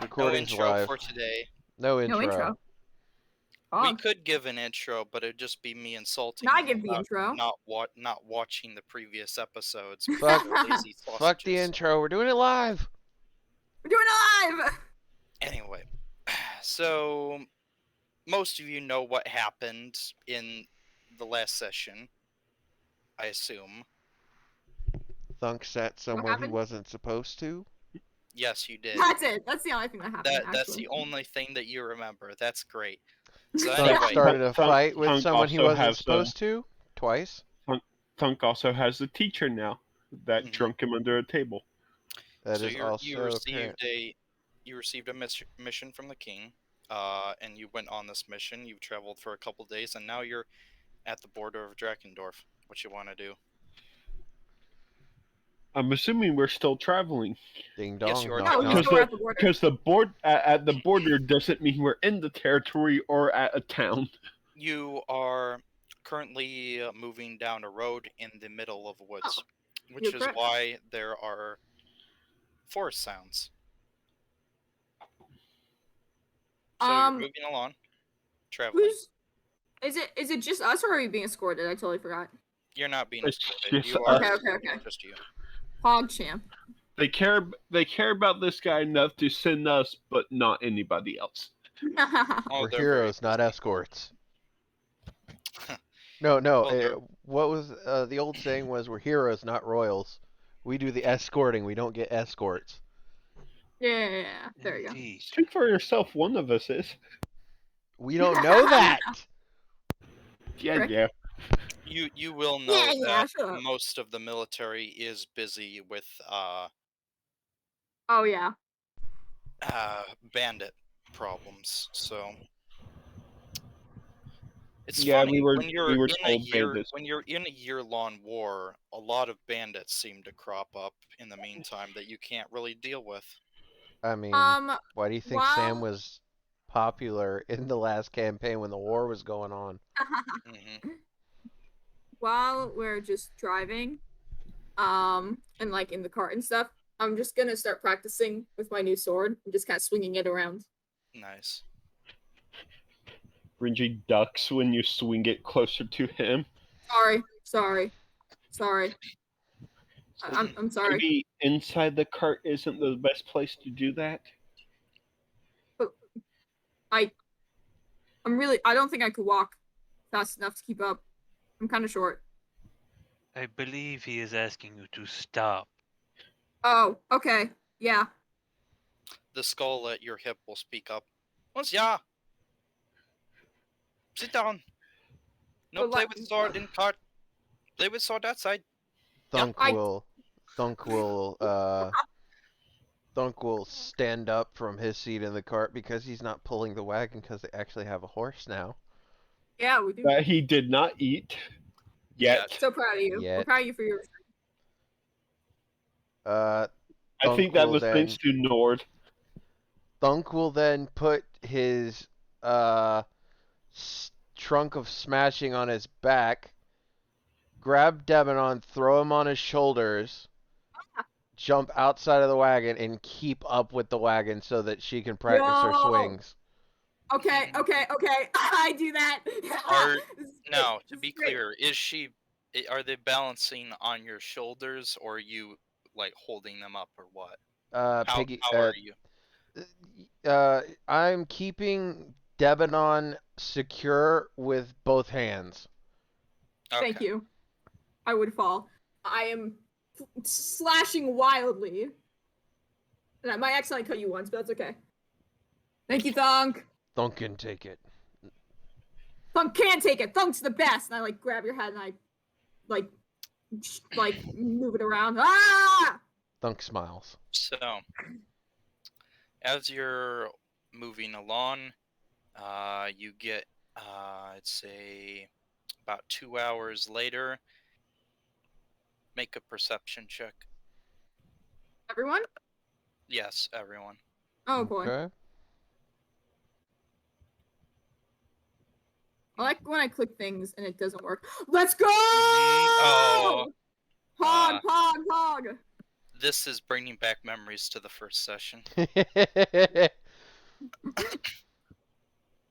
No Recording's intro live. for today. No No intro. intro. We Fog. could give an intro, but it'd just be me insulting Now I you give the about intro. not watching the previous episodes. Fuck. Lazy Fuck the sausages. intro. We're doing it live. We're doing it live! Anyway, so most of you know what happened in the last session, I assume. Thunk sat somewhere he happened? wasn't supposed to. Yes, you did. That's it. That's the only thing that happened, That's actually. the only thing that you remember. That's great. So Thunk anyway, started a fight with Thunk someone he also wasn't has supposed to. Twice. Thunk also has a teacher now that Mhm. drunk him under a table. That so is you also apparent. received a mission from the king, and you went on this mission. You've traveled for a couple days, and now you're at the border of Drakendorf. What you want to do? I'm assuming we're still traveling Ding Yes, dong. you are knock, No, we knock. just go at the border. because the at the border doesn't mean we're in the territory or at a town. You are currently moving down a road in the middle of woods, which you're is correct. why there are forest sounds. So you're moving along, traveling. Is it just us, or are we being escorted? I totally forgot. You're not being It's escorted. just You us. are Okay. just you. Hog champ. They care about this guy enough to send us, but not anybody else. Oh, We're they're very heroes, not busy. escorts. No. Well, they're- What was the old saying was we're heroes, not royals. We do the escorting. We don't get escorts. Yeah, there you go. Indeed. Speak for yourself. One of us is. We don't know that. Yeah, Correct. yeah. You will know Yeah, that shut up. most of the military is busy with Oh, yeah. bandit problems. So it's Yeah, funny we were when you're told bandits. when you're in a year-long war, a lot of bandits seem to crop up in the meantime that you can't really deal with. I mean, Um, why do you think while- Sam was popular in the last campaign when the war was going on? Hmm. While we're just driving, and like in the cart and stuff, I'm just gonna start practicing with my new sword and just kind of swinging it around. Nice. Renji ducks when you swing it closer to him. Sorry. I'm sorry. Maybe inside the cart isn't the best place to do that. I don't think I could walk fast enough to keep up. I'm kind of short. I believe he is asking you to stop. Oh, okay. Yeah. The skull at your hip will speak up. Once ya. Sit down. No But play like- with sword in cart. Play with sword outside. Thunk I- will stand up from his seat in the cart because he's not pulling the wagon because they actually have a horse now. Yeah, we do. That he did not eat yet. So proud of you. Yet. We're proud of you for your. Uh, I think that will was then- thanks to Nord. Thunk will then put his trunk of smashing on his back, grab Demonon, throw him on his shoulders, jump outside of the wagon, and keep up with the wagon so that she can practice her Yo! swings. Okay. I do that. This is great. Now, to This be is great. clear, are they balancing on your shoulders, or are you like holding them up, or what? How Piggy, are you? I'm keeping Demonon secure with both hands. Okay. Thank you. I would fall. I am slashing wildly. And I might accidentally cut you once, but that's okay. Thank you, Thunk. Thunk can take it. Thunk can take it. Thunk's the best. And I like grab your head and I like move it around. Ah! Thunk smiles. So, as you're moving along, you get, I'd say, about 2 hours later. Make a perception check. Everyone? Yes, everyone. Oh boy. Okay. I like when I click things and it doesn't work. Let's go! Oh, Pog. This is bringing back memories to the first session.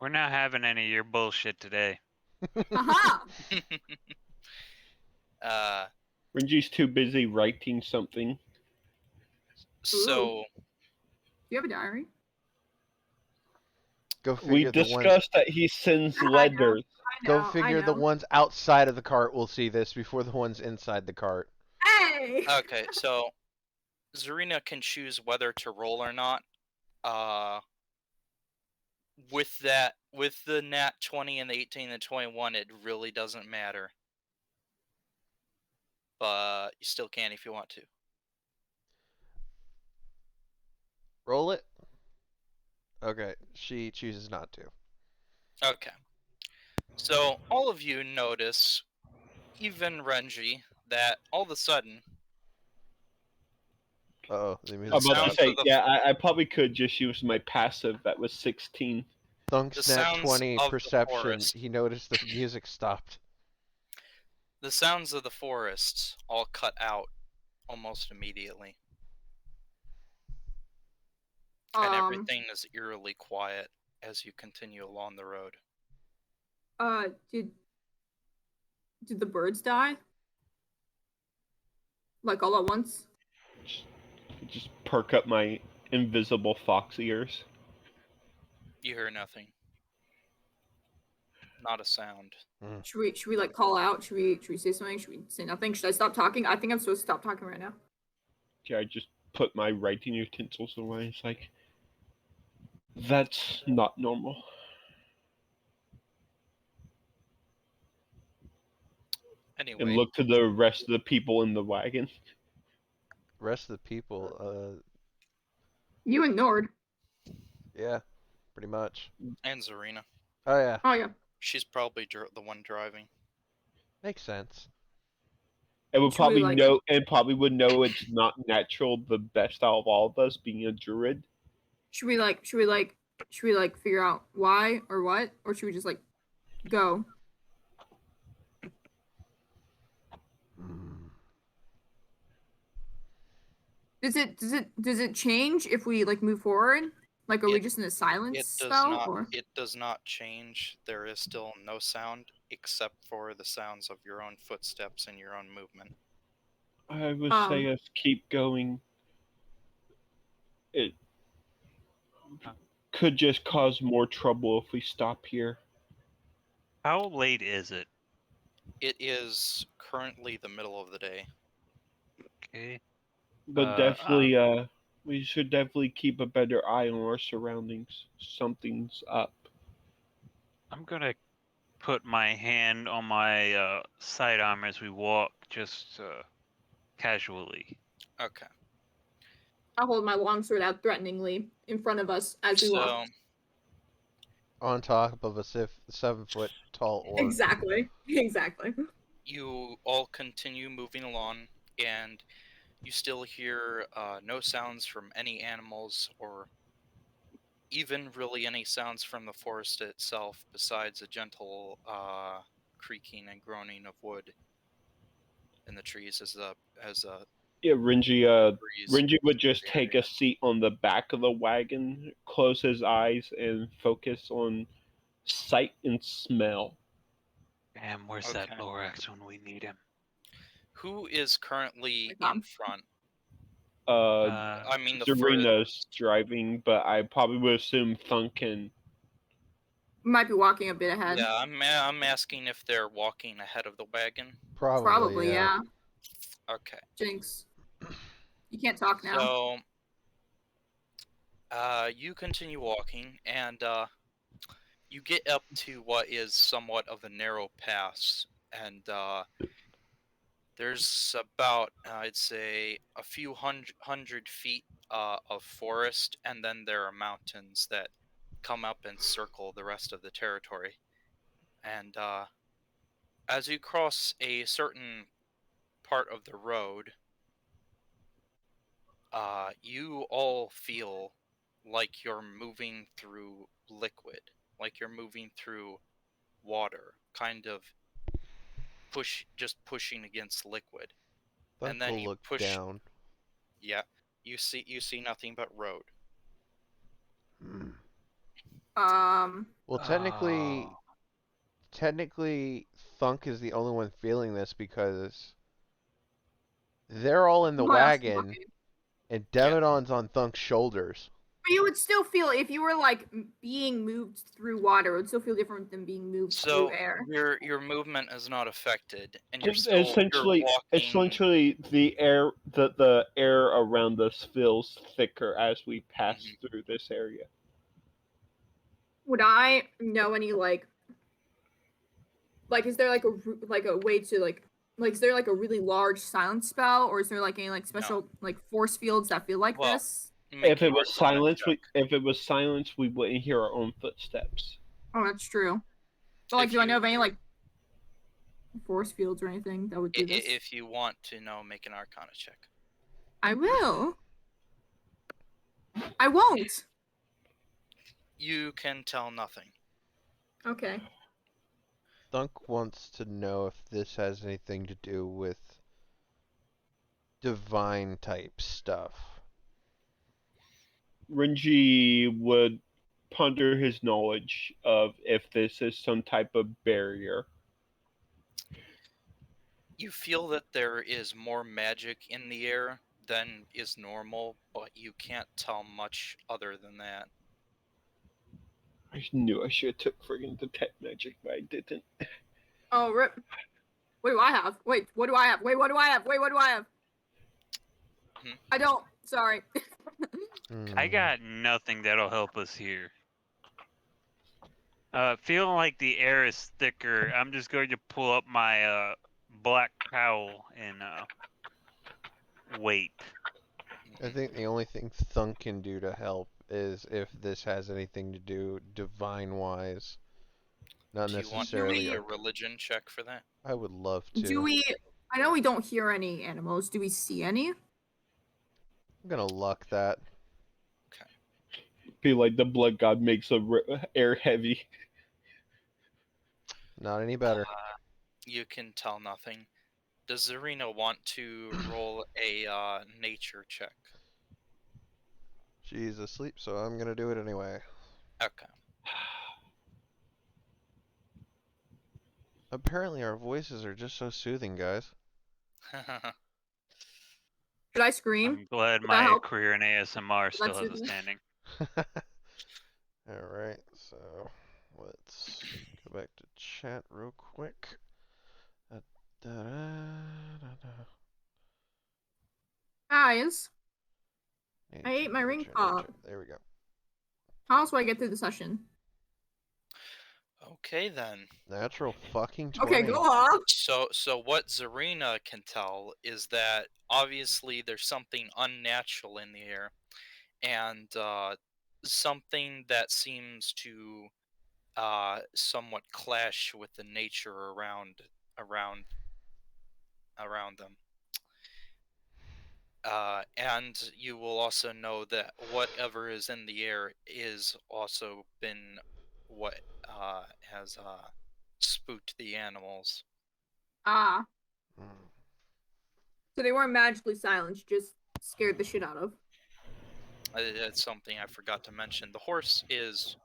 We're not having any of your bullshit today. Aha! Renji's too busy writing something. So Do you have a diary? Go We figure the ones. discussed that he sends I know. letters. Go figure the ones outside of the cart will see this before the ones inside the cart. Hey! okay, so Zarina can choose whether to roll or not. With the nat 20 and the 18 and 21, it really doesn't matter. But you still can if you want to. Roll it. Okay, she chooses not to. Okay. So all of you notice, even Renji, that all of a sudden Uh-oh, the I'm music's about to sounds stopped. of say, the yeah, I probably could just use my passive. That was 16. Thunk's the nat sounds 20 of the perception. forest. He noticed the music stopped. The sounds of the forests all cut out almost immediately. And everything is eerily quiet as you continue along the road. Did the birds die? Like all at once? Just perk up my invisible fox ears. You hear nothing. Not a sound. Should we like call out? Should we say something? Should we say nothing? Should I stop talking? I think I'm supposed to stop talking right now. Yeah, I just put my writing utensils away. It's like, that's not normal. Anyway, And look to the rest of the people in the wagon. Rest of the people, You and Nord. yeah, pretty much. and Zarina. Oh yeah, Oh yeah. She's probably the one driving. makes sense. And would Should we, probably like- know, and probably would know it's not natural. The best out of all of us being a druid. Should we figure out why or what? Or should we just like go? Does it change if we like move forward? Like are we just in a silence It does spell not. or It does not change. There is still no sound except for the sounds of your own footsteps and your own movement. I would Um. say us keep going. It could just cause more trouble if we stop here. How late is it? It is currently the middle of the day. Okay. But definitely, we should definitely keep a better eye on our surroundings. Something's up. I'm gonna put my hand on my sidearm as we walk, just casually. Okay. I'll hold my longsword out threateningly in front of us as we So walk. On top of a 7-foot tall orc. Exactly. Exactly. you all continue moving along, and you still hear no sounds from any animals or even really any sounds from the forest itself besides a gentle creaking and groaning of wood in the trees as a Yeah, Renji. breeze. Renji would just the take area. a seat on the back of the wagon, close his eyes, and focus on sight and smell. Damn, where's that Okay. Lorax when we need him? Who is currently My in mom. front? Uh, I mean, the Serena's furthest. driving, but I probably would assume Thunken. Might be walking a bit ahead. Yeah, I'm asking if they're walking ahead of the wagon. Probably, yeah. Okay. Jinx. You can't talk now. So, you continue walking, and you get up to what is somewhat of a narrow pass, and there's about, I'd say, a few hundred feet of forest, and then there are mountains that come up and circle the rest of the territory. And as you cross a certain part of the road, you all feel like you're moving through liquid, like you're moving through water, kind of pushing against liquid. Thunk And then will you look push down. Yeah, you see nothing but road. Hmm. Um. Well, Oh. technically, Thunk is the only one feeling this because they're all in the Who else is wagon, walking? and Yeah. Demonon's on Thunk's shoulders. But you would still feel if you were like being moved through water, it would still feel different than being moved through So air. your movement is not affected, and you're Essentially, walking. the air around us feels thicker as we pass through this area. Would I know any like is there like a way to like is there like a really large silence spell, or is there like any like special like force fields that feel like Well, this? make If an it was Arcana silence, check. we wouldn't hear our own footsteps. Oh, that's true. But like, If do I know you of any like force fields or anything that would do this? if you want to know, make an Arcana check. I will. I won't. You can tell nothing. Okay. Thunk wants to know if this has anything to do with divine type stuff. Renji would ponder his knowledge of if this is some type of barrier. You feel that there is more magic in the air than is normal, but you can't tell much other than that. I knew I should have took friggin' detect magic, but I didn't. Oh, rip. What do I have? Wait, what do I have? Wait, what do I have? Wait, what do I have? Hmm. I don't. Sorry. I got nothing that'll help us here. Feeling like the air is thicker, I'm just going to pull up my black cowl and wait. I think the only thing Thunk can do to help is if this has anything to do divine-wise. Not Do you want to necessarily. make a religion check for that? I would love Do to. we? I know we don't hear any animals. Do we see any? I'm gonna luck that. Feel like the blood god makes the air heavy. Not any better. You can tell nothing. Does Zarina want to roll a nature check? She's asleep, so I'm gonna do it anyway. Okay. Apparently our voices are just so soothing, guys. Should I scream? I'm glad Would that my help? career in ASMR still has a soothing? standing. Alright, so let's go back to chat real quick. Guys, Nature, I ate my ring nature, pop. nature. There we go. How else do I get through the session? Okay then. Natural fucking 20. Okay, go off. So what Zarina can tell is that obviously there's something unnatural in the air, and something that seems to somewhat clash with the nature around them. And you will also know that whatever is in the air is also been what has spooked the animals. Ah, Mm. so they weren't magically silenced, just scared the shit out of. That's something I forgot to mention. The horse it's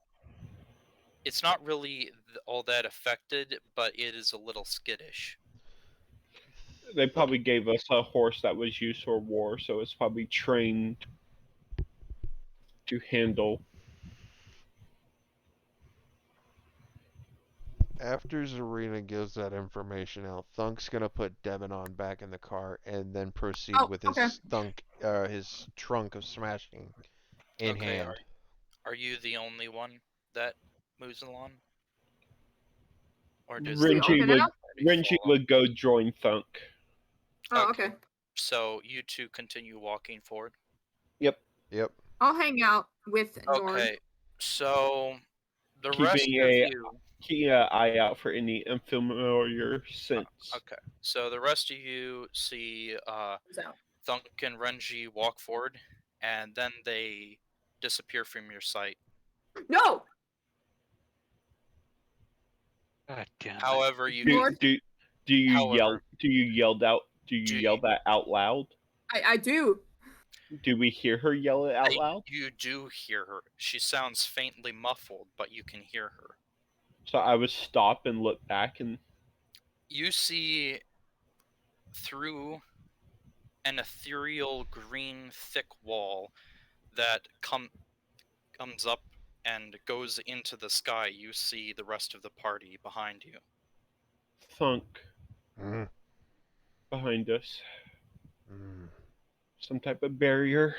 not really all that affected, but it is a little skittish. They probably gave us a horse that was used for war, so it's probably trained to handle. After Zarina gives that information out, Thunk's gonna put Demonon back in the car and then proceed Oh, with his okay. his trunk of smashing in Okay, hand. are you the only one that moves along? Or does We all Renji get would out? Renji would go join Thunk. Oh, okay. So you two continue walking forward. Yep. Yep. I'll hang out with Nord. Okay, so the rest Keeping of a you. keeping an eye out for any unfamiliar scents. Okay, so the rest of you see Thunk and Renji walk forward, and then they disappear from your sight. No! God damn it. However, you Do you However, yell that out loud? I do. Do we hear her yell it out loud? You do hear her. She sounds faintly muffled, but you can hear her. So I would stop and look back, and You see through an ethereal green thick wall that comes up and goes into the sky. You see the rest of the party behind you. thunk Mm, behind us. mm. Some type of barrier.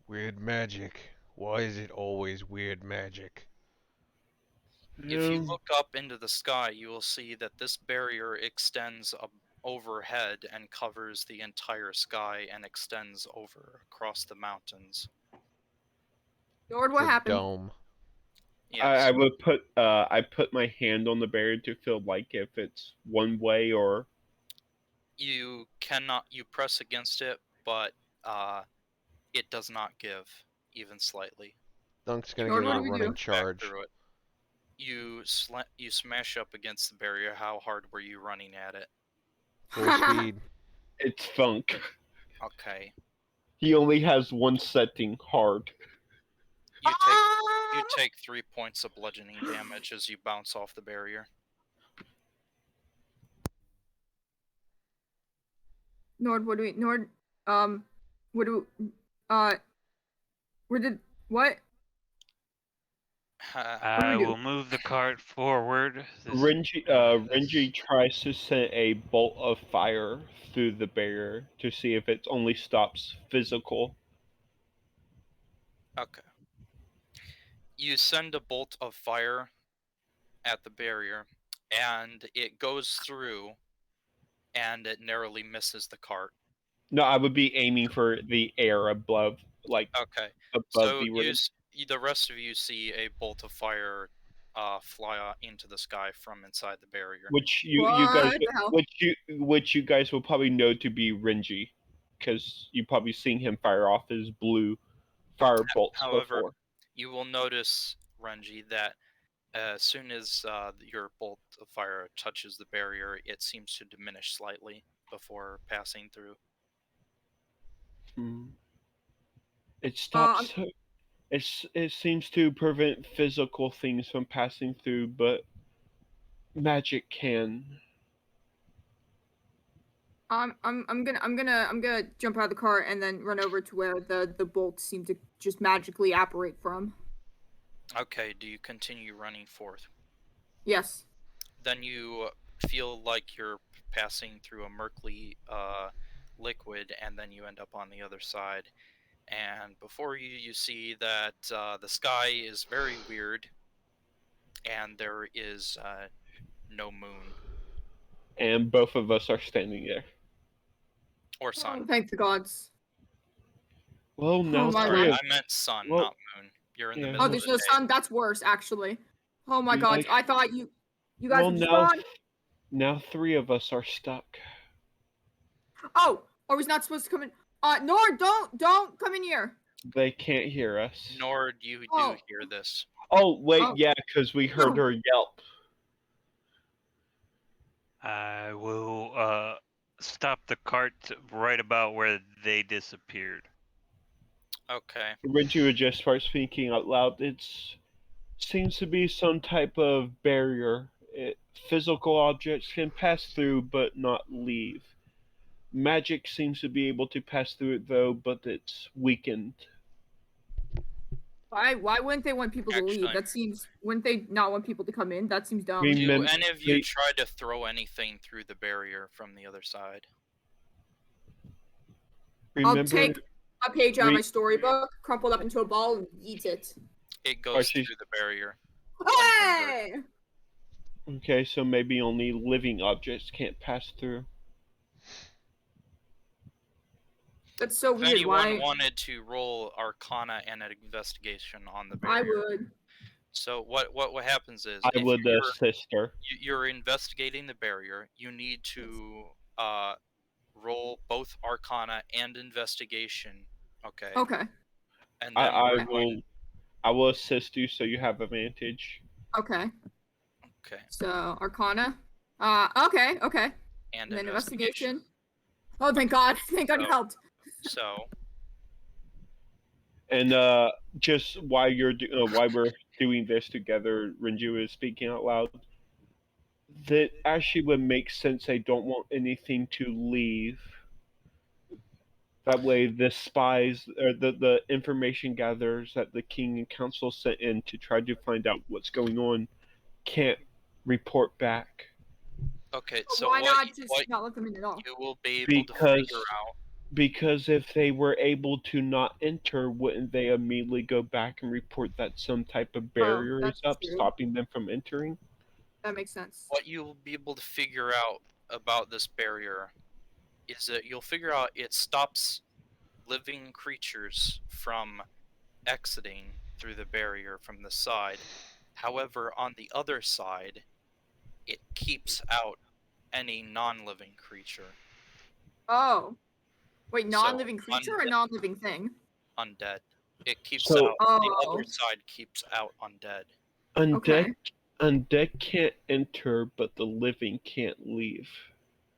Weird magic. Why is it always weird magic? If you look up into the sky, you will see that this barrier extends overhead and covers the entire sky and extends over across the mountains. Lord, what The happened? dome. Yes. I would put I put my hand on the barrier to feel like if it's one way or You press against it, but it does not give, even slightly. Thunk's gonna Lord, give it what a do we running do? charge. Through it. You smash up against the barrier. How hard were you running at it? Full speed. it's thunk. Okay. He only has one setting, hard. You take 3 points of bludgeoning damage as you bounce off the barrier. Nord, what do we Nord what do where did what? I do? will move the cart forward. Renji tries to send a bolt of fire through the barrier to see if it only stops physical. Okay. You send a bolt of fire at the barrier, and it goes through, and it narrowly misses the cart. No, I would be aiming for the air above, like Okay. above So the rim. the rest of you see a bolt of fire fly into the sky from inside the barrier. Which you What guys the hell? which you guys will probably know to be Renji, because you probably seen him fire off his blue fire bolts However, before. you will notice, Renji, that as soon as your bolt of fire touches the barrier, it seems to diminish slightly before passing through. It stops. Um, It seems to prevent physical things from passing through, but magic can. I'm gonna jump out of the car and then run over to where the bolts seem to just magically apparate from. Okay, do you continue running forth? Yes. Then you feel like you're passing through a murky liquid, and then you end up on the other side. And before you, you see that the sky is very weird, and there is no moon And both of us are standing there. or sun. Oh, thank the gods. Well, now my three God. of I meant sun, well, not moon. You're in the yeah. middle Oh, of there's the no day. sun. That's worse, actually. Oh my god! Like- I thought you guys well, would spawn. now three of us are stuck. Oh, are we not supposed to come in? Nor, don't come in here. They can't hear us. Nor do you Oh. hear this. Oh wait, Oh. yeah, because we heard No. her yelp. I will stop the cart right about where they disappeared. Okay. Renji would just start speaking out loud. It seems to be some type of barrier. Physical objects can pass through but not leave. Magic seems to be able to pass through it though, but it's weakened. Why wouldn't they want people to leave? Actually- That seems. Wouldn't they not want people to come in? That seems dumb. We- Do any of you they- try to throw anything through the barrier from the other side? I'll take a page out of we- my storybook, crumpled up into a ball, and eat it. It goes Archie- through the barrier. Hey! Okay, so maybe only living objects can't pass through. That's so If weird. anyone Why? wanted to roll Arcana and an investigation on the I barrier, would. so what happens is I if would assist her. you're investigating the barrier, you need to roll both Arcana and investigation. Okay. Okay. And then I will assist you so you have advantage. Okay. Okay. So Arcana. Okay. And And then investigation. investigation. Oh, thank God! Thank God you So- helped. So, And just while while we're doing this together, Renju is speaking out loud. That actually would make sense. They don't want anything to leave. That way, the spies or the information gatherers that the king and council sent in to try to find out what's going on can't report back okay, But so why what not you, just what not let them in at all? you will be able to figure because out. because if they were able to not enter, wouldn't they immediately go back and report that some type of barrier is That's up, true. stopping them from entering? That makes sense. What you'll be able to figure out about this barrier is that you'll figure out it stops living creatures from exiting through the barrier from the side. However, on the other side, it keeps out any non-living creature. Oh. Wait, So, non-living creature or undead. non-living thing? Undead. It keeps So out. The other Oh. side keeps out undead. undead Okay. undead can't enter, but the living can't leave.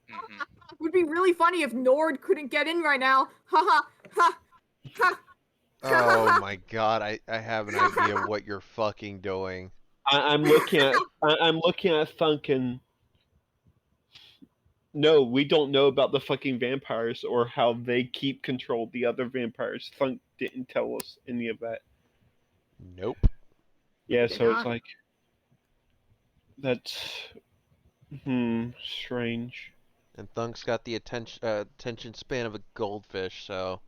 Hmm. It would be really funny if Nord couldn't get in right now. Ha ha ha ha. Oh my god, I have an idea of what you're fucking doing. I'm looking at Thunken. No, we don't know about the fucking vampires or how they keep control of the other vampires. Thunk didn't tell us any of that. Nope. Yeah, Did so it's not. like that's strange. And Thunk's got the attention span of a goldfish, so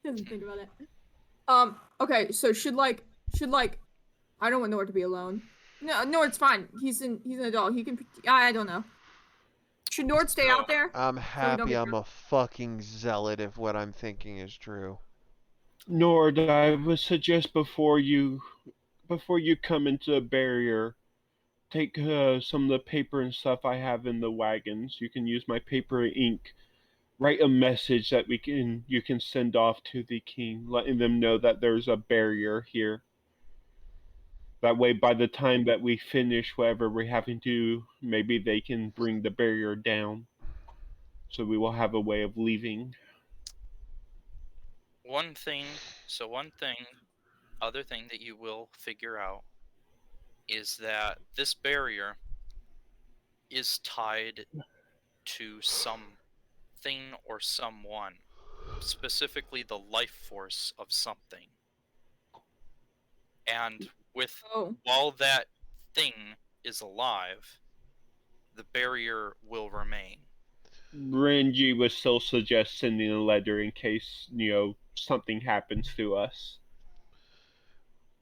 Doesn't think about it. Okay, so should I don't want Nord to be alone. No, Nord's fine. He's an adult. He can. I don't know. Should Nord stay So, out there? I'm we don't happy get I'm a fucking zealot if what I'm thinking is true. Nord, I would suggest before you come into the barrier, take some of the paper and stuff I have in the wagons. You can use my paper and ink. Write a message that you can send off to the king, letting them know that there's a barrier here. That way, by the time that we finish whatever we're having to, maybe they can bring the barrier down. So we will have a way of leaving. one thing, other thing that you will figure out is that this barrier is tied to something or someone, specifically the life force of something. And Oh. while that thing is alive, the barrier will remain. Renji would still suggest sending a letter in case, something happens to us.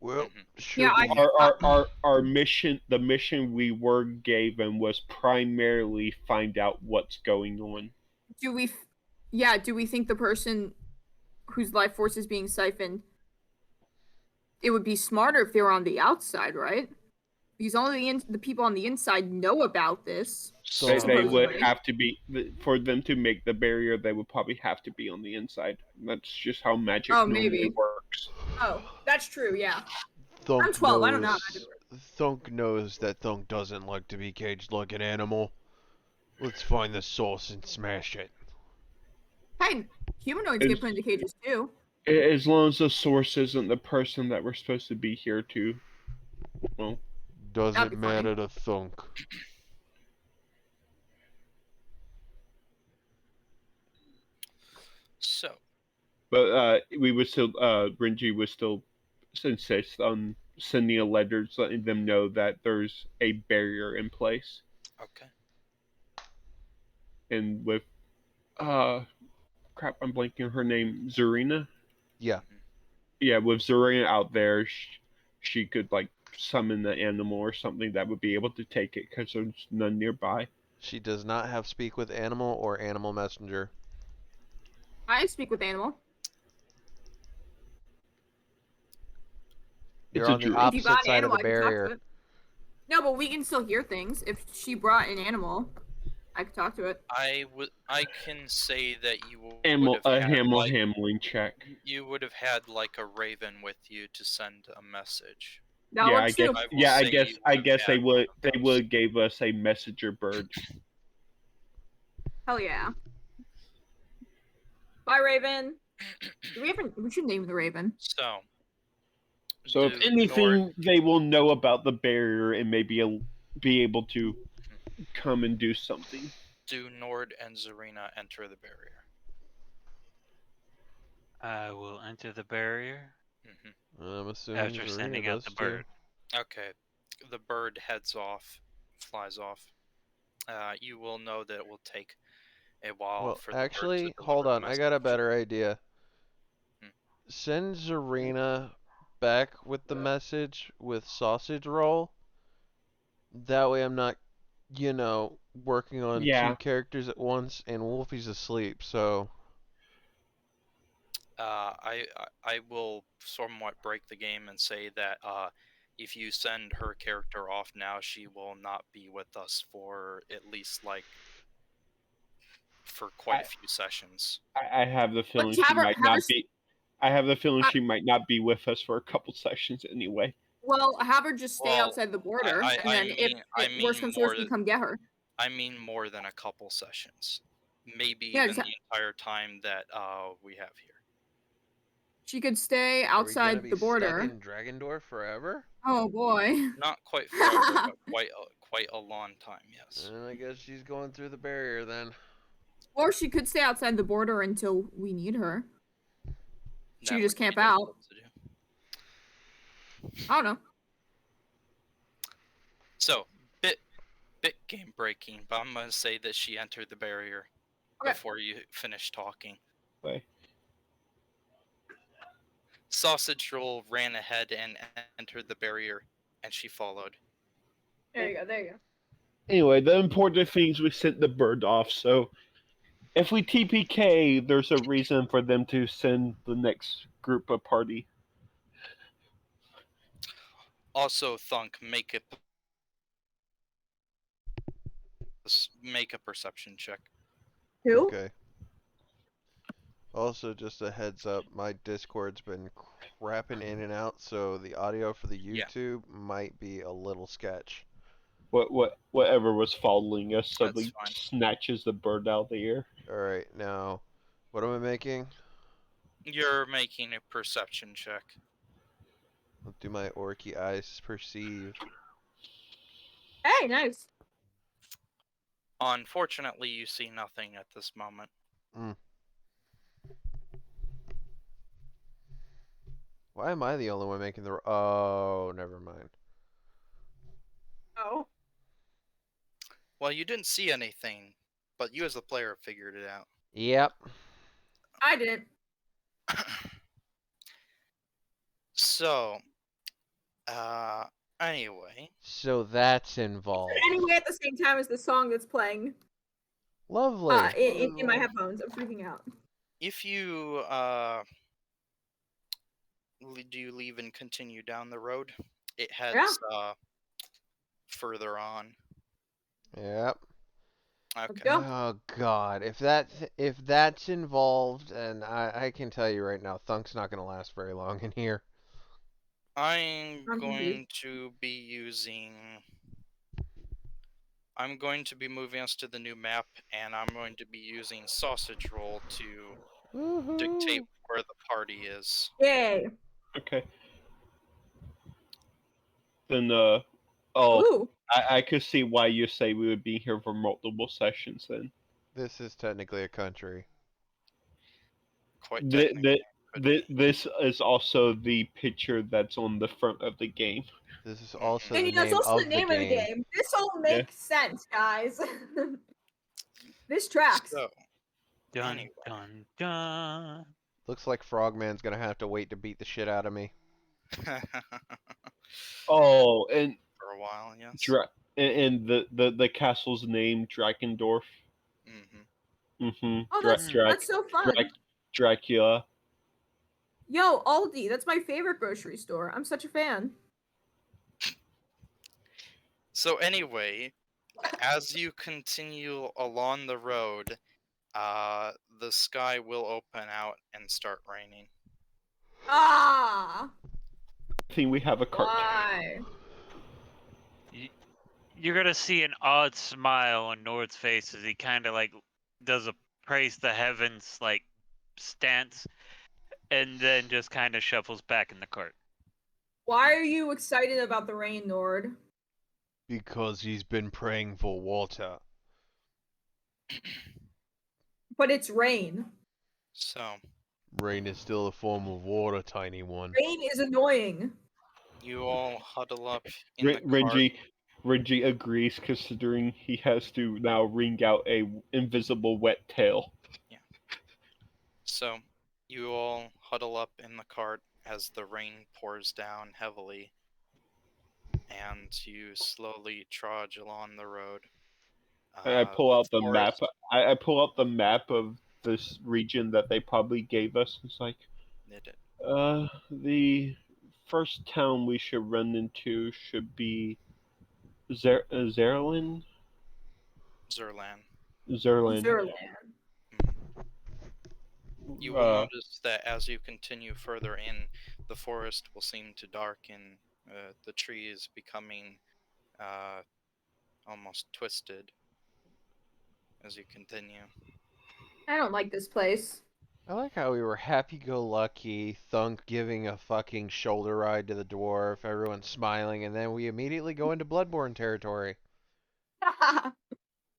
Well, Mhm. should Yeah, we? Our mission, the mission we were given, was primarily find out what's going on. do we? Yeah. Do we think the person whose life force is being siphoned? It would be smarter if they were on the outside, right? Because only the people on the inside know about this. They So- would Supposedly. have to be, for them to make the barrier, they would probably have to be on the inside. That's just how magic Oh, normally maybe. works. Oh, that's true. Yeah. Thunk I'm 12. I don't know how magic works. Thunk knows that Thunk doesn't like to be caged like an animal. Let's find the source and smash it. Hey, humanoids get put into cages too. As long as the source isn't the person that we're supposed to be here to. Well, Doesn't be matter funny. to Thunk. So, but we would still, Renji would still insist on sending a letter letting them know that there's a barrier in place. okay. And with, crap, I'm blanking on her name, Zarina? Yeah, Yeah, with Zarina out there, she could, like, summon the animal or something that would be able to take it because there's none nearby. she does not have speak with animal or animal messenger. I speak with animal. You're It's a on the druid. If you opposite got an side of animal, the I can talk to barrier. it. No, but we can still hear things. If she brought an animal, I could talk to it. I can say that you would A have had handling check. you would have had like a raven with you to send a message. That works too. I will say you I would guess have they had one would of they those. would gave us a messenger bird. Hell yeah. Bye, Raven. We should name the Raven. So, So if do anything, they will know about the barrier and maybe be able to come and do something. do Nord and Zarina enter the barrier? I will enter the barrier I'm assuming after Zarina sending out does the too. bird. Okay, the bird flies off. You will know that it will take a while Well, for the bird to actually, deliver hold the on. I got a message. better idea. Hmm. Send Zarina back with the message with sausage roll. That way I'm not, working on two Yeah, characters at once, and Wolfie's asleep, so... I will somewhat break the game and say that if you send her character off now, she will not be with us for at least for quite a few sessions. I have the But feeling she might have her. not be. I have the feeling Ha- she might not be with us for a couple sessions anyway. Well, have her just stay Well, outside the border, and then I if worst mean comes to worst, we come get her. I mean more than a couple sessions, maybe Yeah, even the entire time that we have here. she could stay Are we gonna outside be the stuck border. in Drakendorf forever? Oh boy. Not quite forever, but quite a long time. Yes. And I guess she's going through the barrier then. Or she could stay outside the border until we need her. She That could just would be camp out. difficult to do. I don't know. So, bit game breaking, but I'm gonna say that she entered the barrier Okay. before you finish talking. Way. Sausage Roll ran ahead and entered the barrier, and she followed. There you go. There you go. Anyway, the important thing is we sent the bird off. So if we TPK, there's a reason for them to send the next group of party. Also, Thunk, make a perception check. Who? Okay. Also, just a heads up, my Discord's been crapping in and out, so the audio for the Yeah. YouTube might be a little sketch. Whatever was following us suddenly fine. snatches the bird out of the air. Alright, now, what am I making? You're making a perception check. What do my orky eyes perceive? Hey, nice. Unfortunately, you see nothing at this moment. Why am I the only one making the... Oh, never mind. Oh. Well, you didn't see anything, but you as the player have figured it out. Yep. I didn't. So, anyway. So that's involved. Anyway, at the same time as the song that's playing Lovely. in my headphones, I'm freaking out. If you, do you leave and continue down the road? It heads, further on. Yep. Okay. Go. Oh God, if that's involved, and I can tell you right now, Thunk's not gonna last very long in here. I'm I'm going confused. to be using. I'm going to be moving us to the new map, and I'm going to be using Sausage Roll to dictate Woohoo! where the party is. Yay. Okay. Then oh, Ooh. I could see why you say we would be here for multiple sessions then. This is technically a country. Quite technically. This is also the picture that's on the front of the game. This is also And the that's name also of the name of the game. This all makes sense, guys. This tracks. So, Dun Anyway. dun dun. Looks like Frogman's gonna have to wait to beat the shit out of me. for Oh, and a while, yes. and the castle's name Drakendorf. Mm-hmm. Oh, that's so fun. Dracula. Yo, Aldi, that's my favorite grocery store. I'm such a fan. So anyway, as you continue along the road, the sky will open out and start raining. Ah. I think we have a cartoon. Why? You're gonna see an odd smile on Nord's face as he kind of like does a praise the heavens like stance, and then just kind of shuffles back in the cart. Why are you excited about the rain, Nord? Because he's been praying for water. But it's rain. So, Rain is still a form of water, tiny one. Rain is annoying. you all huddle up in the cart. Renji agrees, considering he has to now wring out a invisible wet tail. So, you all huddle up in the cart as the rain pours down heavily, and you slowly trudge along the road. And I pull out the map. forest- I pull out the map of this region that they probably gave us. It's like, It, the first town we should run into should be Zerlin? Zerlan. Zerlin. Zerland. You will notice that as you continue further in, the forest will seem to darken, the trees becoming almost twisted as you continue. I don't like this place. I like how we were happy-go-lucky, Thunk giving a fucking shoulder ride to the dwarf, everyone smiling, and then we immediately go into Bloodborne territory.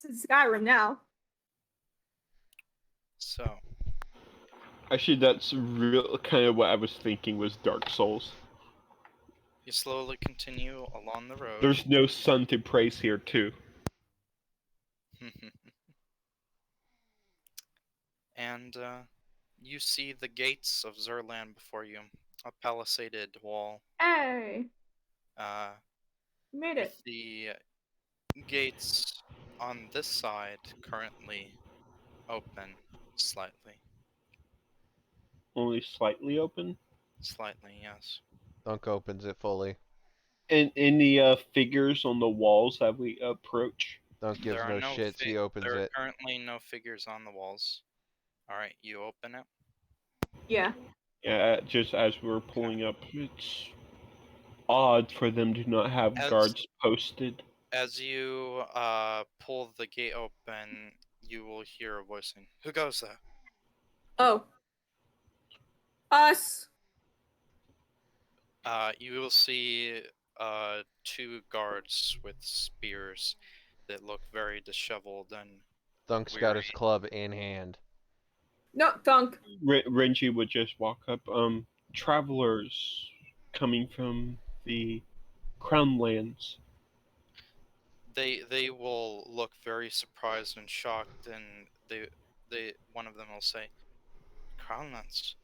It's Skyrim now. So, Actually, that's real kind of what I was thinking was Dark Souls. you slowly continue along the road. There's no sun to praise here, too. And you see the gates of Zerland before you, a palisaded wall. Hey, Uh, made it. with the gates on this side currently open slightly. Only slightly open. Slightly, yes. Thunk opens it fully. And any figures on the walls that we approach? Thunk gives There are no no shits, he opens there are it. currently no figures on the walls. Alright, you open it. Yeah. Yeah, just as we're pulling up, it's odd for them to not have As guards posted. as you pull the gate open, you will hear a voice saying, "Who goes there?" Oh. Us. You will see two guards with spears that look very disheveled and Thunk's weary. got his club in hand. No, Thunk. Renji would just walk up. Travelers coming from the Crown Lands. They will look very surprised and shocked, and they one of them will say, "Crownlands,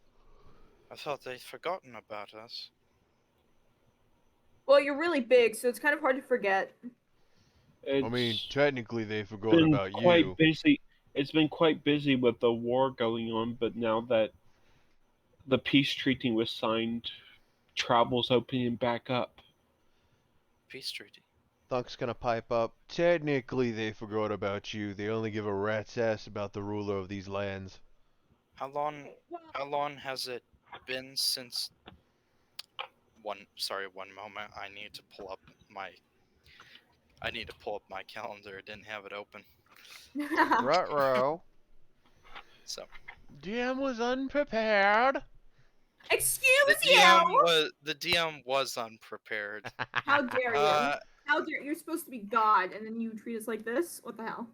I thought they'd forgotten about us." Well, you're really big, so it's kind of hard to forget. It's technically they forgot been about quite you. busy. It's been quite busy with the war going on, but now that the peace treaty was signed, travel's opening back up. Peace treaty. Thunk's gonna pipe up. Technically they forgot about you. They only give a rat's ass about the ruler of these lands. How long has it been since one moment. I need to pull up my calendar. I didn't have it open. Ruh-roh. So DM was unprepared. Excuse you! the DM was unprepared. How dare you? Uh, How dare you're supposed to be God, and then you treat us like this? What the hell?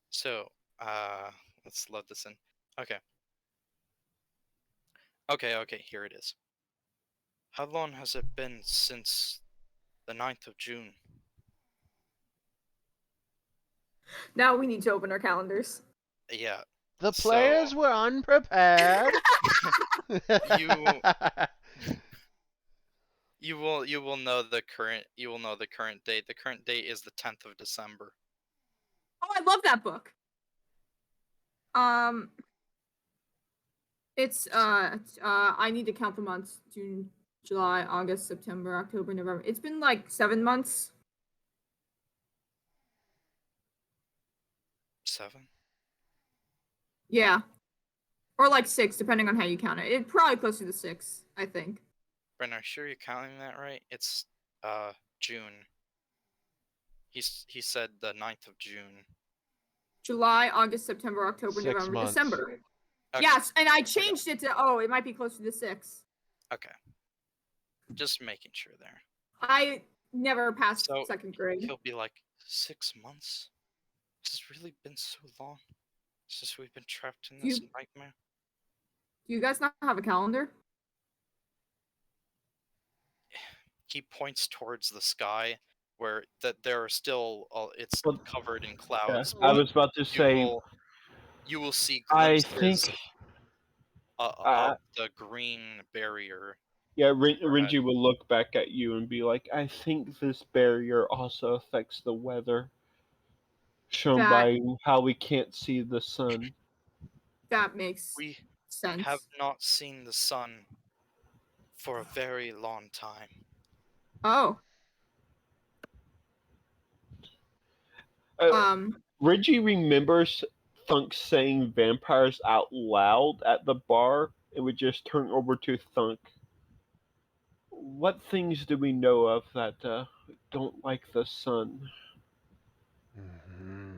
so let's load this in. Okay. Okay, here it is. How long has it been since the 9th of June? Now we need to open our calendars. Yeah. The players were unprepared. You will know the current date. The current date is the 10th of December. Oh, I love that book. It's I need to count the months. June, July, August, September, October, November. It's been like 7 months. 7? Yeah. Or like 6, depending on how you count it. It's probably closer to 6, I think. Brent, are you sure you're counting that right? It's June. He said the 9th of June. July, August, September, October, 6 November, months. December. Okay. Yes, and I changed it to it might be closer to 6. Okay. Just making sure there. I never passed So 2nd grade. he'll be like, 6 months? Has this really been so long since we've been trapped in this nightmare? Do you guys not have a calendar? He points towards the sky, where there are still it's Well, covered in Yeah, clouds. I was about to You say, will see I glimpses think, of the green barrier. yeah, overhead. Renji will look back at you and be like, I think this barrier also affects the weather, shown That by how we can't see the sun. that makes We sense. have not seen the sun for a very long time. Oh. Renji remembers Thunk saying vampires out loud at the bar and would just turn over to Thunk. What things do we know of that don't like the sun? Mm-hmm.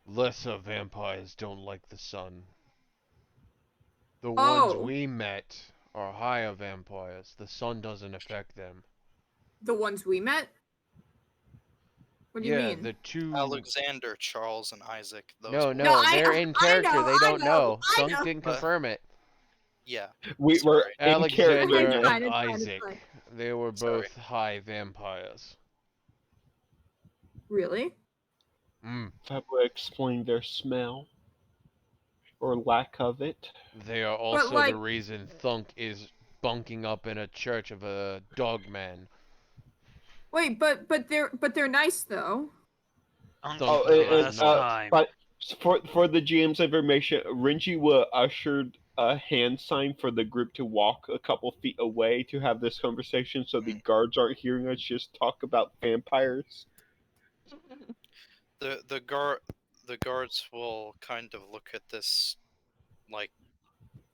Lesser vampires don't like the sun. The ones Oh, we met are higher vampires. The sun doesn't affect them. the ones we met? What do you Yeah, mean? the two. Alexander, Charles, and Isaac. Those No, were no, I they're in character. They don't know. I Thunk know. didn't confirm it. yeah. We were Sorry. in character Alexander It's now. fine, and it's fine, it's Isaac. fine. They were Sorry. both high vampires. Really? Mm. That would explain their smell or lack of it. They are also like- the reason Thunk is bunking up in a church of a dog man. Wait, but they're nice though. Until Thunk the is last not. time. But for the GM's information, Renji will ushered a hand sign for the group to walk a couple feet away to have this conversation, so the guards aren't hearing us just talk about vampires. The guards will kind of look at this like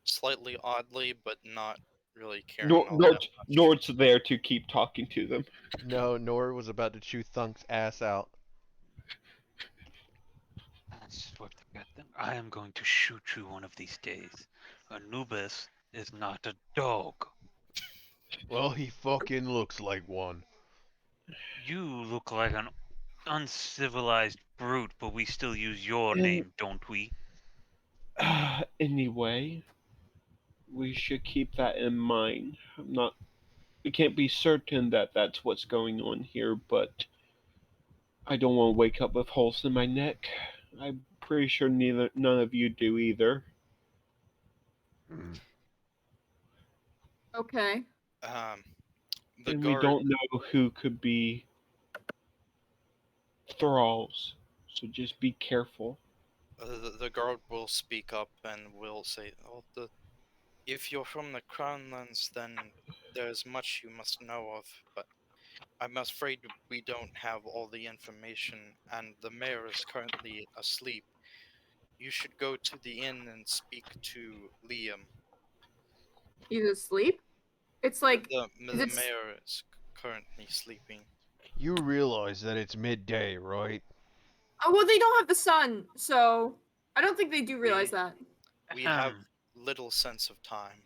slightly oddly, but not really caring all that much. Nord's there to keep talking to them. No, Nor was about to chew Thunk's ass out. That's what to get them. I am going to shoot you one of these days. Anubis is not a dog. Well, he fucking looks like one. You look like an uncivilized brute, but we still use your And- name, don't we? Anyway, we should keep that in mind. We can't be certain that that's what's going on here, but I don't want to wake up with holes in my neck. I'm pretty sure none of you do either. Mm. Okay. The And guard, we don't know who could be thralls, so just be careful. the guard will speak up and will say, "Oh, if you're from the Crownlands, then there's much you must know of, but I'm afraid we don't have all the information, and the mayor is currently asleep. You should go to the inn and speak to Liam. He's asleep? It's like The it's- mayor is currently sleeping." You realize that it's midday, right? oh well, they don't have the sun, so I don't think they do realize that. We have little sense of time.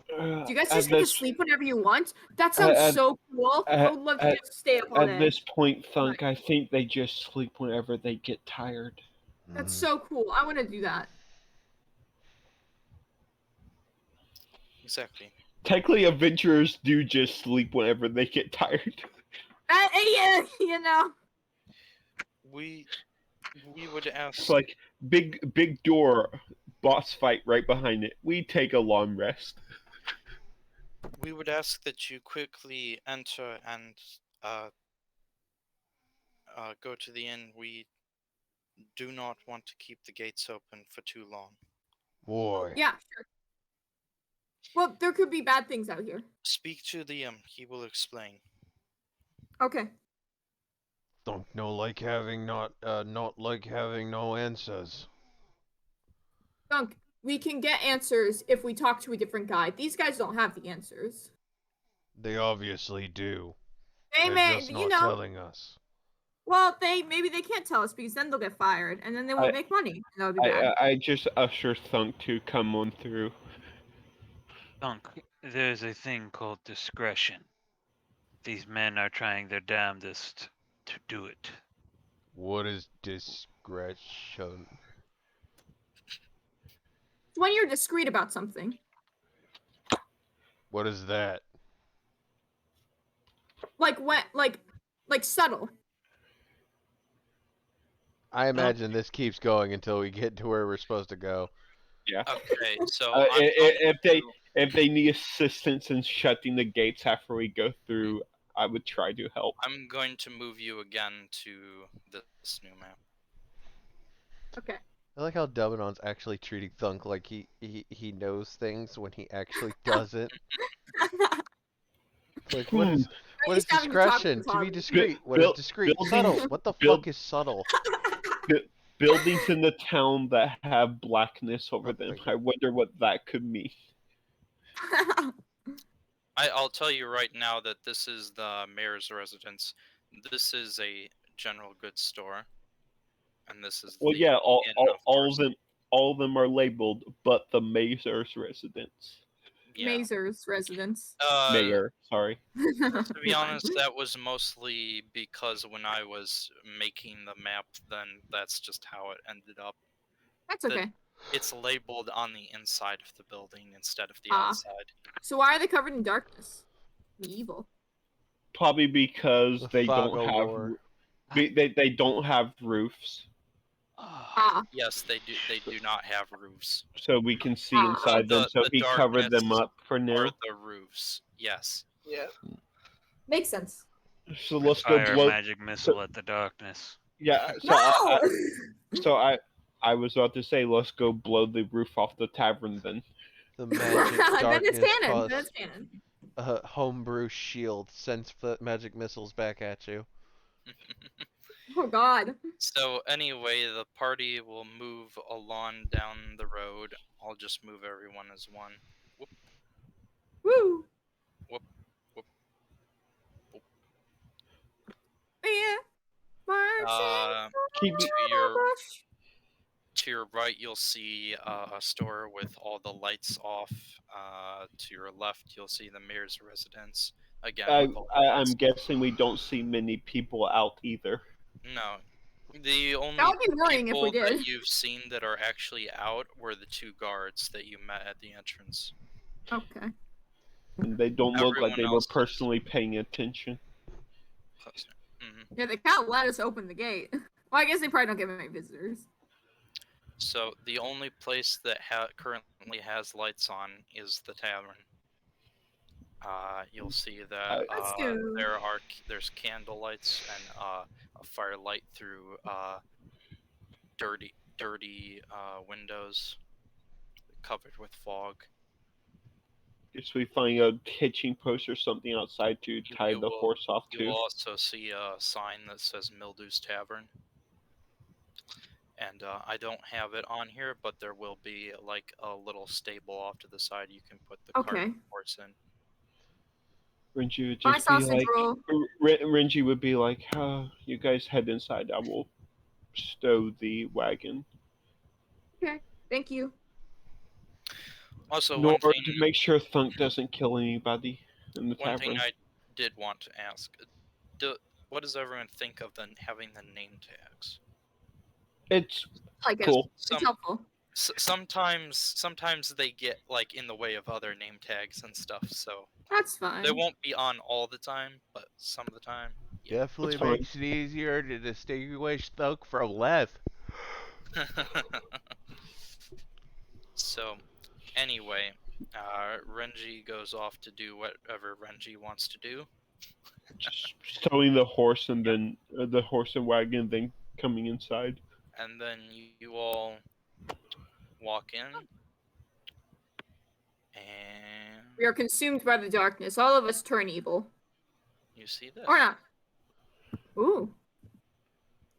Do you guys At just get to this- sleep whenever you want? That sounds at- so cool. I would love to at- just stay up all day. At this point, Thunk, I think they just sleep whenever they get tired. That's Mm. so cool. I want to do that. Exactly. Technically, adventurers do just sleep whenever they get tired. Yeah, you know. We would ask. It's like big door, boss fight right behind it. We take a long rest. We would ask that you quickly enter and go to the inn. We do not want to keep the gates open for too long. Boy. Yeah, sure. Well, there could be bad things out here. Speak to Liam. He will explain. Okay. Don't know like having not like having no answers. Dunk, we can get answers if we talk to a different guy. These guys don't have the answers. They obviously do. Hey They're man, just you not know. telling us. Well, maybe they can't tell us because then they'll get fired and then they won't make money. And that would be bad. I just usher Thunk to come on through. Thunk, there's a thing called discretion. These men are trying their damnedest to do it. What is discretion? It's when you're discreet about something. What is that? Like when like subtle. I imagine this keeps going until we get to where we're supposed to go. Yeah. Okay, so Uh, I'm i- going i- if they to- if they need assistance in shutting the gates after we go through, I would try to help. I'm going to move you again to this new map. Okay. I like how Dubinon's actually treating Thunk like he knows things when he actually doesn't. It's like, what is Just having to talk discretion? To be Tommy. discreet. What is Buil- discreet? buildings- Subtle. What the build- fuck is subtle? Buildings in the town that have blackness over Oh, them. thank you. I wonder what that could mean. I'll tell you right now that this is the mayor's residence. This is a general goods store, and this is Well, the yeah, inn, of course. all of them are labeled, but the mayor's residence. Yeah. Mazer's residence. Mayor, sorry. To be honest, that was mostly because when I was making the map, then that's just how it ended up. That's the- okay. It's labeled on the inside of the building instead of the Ah. outside. So why are they covered in darkness? Evil. Probably because The they fog don't of have war. they don't have roofs, Ah. Yes, they do not have roofs. so we can see Ah. inside them. The- So the he covered them darkness up for now. Or the roofs. Yes. Yeah. Makes sense. So let's go Fire a blow. magic missile at the darkness. Yeah. So No! I was about to say let's go blow the roof off the tavern then. The magic then darkness it's canon. causes Then it's canon. a homebrew shield. Sends magic missiles back at you. Oh God. So anyway, the party will move along down the road. I'll just move everyone as one. Woo. Whoop, whoop, whoop. Yeah. Marching Keep through To the your bush. to your right, you'll see a store with all the lights off. To your left, you'll see the mayor's residence again. With all the I'm lights. guessing we don't see many people out either. No, the only That would be worrying if we people did. that you've seen that are actually out were the two guards that you met at the entrance. Okay. And they don't look like Everyone they were else is- personally paying attention. Mhm. Yeah, they can't let us open the gate. Well, I guess they probably don't get many visitors. So the only place that currently has lights on is the tavern. You'll see that Let's do- there's candle lights and a firelight through dirty windows covered with fog. Guess we find a hitching post or something outside to tie You the will- horse off You to. will also see a sign that says Mildew's Tavern. And I don't have it on here, but there will be like a little stable off to the side you can put the cart Okay. and horse in. Renji would My just be sausage like, roll. Renji would be like, you guys head inside. I will stow the wagon. Okay. Thank you. Also, In order to make sure Thunk doesn't kill anybody in the one thing tavern. I did want to ask: what does everyone think of having the name tags? It's I guess cool. it's helpful. Sometimes they get like in the way of other name tags and stuff, so That's fine. they won't be on all the time, but some of the time. Yeah. Definitely That's fine. makes it easier to distinguish Thunk from Leth. So, anyway, Renji goes off to do whatever Renji wants to do. Just stowing the horse and then the horse and wagon, then coming inside. And then you all walk in, and We are consumed by the darkness. All of us turn evil. you see this. Or not. Ooh.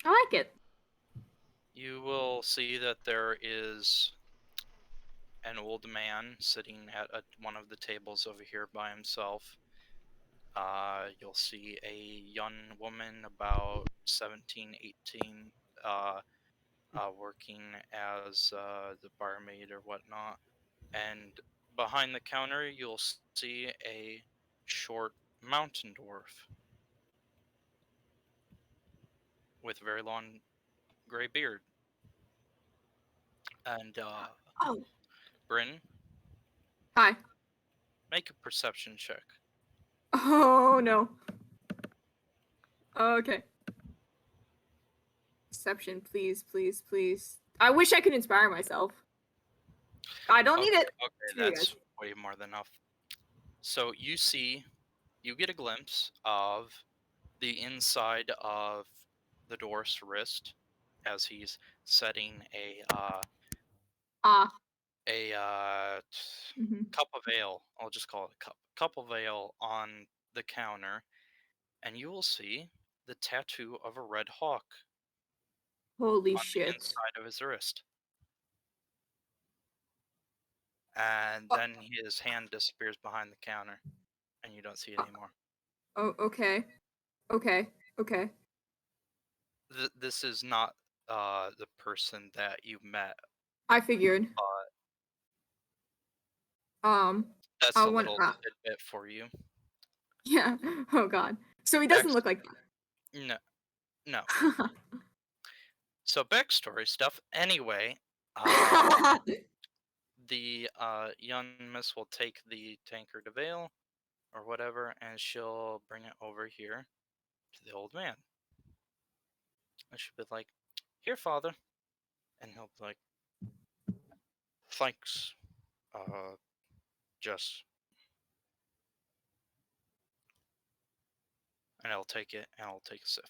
I like it. You will see that there is an old man sitting at one of the tables over here by himself. You'll see a young woman about 17, 18, working as the barmaid or whatnot. And behind the counter, you'll see a short mountain dwarf with a very long gray beard. And Oh, Bryn, hi. make a perception check. Oh no. Okay. Exception, please, please, please. I wish I could inspire myself. I don't need it. Okay, Screw you that's guys. way more than enough. So you get a glimpse of the inside of the dwarf's wrist as he's setting Ah. a Mhm. cup of ale. I'll just call it a cup of ale on the counter, and you will see the tattoo of a red hawk Holy on the shit. inside of his wrist. And Oh. then his hand disappears behind the counter, and you don't see it anymore. Oh, okay. Okay. Okay. This is not the person that you met. I figured. That's I a want. little tidbit for you. Yeah. Oh god. So he doesn't look like No, no. that. So backstory stuff. Anyway, the young miss will take the tankard of ale or whatever, and she'll bring it over here to the old man. And she'll be like, "Here, father," and he'll be like, "Thanks, Jess." And I'll take it, and I'll take a sip.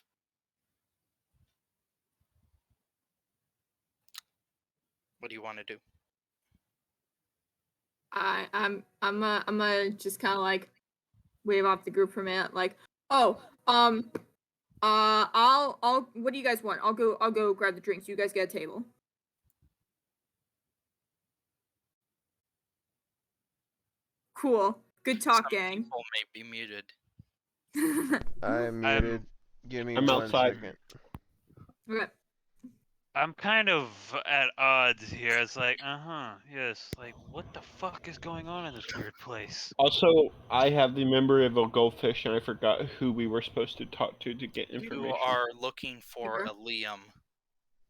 What do you want to do? I'm gonna just kind of like wave off the group for a minute, like, I'll. What do you guys want? I'll go grab the drinks. You guys get a table. Cool. Good talk, Some gang. people may be muted. I'm muted. Give me I'm 1 outside. second. Okay. I'm kind of at odds here. It's like, yes. Like, what the fuck is going on in this weird place? Also, I have the memory of a goldfish, and I forgot who we were supposed to talk to get You information. are looking for Okay. a Liam.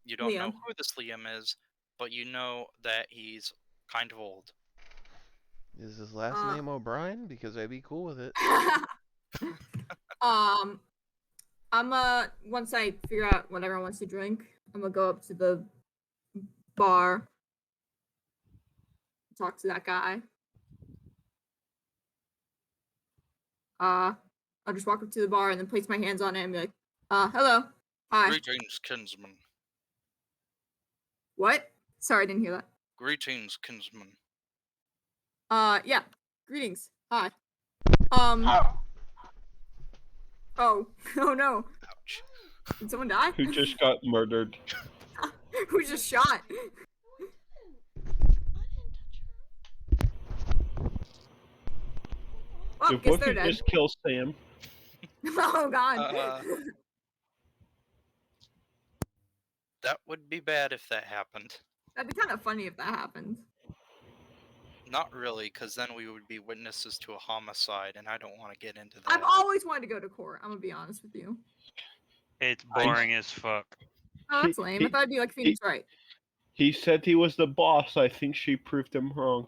You don't know Liam. who this Liam is, but you know that he's kind of old. Is his last name O'Brien? Because I'd be cool with it. I'm once I figure out what everyone wants to drink, I'm gonna go up to the bar, talk to that guy. I'll just walk up to the bar and then place my hands on it and be like, hello, hi. Greetings, kinsman. What? Sorry, I didn't hear that. Greetings, kinsman. Yeah. Greetings. Hi. Oh. Oh no. Ouch. Did someone die? Who just got murdered? Who just shot? Oh, If guess what they're if you dead. just kill Sam? Oh god. That would be bad if that happened. That'd be kind of funny if that happened. Not really, because then we would be witnesses to a homicide, and I don't want to get into that. I've always wanted to go to court. I'm gonna be honest with you. It's boring as fuck. Oh, that's lame. I thought it'd be like Phoenix Wright. He said he was the boss. I think she proved him wrong.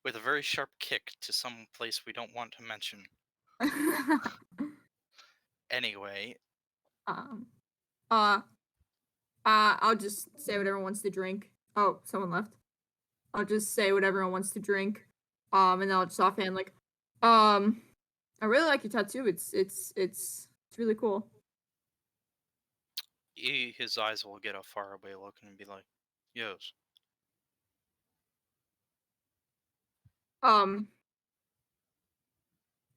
With a very sharp kick to some place we don't want to mention. Anyway, I'll just say what everyone wants to drink. Oh, someone left. I'll just say what everyone wants to drink. And then I'll just offhand like, I really like your tattoo. It's really cool. his eyes will get a faraway look and be like, "Yes." I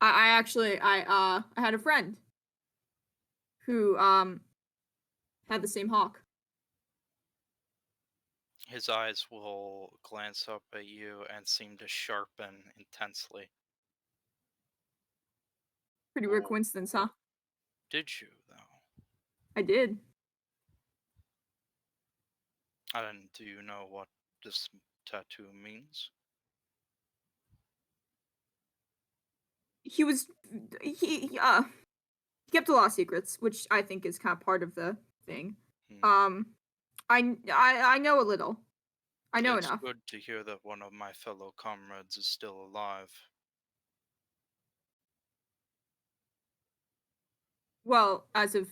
actually I had a friend who had the same hawk. His eyes will glance up at you and seem to sharpen intensely. Pretty weird Oh. coincidence, huh? Did you, though? I did. And do you know what this tattoo means? He was he kept a lot of secrets, which I think is kind of part of the thing. Hmm. I know a little. I know It's enough. good to hear that one of my fellow comrades is still alive. Well, as of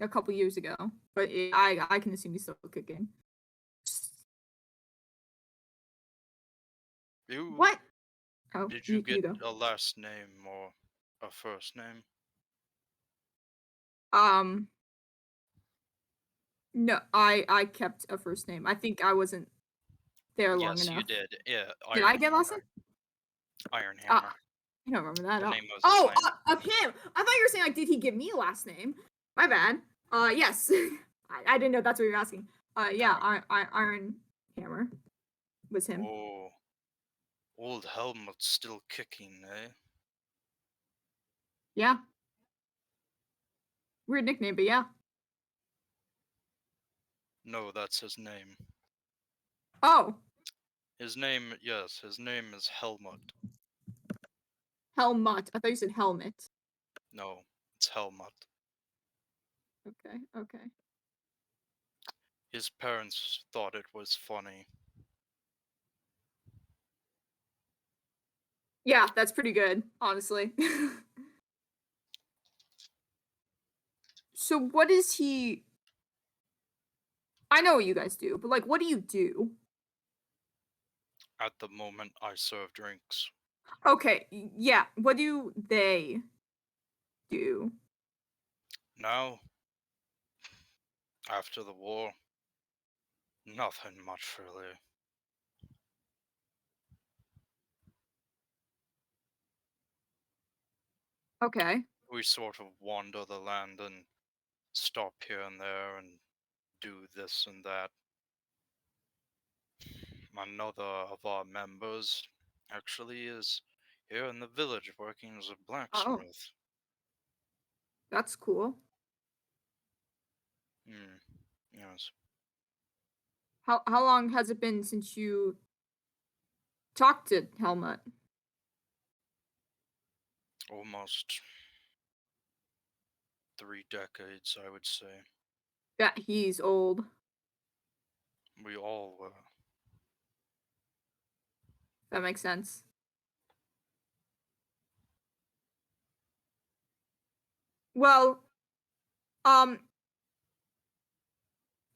a couple years ago, but I can assume he's still kicking. What? Oh, Did you get you go. a last name or a first name? No, I kept a first name. I think I wasn't there long Yes, enough. you did. Yeah, Did I get last name? Iron Ah, Hammer. I don't remember that The at all. name was Oh, assigned. him. I thought you were saying like, did he give me a last name? My bad. Yes. I didn't know that's what you were asking. Yeah, Iron Hammer was him. Oh, old Helmut's still kicking, eh? Yeah. Weird nickname, but yeah. No, that's his name. Oh, His name is Helmut. Helmut. I thought you said helmet. No, it's Helmut. Okay. His parents thought it was funny. Yeah, that's pretty good, honestly. So what is he? I know what you guys do, but like, what do you do? At the moment, I serve drinks. Okay, yeah. What do they do? Now, after the war, nothing much really. Okay. We sort of wander the land and stop here and there and do this and that. Another of our members actually is here in the village working as a Oh, blacksmith. that's cool. Yes. How long has it been since you talked to Helmut? Almost 3 decades, I would say. Yeah, he's old. We all were. That makes sense. Well, um,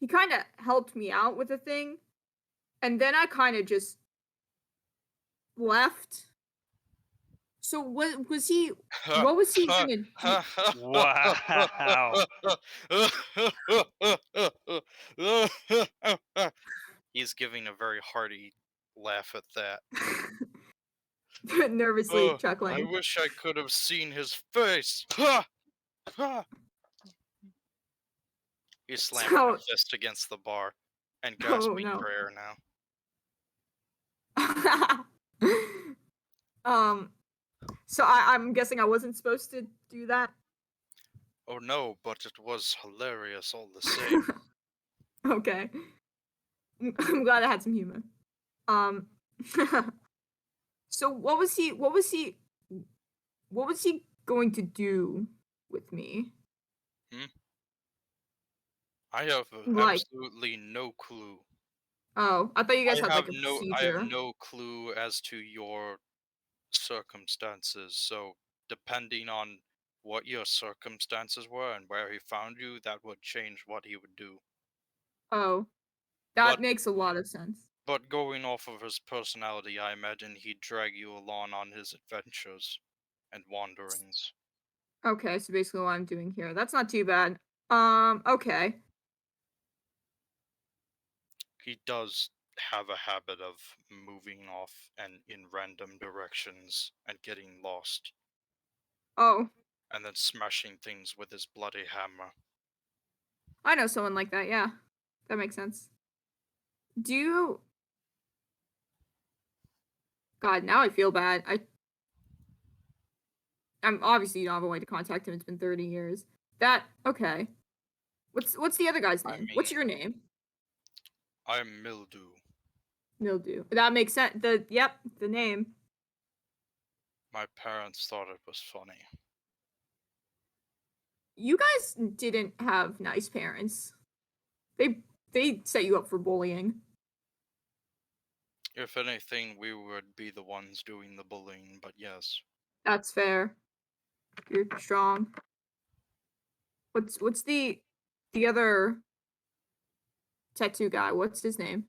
he kind of helped me out with a thing, and then I kind of just left. So what was he? What was he gonna do? Wow. He's giving a very hearty laugh at that. Nervously I chuckling. wish I could have seen his face. Ha! Ha! He's slamming a So, fist against the bar and oh gasping no. for air now. um, so I'm guessing I wasn't supposed to do that. Oh no, but it was hilarious all the same. Okay. I'm glad I had some humor. Um, so what was he going to do with me? I have Like, absolutely no clue. oh, I thought you guys I had have like a I have procedure. no clue as to your circumstances. So depending on what your circumstances were and where he found you, that would change what he would do. Oh, But that makes a lot of sense. but going off of his personality, I imagine he'd drag you along on his adventures and wanderings. Okay, so basically what I'm doing here. That's not too bad. Okay. He does have a habit of moving off and in random directions and getting lost Oh, and then smashing things with his bloody hammer. I know someone like that, yeah. That makes sense. Do you God, now I feel bad. obviously you don't have a way to contact him. It's been 30 years. Okay. What's the other guy's name? What's your name? I'm Mildew. Mildew. That makes sense. The name. My parents thought it was funny. You guys didn't have nice parents. They set you up for bullying. If anything, we would be the ones doing the bullying, but yes. That's fair. You're strong. What's the other tattoo guy? What's his name?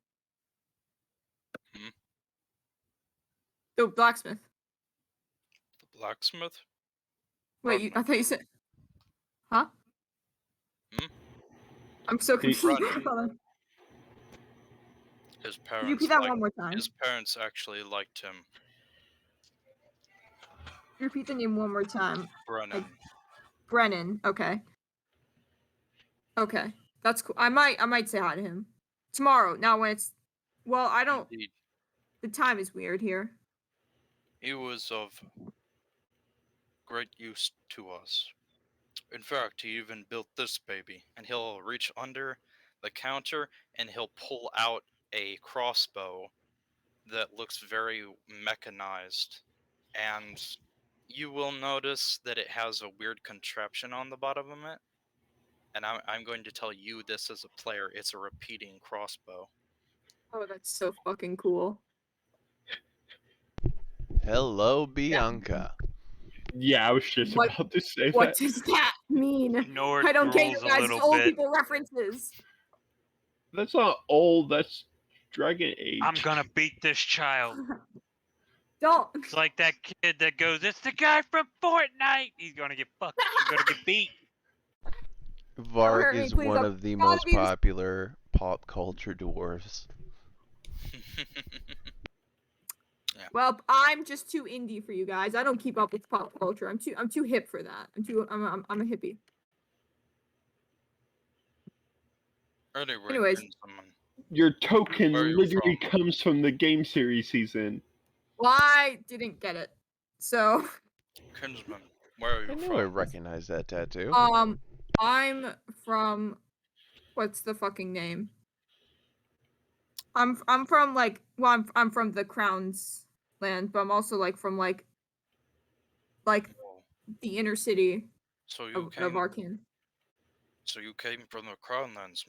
Hmm? The blacksmith. The blacksmith? Wait, I thought you said. Huh? Hmm? I'm so He- confused. Brennan. Hold on. His Could you parents repeat that liked, one more time? his parents actually liked him. Repeat the name one more time. Brennan. Brennan. Okay. Okay. That's cool. I might say hi to him tomorrow. Now when it's I don't. Indeed. The time is weird here. He was of great use to us. In fact, he even built this baby, and he'll reach under the counter and he'll pull out a crossbow that looks very mechanized, and you will notice that it has a weird contraption on the bottom of it. And I'm going to tell you this as a player, it's a repeating crossbow. Oh, that's so fucking cool. Hello, Bianca. Yeah, I was just What- about to say What that. does that mean? Nord I don't get your drools a guys' little old bit. people references. That's not old. That's Dragon Age. I'm gonna beat this child. Don't. It's like that kid that goes, "It's the guy from Fortnite." He's gonna get fucked. He's gonna get beat. Varg hurt me, is please, one I'm of the gotta most be this- popular pop culture dwarves. Well, I'm just too indie for you guys. I don't keep up with pop culture. I'm too hip for that. I'm a hippie. Anyway, Anyways. Kinsman, Your token Where are you literally from? comes from the game series season. Well, I didn't get it. So, Kinsman, where are I you knew I from? recognized that tattoo. I'm from what's the fucking name? I'm from I'm from the Crown's land, but I'm also from like Oh, the inner city so you of came. Arkan. So you came from the Crownlands.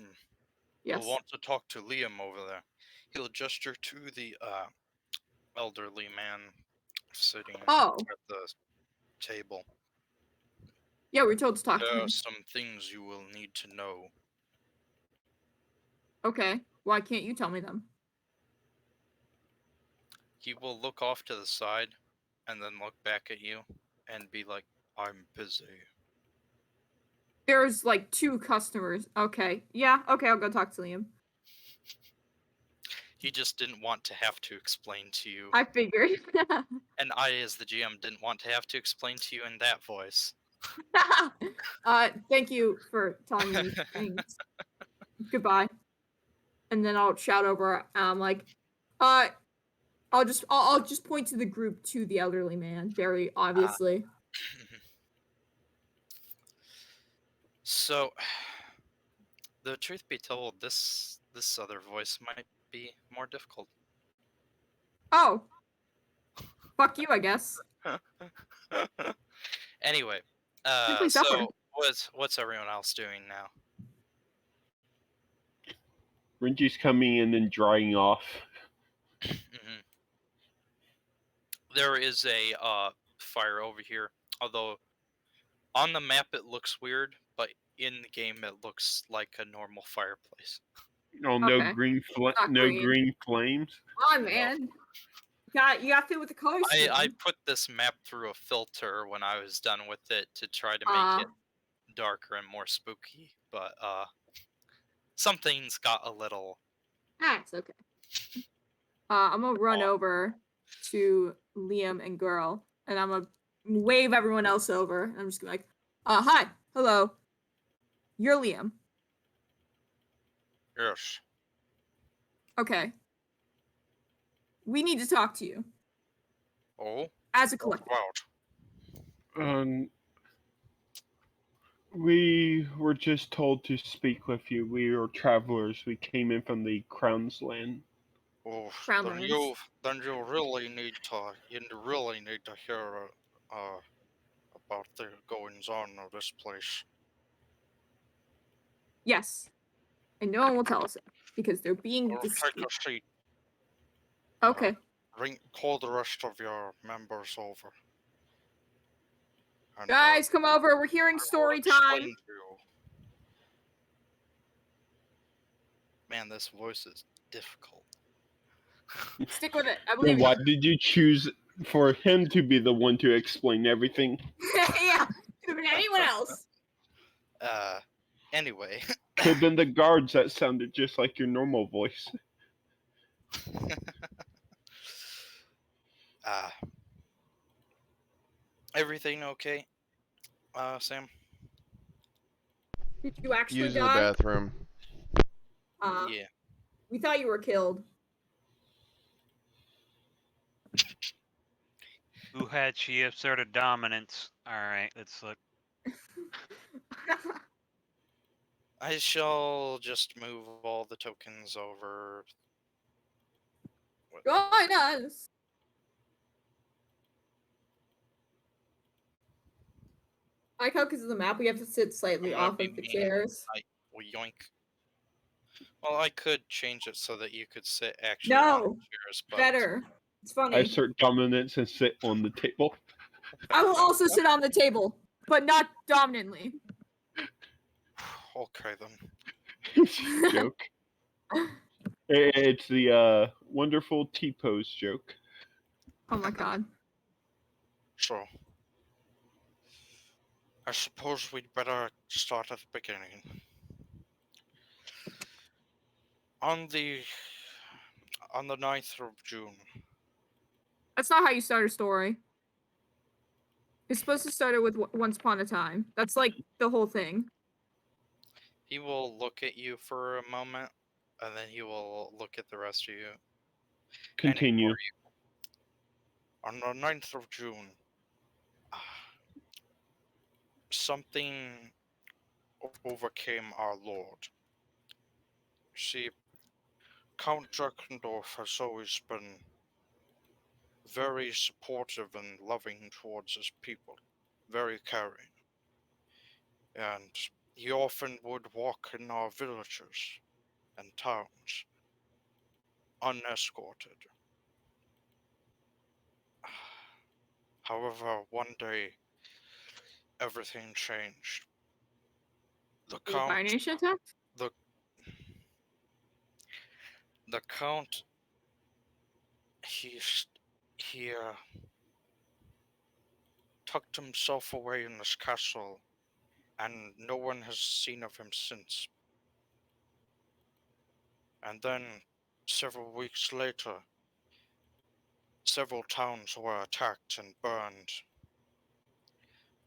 Yes. You'll want to talk to Liam over there. He'll gesture to the elderly man sitting Oh, at the table. yeah, we're told to talk to There are him. some things you will need to know. Okay. Why can't you tell me them? He will look off to the side and then look back at you and be like, I'm busy. There's like 2 customers. Okay. Yeah, okay, I'll go talk to Liam. He just didn't want to have to explain to you. I figured. And I, as the GM, didn't want to have to explain to you in that voice. Thank you for telling me things. Goodbye. And then I'll shout over. I'll just point to the group to the elderly man, very obviously. So, the truth be told, this other voice might be more difficult. Oh. Fuck you, I guess. Anyway, Simply suffer. so what's everyone else doing now? Renji's coming in and drying off. Mhm. There is a fire over here, although on the map it looks weird, but in the game it looks like a normal fireplace. Oh, no Okay. Not no green. green flames. Come on, man. You got to fit with the color scheme. I put this map through a filter when I was done with it to try to make it darker and more spooky, but some things got a little. It's okay. I'm gonna run Oh. over to Liam and Girl, and I'm gonna wave everyone else over. And I'm just gonna be like, hi, hello. You're Liam. Yes. Okay. We need to talk to you Oh. as a collective. About. Um, we were just told to speak with you. We are travelers. We came in from the Crown's Land. Oh, then Crownlands. you really need to hear uh about the goings on of this place. Yes. And no one will tell us it because they're being Well, take discreet. a seat. Okay. Call the rest of your members over. And Guys, come over. We're hearing I will story explain time. to you. Man, this voice is difficult. Stick with it. I Then believe why you. did you choose for him to be the one to explain everything? Yeah. Could have been anyone else. Anyway. Could have been the guards that sounded just like your normal voice. Everything okay, Sam? Did you actually Using the die? bathroom. Yeah. We thought you were killed. Who had she asserted dominance? Alright, let's look. I shall just move all the tokens over. Join us. I like how because of the map we have to sit slightly I'm gonna off be of the mean. chairs. Well, yoink. Well, I could change it so that you could sit actually on No. the chairs, but Better. It's I funny. assert dominance and sit on the table. I will also sit on the table, but not dominantly. okay then. Joke. It's the wonderful T-pose joke. Oh my god. So, I suppose we'd better start at the beginning. On the 9th of June, That's not how you start a story. You're supposed to start it with once upon a time. That's like the whole thing. he will look at you for a moment, and then he will look at the rest of you. Continue. On the 9th of June, something overcame our Lord. See, Count Drakendorf has always been very supportive and loving towards his people, very caring. And he often would walk in our villages and towns, unescorted. However, one day, everything changed. The The Count, Fire Nation attack? the, the Count, he tucked himself away in his castle, and no one has seen of him since. And then, several weeks later, several towns were attacked and burned.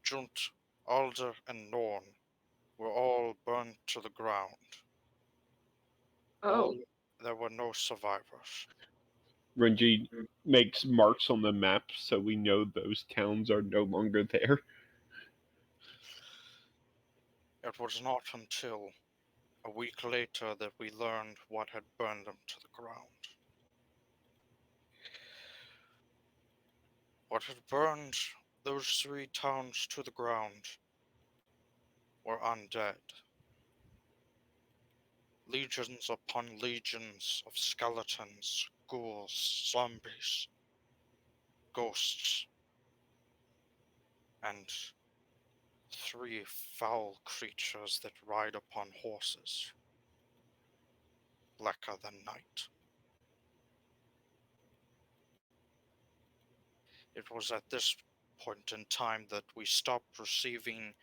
Junt, Alder, and Norn were all burned to the ground. Oh. There were no survivors. Renji makes marks on the map so we know those towns are no longer there. It was not until a week later that we learned what had burned them to the ground. What had burned those 3 towns to the ground were undead. Legions upon legions of skeletons, ghouls, zombies, ghosts, and 3 foul creatures that ride upon horses, blacker than night. It was at this point in time that we stopped receiving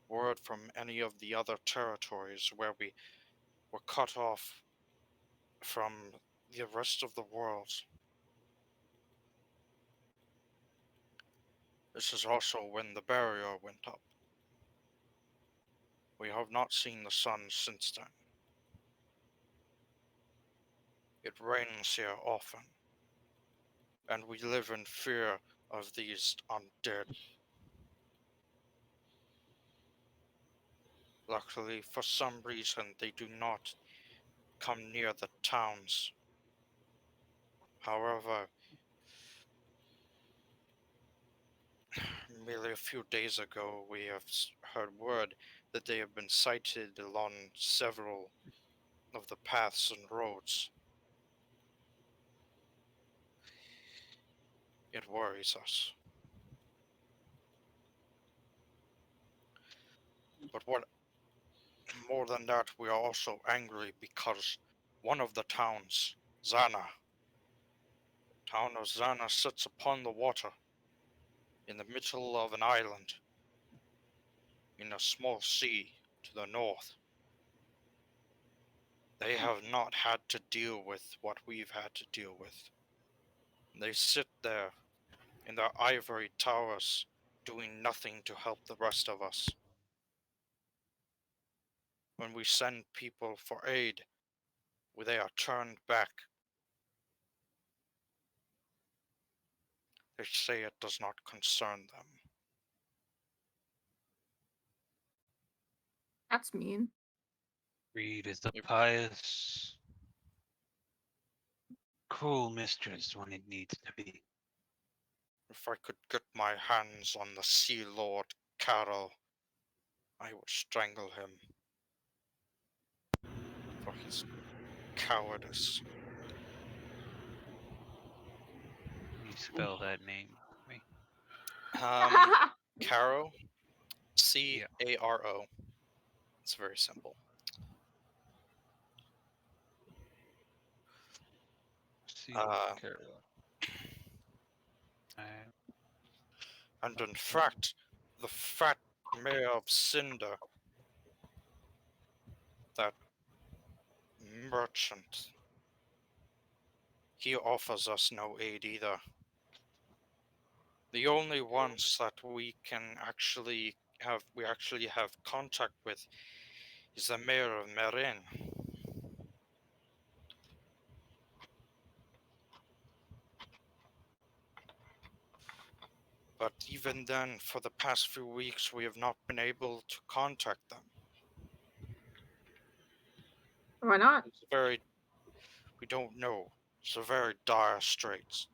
word from any of the other territories where we were cut off from the rest of the world. This is also when the barrier went up. We have not seen the sun since then. It rains here often, and we live in fear of these undead. Luckily, for some reason, they do not come near the towns. However, merely a few days ago, we have heard word that they have been sighted along several of the paths and roads. It worries us. But what more than that, we are also angry because one of the towns, Zana, town of Zana sits upon the water in the middle of an island in a small sea to the north. They have not had to deal with what we've had to deal with. They sit there in their ivory towers doing nothing to help the rest of us. When we send people for aid, they are turned back. They say it does not concern them. That's mean. Greed is the Yep. pious, cruel mistress when it needs to be. If I could get my hands on the Sea Lord Carol, I would strangle him for his cowardice. Can you spell that name for me? Caro, Yeah. Caro. It's very simple. See, Uh, Carol. and in fact, the fat mayor of Cinder, that merchant, he offers us no aid either. The only ones that we actually have contact with is the mayor of Merin. But even then, for the past few weeks, we have not been able to contact them. Why not? We don't know. It's a very dire straits.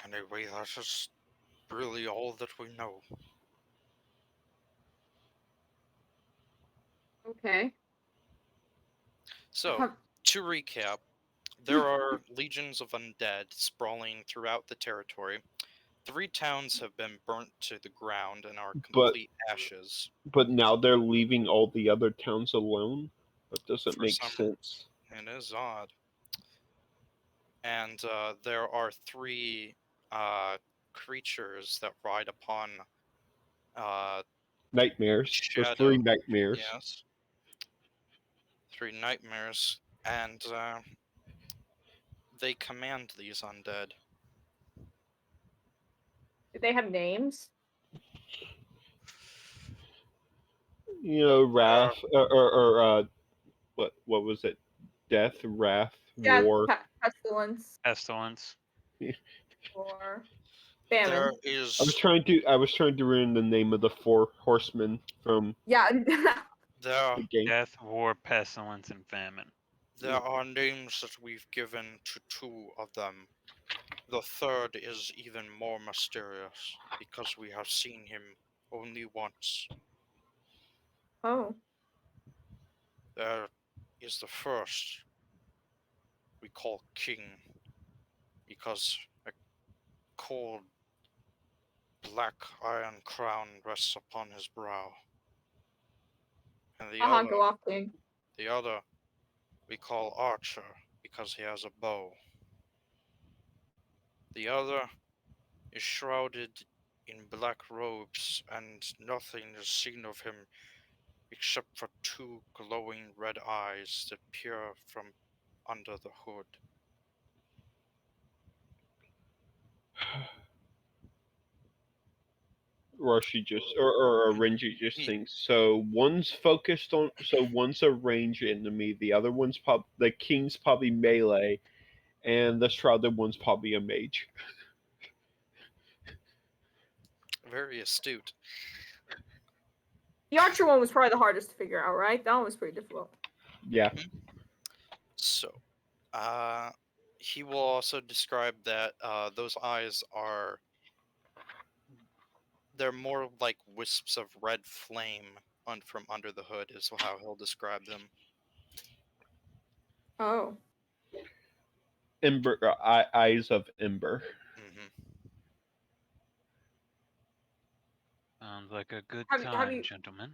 Anyway, that is really all that we know. Okay. So, to recap, there are legions of undead sprawling throughout the territory. 3 towns have been burnt to the ground and are But complete ashes. but now they're leaving all the other towns alone. That doesn't For make some, sense. it is odd. And there are 3 creatures that ride upon Nightmares. Those shadow. three nightmares. Yes, 3 nightmares, and they command these undead. Do they have names? You know, Wrath or what was it? Death, Wrath, Yeah, War. pestilence Pestilence. or There famine. is I was trying to ruin the name of the 4 horsemen from Yeah. there the game. Death, war, pestilence, and famine. there are names that we've given to 2 of them. The third is even more mysterious because we have seen him only once. Oh. There is the first we call King because a cold black iron crown rests upon his brow. And Go off, King. the other we call Archer because he has a bow. The other is shrouded in black robes and nothing is seen of him except for 2 glowing red eyes that peer from under the hood. Roshi just or Renji just He- thinks. So one's focused on. So one's a range enemy. The other one's the king's probably melee, and the shrouded one's probably a mage. Very astute. The archer one was probably the hardest to figure out, right? That one was pretty difficult. Yeah. So, he will also describe that those eyes are. They're more like wisps of red flame from under the hood, is how he'll describe them. Oh. Ember, eyes of ember. Hmm. Sounds like a good Have time, you gentlemen.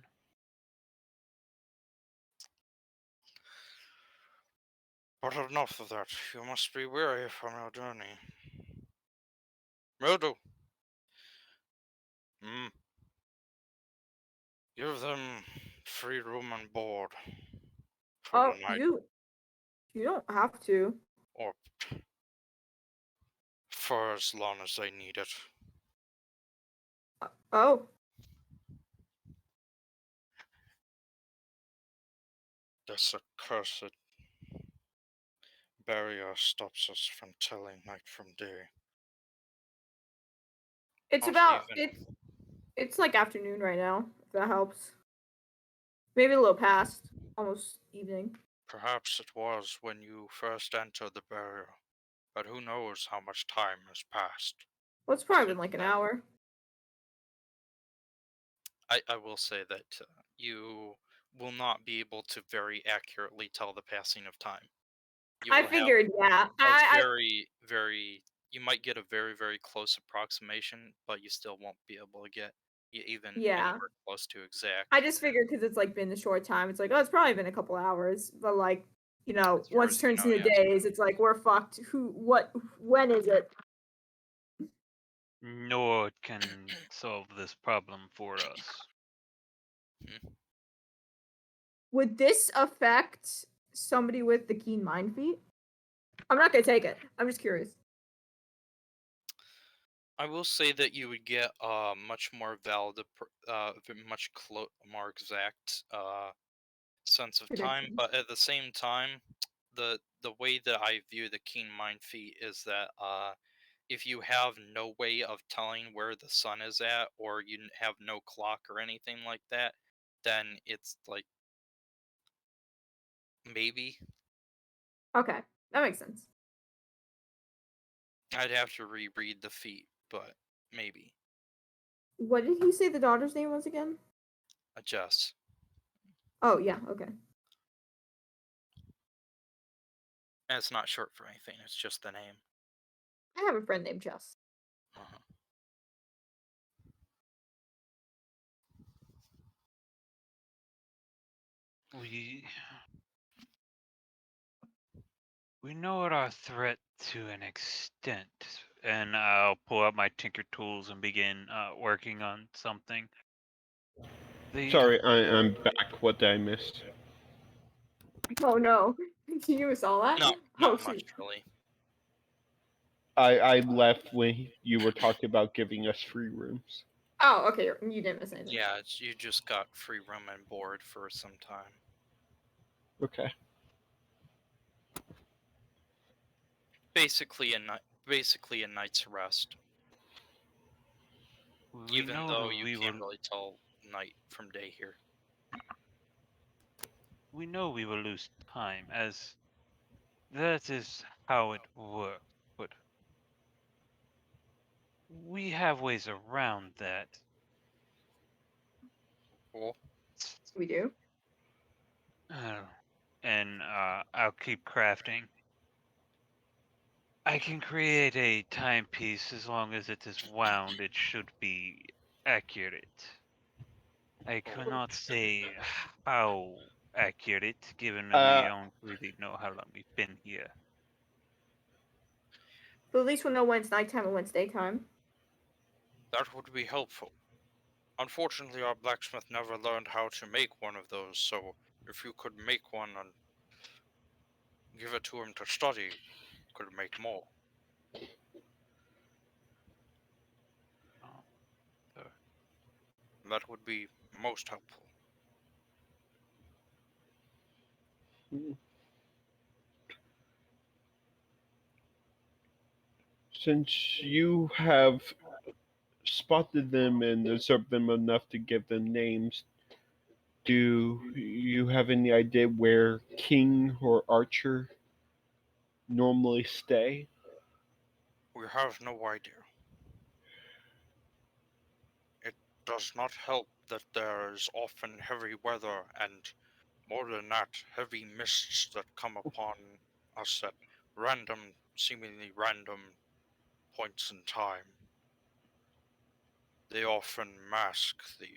But enough of that. You must be weary from your journey. Mildew. Give them free room and board for Oh, the night, you don't have to. or for as long as they need it. Oh. This accursed barrier stops us from telling night from day. It's Not about even. it's like afternoon right now, if that helps. Maybe a little past. Almost evening. Perhaps it was when you first entered the barrier, but who knows how much time has passed Well, it's probably been since like an then. hour. I will say that you will not be able to very accurately tell the passing of time. You I will have figured, yeah. a very, you might get a very, very close approximation, but you still won't be able to get even Yeah. anywhere close to exact. I just figured because it's like been a short time. It's like, oh, it's probably been a couple hours. But like, As far once as it you turns know, into yes. days, it's like we're fucked. When is it? Nord can solve this problem for us. Would this affect somebody with the keen mind feat? I'm not gonna take it. I'm just curious. I will say that you would get much more valid, more exact sense of time, Prediction. but at the same time, the way that I view the keen mind feat is that if you have no way of telling where the sun is at, or you have no clock or anything like that, then it's like maybe. Okay, that makes sense. I'd have to reread the feat, but maybe. What did he say the daughter's name was again? Jess. Oh yeah, okay. And it's not short for anything, it's just the name. I have a friend named Jess. Uh-huh. We know our threat to an extent, and I'll pull out my tinker tools and begin working on something. Sorry, I'm back. What did I miss? Oh no, you saw that? Not Oh much shoot. really. I left when you were talking about giving us free rooms. Oh, okay. You didn't miss anything. Yeah, you just got free room and board for some time. Okay. Basically a night's rest. We Even know though that you can't really tell night from day here. we know we will lose time, as that is how it works. But we have ways around that. Cool. We do. And I'll keep crafting. I can create a timepiece as long as it is wound. It should be accurate. I cannot say how accurate, given that we Uh, don't really know how long we've been here. But at least we'll know when it's nighttime and when it's daytime. That would be helpful. Unfortunately, our blacksmith never learned how to make one of those, so if you could make one and give it to him to study, could make more. Oh, so That would be most helpful. Since you have spotted them and observed them enough to give them names, do you have any idea where King or Archer normally stay? We have no idea. It does not help that there is often heavy weather and, more than that, heavy mists that come upon us at seemingly random points in time. They often mask the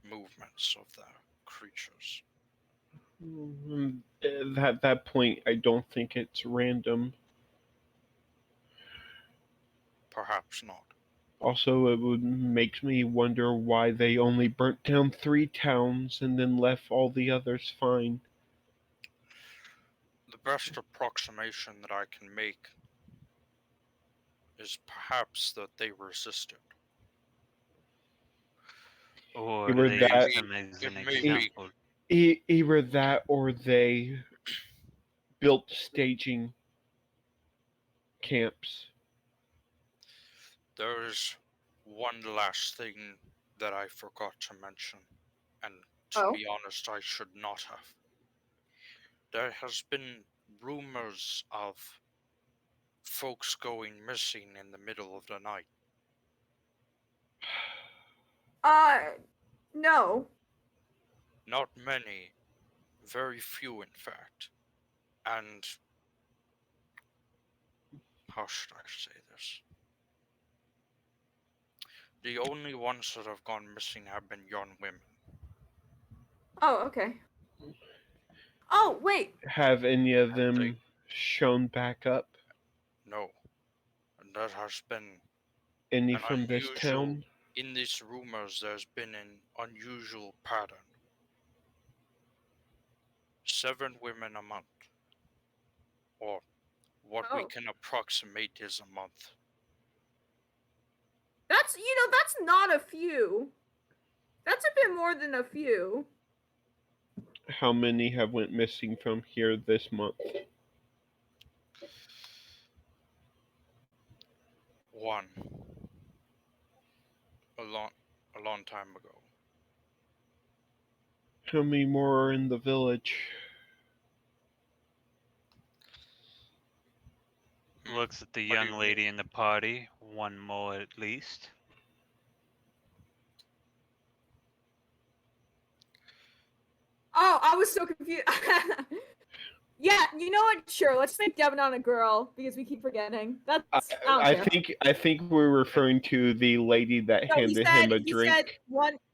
movements of the creatures. At that point, I don't think it's random. Perhaps not. Also, it would make me wonder why they only burnt down 3 towns and then left all the others fine. The best approximation that I can make is perhaps that they resisted. Or Either they that, use them as It an may be. example. either that, or they built staging camps. There is one last thing that I forgot to mention, and to Oh. be honest, I should not have. There has been rumors of folks going missing in the middle of the night. No. Not many, very few in fact. And how should I say this? The only ones that have gone missing have been young women. Oh, okay. Oh, wait. Have any of And they, them shown back up? no. And that has been Any an from this unusual. town? In these rumors, there's been an unusual pattern. 7 women a month. Or what we Oh. can approximate is a month. That's not a few. That's a bit more than a few. How many have went missing from here this month? One. A long time ago. How many more are in the village? Looks at the What do young you lady mean? in the party. One more at least. Oh, I was so confused. Yeah, you know what? Sure, let's make Devin on a girl because we keep forgetting. I don't I care. think we're referring to the lady that No, handed him a drink.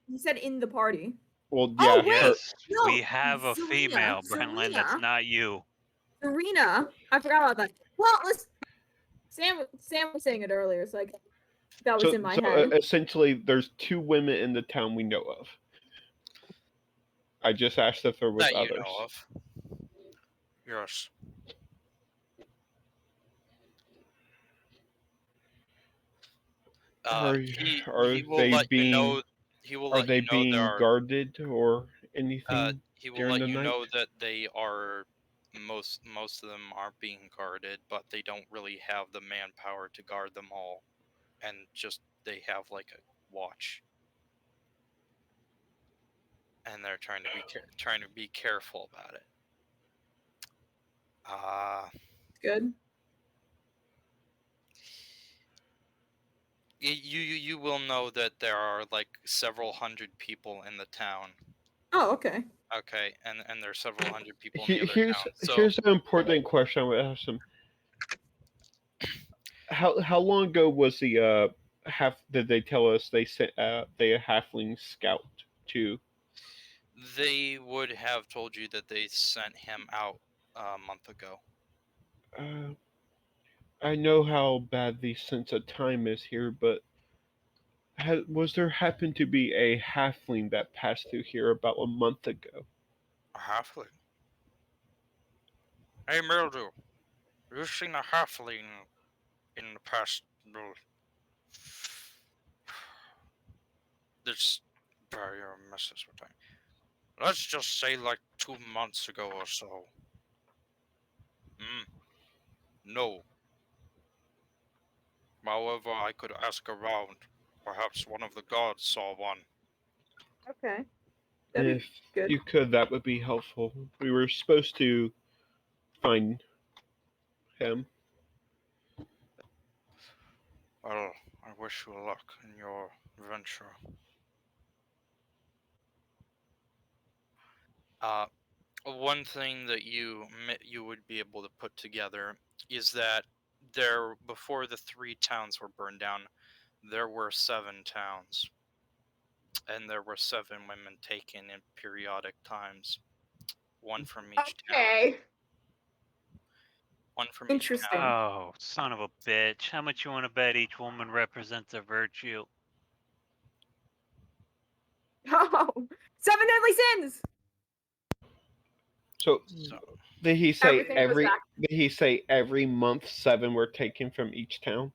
He said in the party. Well, Oh, yeah, wait. her. Yes, No, we have a female, Brenlin. That's not you. Serena. I forgot about that. Well, Sam was saying it earlier, so like that was So, in my head. essentially, there's 2 women in the town we know of. I just asked if there was That you others. know of. Yes. Are He will they let you being know. He will are let they you know there being are. guarded or anything He will during let the you night? know that they are. Most of them are being guarded, but they don't really have the manpower to guard them all, and just they have like a watch, and they're trying to be careful about it. Good. You will know that there are like several hundred people in the town. Oh, okay. Okay, and there are several hundred people in the other Here's town. So here's an important question I would ask him. How long ago was the did they tell us they sent the halfling scout to? they would have told you that they sent him out a month ago. Uh, I know how bad the sense of time is here, but was there happened to be a halfling that passed through here about a month ago? A halfling. Hey, Mildew, you've seen a halfling in the past. Well, this barrier messes with time. Let's just say like 2 months ago or so. No. However, I could ask around. Perhaps one of the guards saw one. Okay. And That'd if be good. you could, that would be helpful. We were supposed to find him. Well, I wish you luck in your venture. One thing that you would be able to put together is that before the 3 towns were burned down, there were 7 towns, and there were 7 women taken in periodic times, one from each town. Okay. One from each Interesting. town. Oh, son of a bitch. How much you want to bet each woman represents a virtue? Oh, 7 deadly sins. So So, did he say Everything goes back. Did he say every month 7 were taken from each town?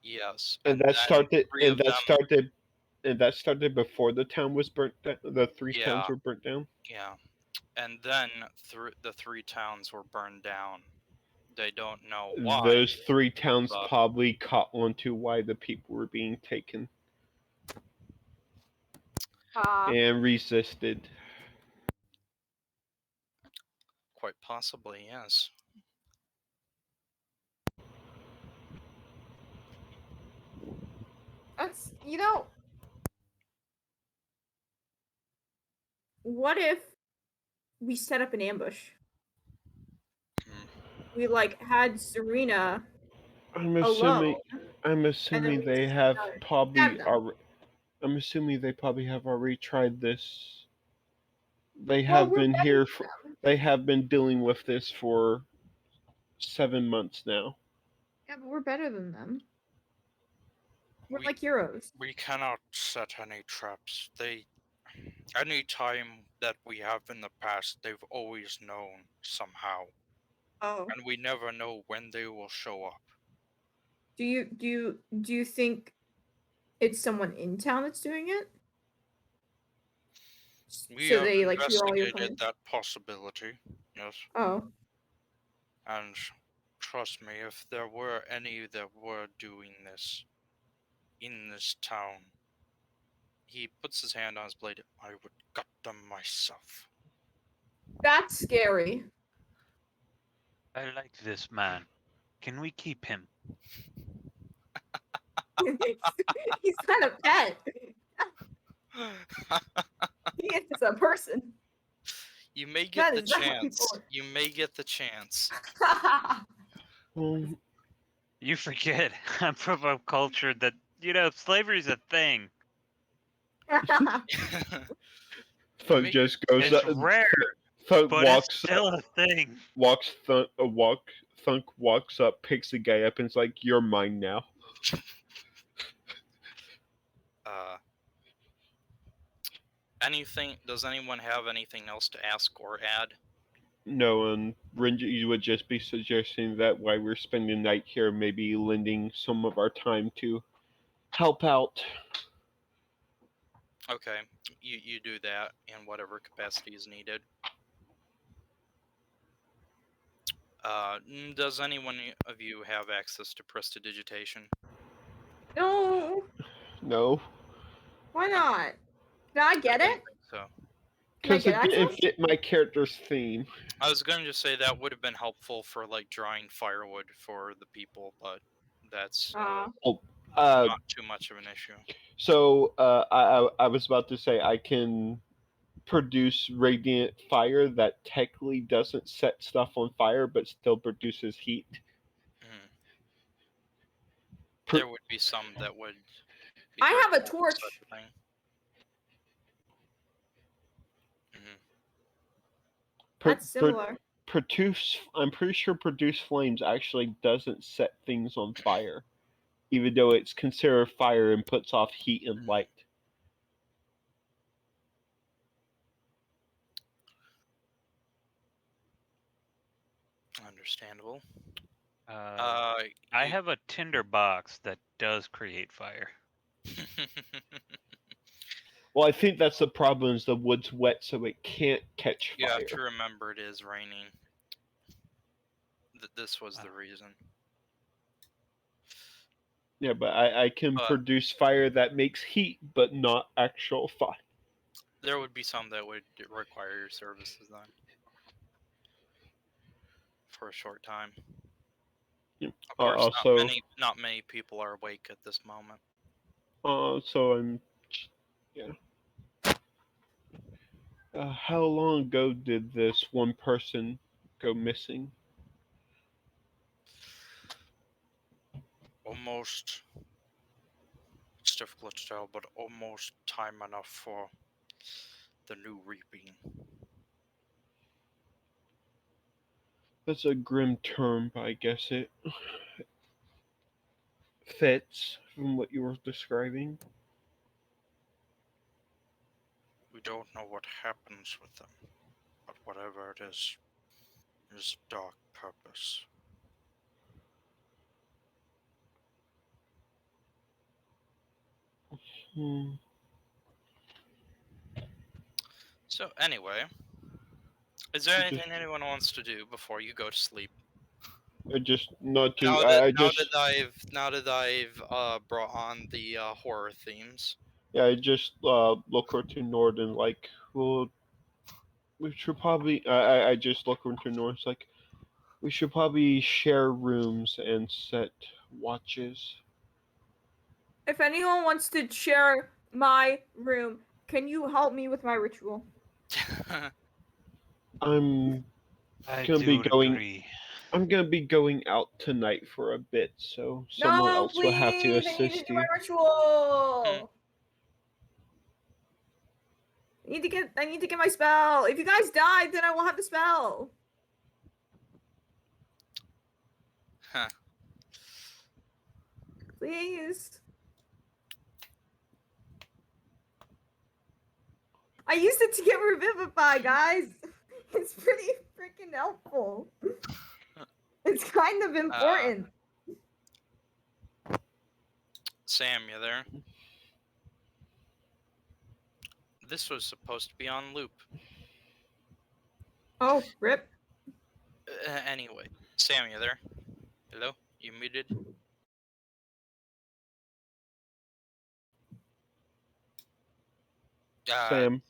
yes, And and that then started 3 of them. and that started before the town was burnt down. The 3 Yeah, towns were burnt down. yeah, and then the 3 towns were burned down. They don't know why. Those 3 towns but probably caught on to why the people were being taken and resisted. quite possibly, yes. That's what if we set up an ambush? Hmm. We had Serena I'm alone, assuming we they just have stab probably them. I'm assuming they probably have already tried this. They Well, have we're been better here than for them. they have been dealing with this for 7 months now. Yeah, but we're better than them. We're We like heroes. we cannot set any traps. Any time that we have in the past, they've always known somehow, Oh. and we never know when they will show up. Do you think it's someone in town that's doing it? We So have they hear all your investigated plans. that possibility, yes, Oh. and trust me, if there were any that were doing this in this town, he puts his hand on his blade. I would gut them myself. That's scary. I like this man. Can we keep him? He's not a pet. He is a person. You may get That the is not how chance. people You may get the chance. Well, You forget, I'm from a culture that, slavery's a thing. Thunk Make- just goes It's up. rare, Thunk but it's walks still a thing. Thunk walks up, picks the guy up, and is like, "You're mine now." Anything? Does anyone have anything else to ask or add? No, and Renji would just be suggesting that while we're spending the night here, maybe lending some of our time to help out. Okay, you do that in whatever capacity is needed. Does anyone of you have access to prestidigitation? No. No, Why not? Can I get didn't it? think so. Can I because get it didn't access? fit my character's theme. I was going to say that would have been helpful for drying firewood for the people, but that's Uh, not too much of an issue. so I was about to say I can produce radiant fire that technically doesn't set stuff on fire, but still produces heat. Mhm. Per- There would be some that would be I have a grateful for torch. such a thing. Mhm. That's similar. I'm pretty sure produce flames actually doesn't set things on fire, even though it's considered fire and puts off heat and light. Understandable. I You- have a tinder box that does create fire. Well, I think that's the problem is the wood's wet, so it can't catch You fire. have to remember it is raining. This was the reason. Yeah, but I can But produce fire that makes heat, but not actual fire. there would be some that would require your services then for a short time. Yeah. Of course, Also, not many people are awake at this moment. so I'm, yeah. How long ago did this one person go missing? Almost, it's difficult to tell, but almost time enough for the new reaping. That's a grim term, but I guess it fits from what you were describing. We don't know what happens with them, but whatever it is a dark purpose. Hmm. So anyway, is there Just, anything anyone wants to do before you go to sleep? I just not to. Now that I now just that I've now that I've brought on the horror themes. Yeah, I just look over to Nord and like, well, we should probably. I just look over to Nord. It's like, we should probably share rooms and set watches. If anyone wants to share my room, can you help me with my ritual? I'm I gonna be do going. agree. I'm gonna be going out tonight for a bit, so someone No, else will have to please! I need to assist do my you. ritual. I need to get my spell. If you guys die, then I won't have the spell. Huh. Please. I used it to get Revivify, guys. It's pretty freaking helpful. It's kind of important. Sam, you there? This was supposed to be on loop. Oh, rip. Anyway, Sam, you there? Hello? You muted? Sam.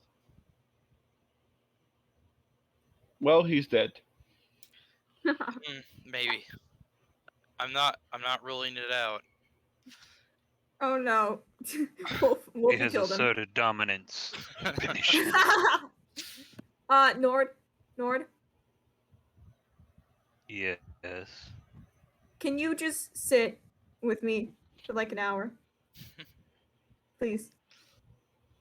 Well, he's dead. Maybe. I'm not ruling it out. Oh no. He Wolfie has killed him. asserted dominance. Finish him. Nord. Yes. Can you just sit with me for like an hour? Please.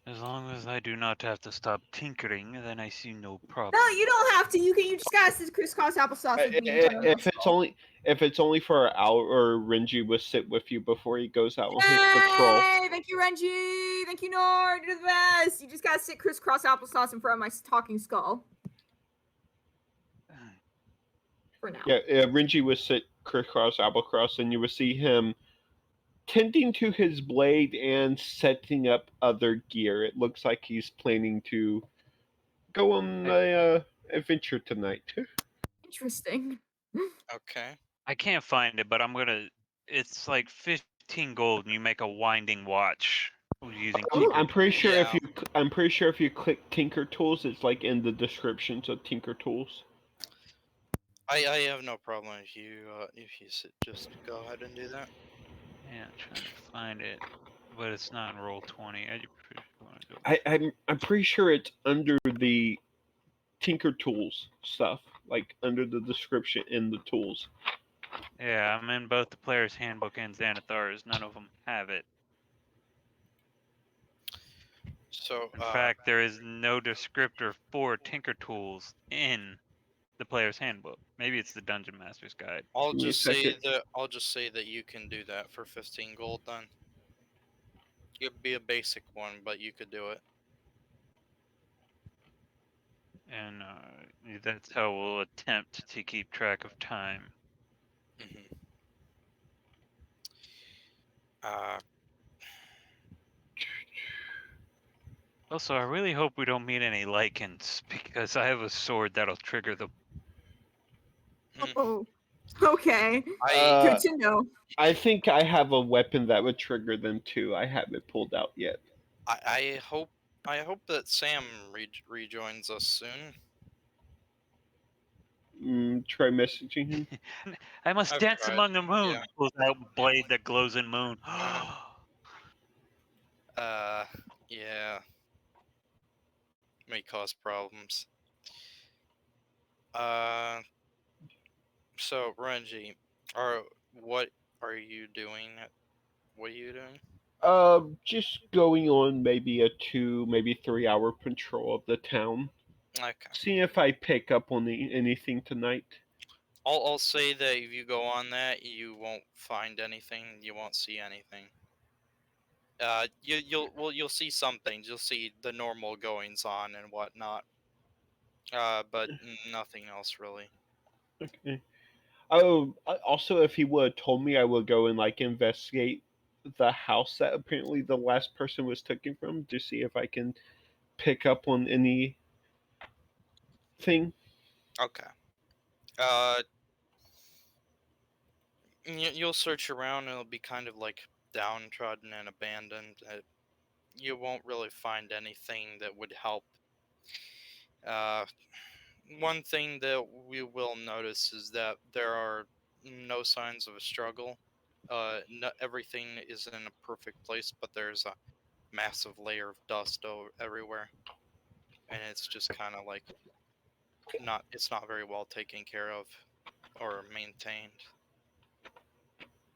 As long as I do not have to stop tinkering, then I see no problem. No, you don't have to. You just gotta sit crisscross applesauce with me and put on my skull. If it's only for an hour, or Renji will sit with you before he goes out on his patrol. Yay! Thank you, Renji. Thank you, Nord. You're the best. You just gotta sit crisscross applesauce in front of my talking skull. For now. Yeah, Renji would sit crisscross applecross, and you would see him tending to his blade and setting up other gear. It looks like he's planning to go on a adventure tonight. Interesting. Okay. I can't find it, but I'm gonna. It's like 15 gold, and you make a winding watch using Tinker I'm pretty Tools. sure Yeah. if you click Tinker Tools, it's like in the descriptions of Tinker Tools. I have no problem if you just go ahead and do that. Yeah, I'm trying to find it, but it's not in roll 20. I'm pretty sure it's under the Tinker Tools stuff, like under the description in the tools. Yeah, I'm in both the player's handbook and Xanathar's. None of them have it. So, In fact, there is no descriptor for Tinker Tools in the player's handbook. Maybe it's the Dungeon Master's Guide. I'll Give me a just say second. that you can do that for 15 gold then. It'd be a basic one, but you could do it. And that's how we'll attempt to keep track of time. Mm-hmm. Also, I really hope we don't meet any lichens, because I have a sword that'll trigger the... Oh. Okay. I Good to know. I think I have a weapon that would trigger them too. I haven't pulled out yet. I hope that Sam rejoins us soon. Try messaging him. I must I've dance tried, among the moon. yeah. Pulls out blade that glows in moon. Yeah, may cause problems. Uh, so Renji, are what are you doing? What are you doing? Just going on maybe a 2, maybe 3 hour patrol of the town. Okay. See if I pick up on anything tonight. I'll say that if you go on that, you won't find anything. You won't see anything. You'll see some things. You'll see the normal goings on and whatnot. But nothing else really. Okay. Oh, also, if he would have told me, I would go and like investigate the house that apparently the last person was taken from to see if I can pick up on anything. Okay. Uh, you'll search around. And it'll be kind of like downtrodden and abandoned. You won't really find anything that would help. Uh, one thing that we will notice is that there are no signs of a struggle. No, everything is in a perfect place, but there's a massive layer of dust everywhere, and it's just kind of like not. It's not very well taken care of or maintained.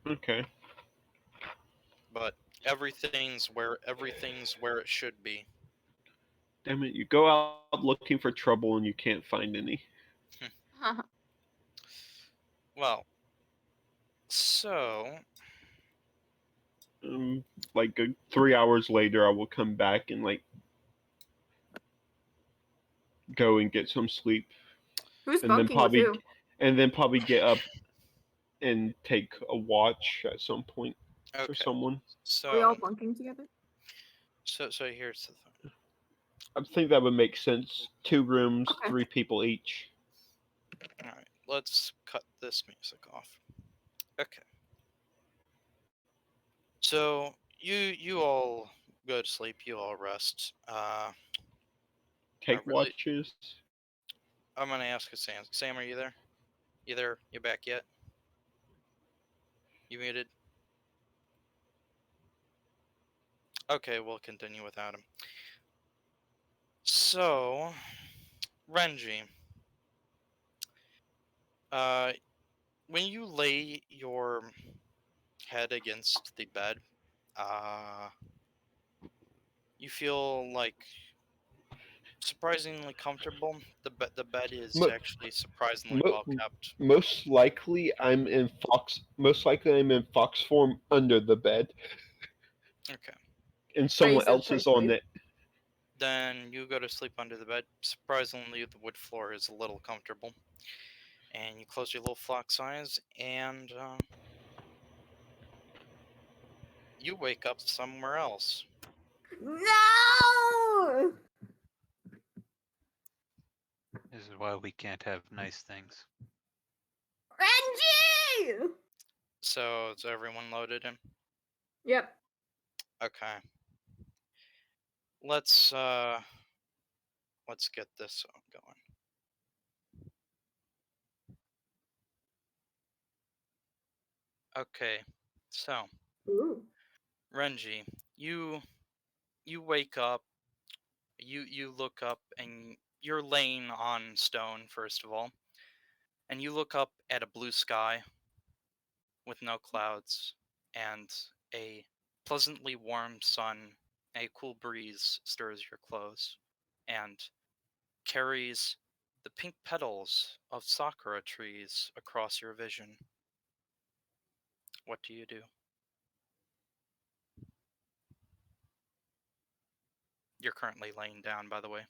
Okay. But everything's where it should be. Damn it! You go out looking for trouble and you can't find any. Well, so Um, like 3 hours later, I will come back and like go and get some sleep, Who's and then bunking with probably who? get up and take a watch at some point for okay. someone. Are we So all bunking together? so here's the thing. I think that would make sense. 2 rooms, Okay. 3 people each. All right, let's cut this music off. Okay. So you all go to sleep. You all rest. I Take really. watches. I'm gonna ask a Sam. Sam, are you there? You there? You back yet? You muted? Okay, we'll continue without him. So, Renji, uh, when you lay your head against the bed, uh, you feel like surprisingly comfortable. The bed is Mo- actually surprisingly well mo- kept. most likely, I'm in fox. Most likely, I'm in fox form under the bed, Okay. and someone Razor else is on precisely. it. Then you go to sleep under the bed. Surprisingly, the wood floor is a little comfortable. And you close your little fox eyes, and you wake up somewhere else. No! This is why we can't have nice things. Renji! So is everyone loaded in? Yep. Okay. Let's get this going. Okay. So, Ooh. Renji, you you wake up, you look up and you're laying on stone first of all, and you look up at a blue sky with no clouds and a pleasantly warm sun. A cool breeze stirs your clothes and carries the pink petals of sakura trees across your vision. What do you do? You're currently laying down, by the way.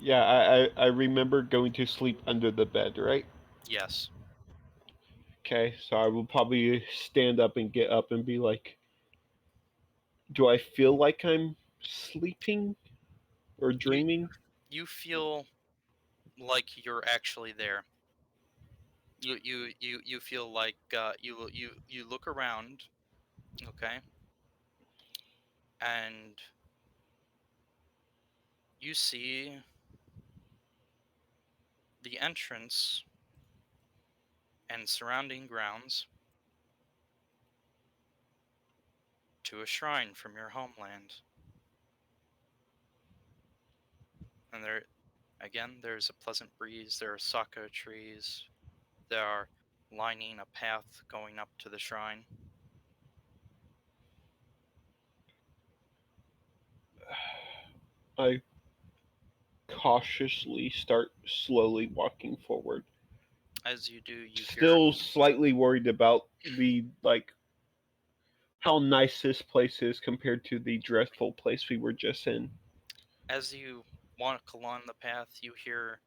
Yeah, I remember going to sleep under the bed, right? Yes. Okay, so I will probably stand up and get up and be like, do I feel like I'm sleeping or You dreaming? you feel like you're actually there. You feel like you look around, okay, and you see the entrance and surrounding grounds to a shrine from your homeland. And there's a pleasant breeze. There are saka trees. There are lining a path going up to the shrine. I cautiously start slowly walking forward. As you do, you hear, Still slightly worried about the how nice this place is compared to the dreadful place we were just in. as you walk along the path, you hear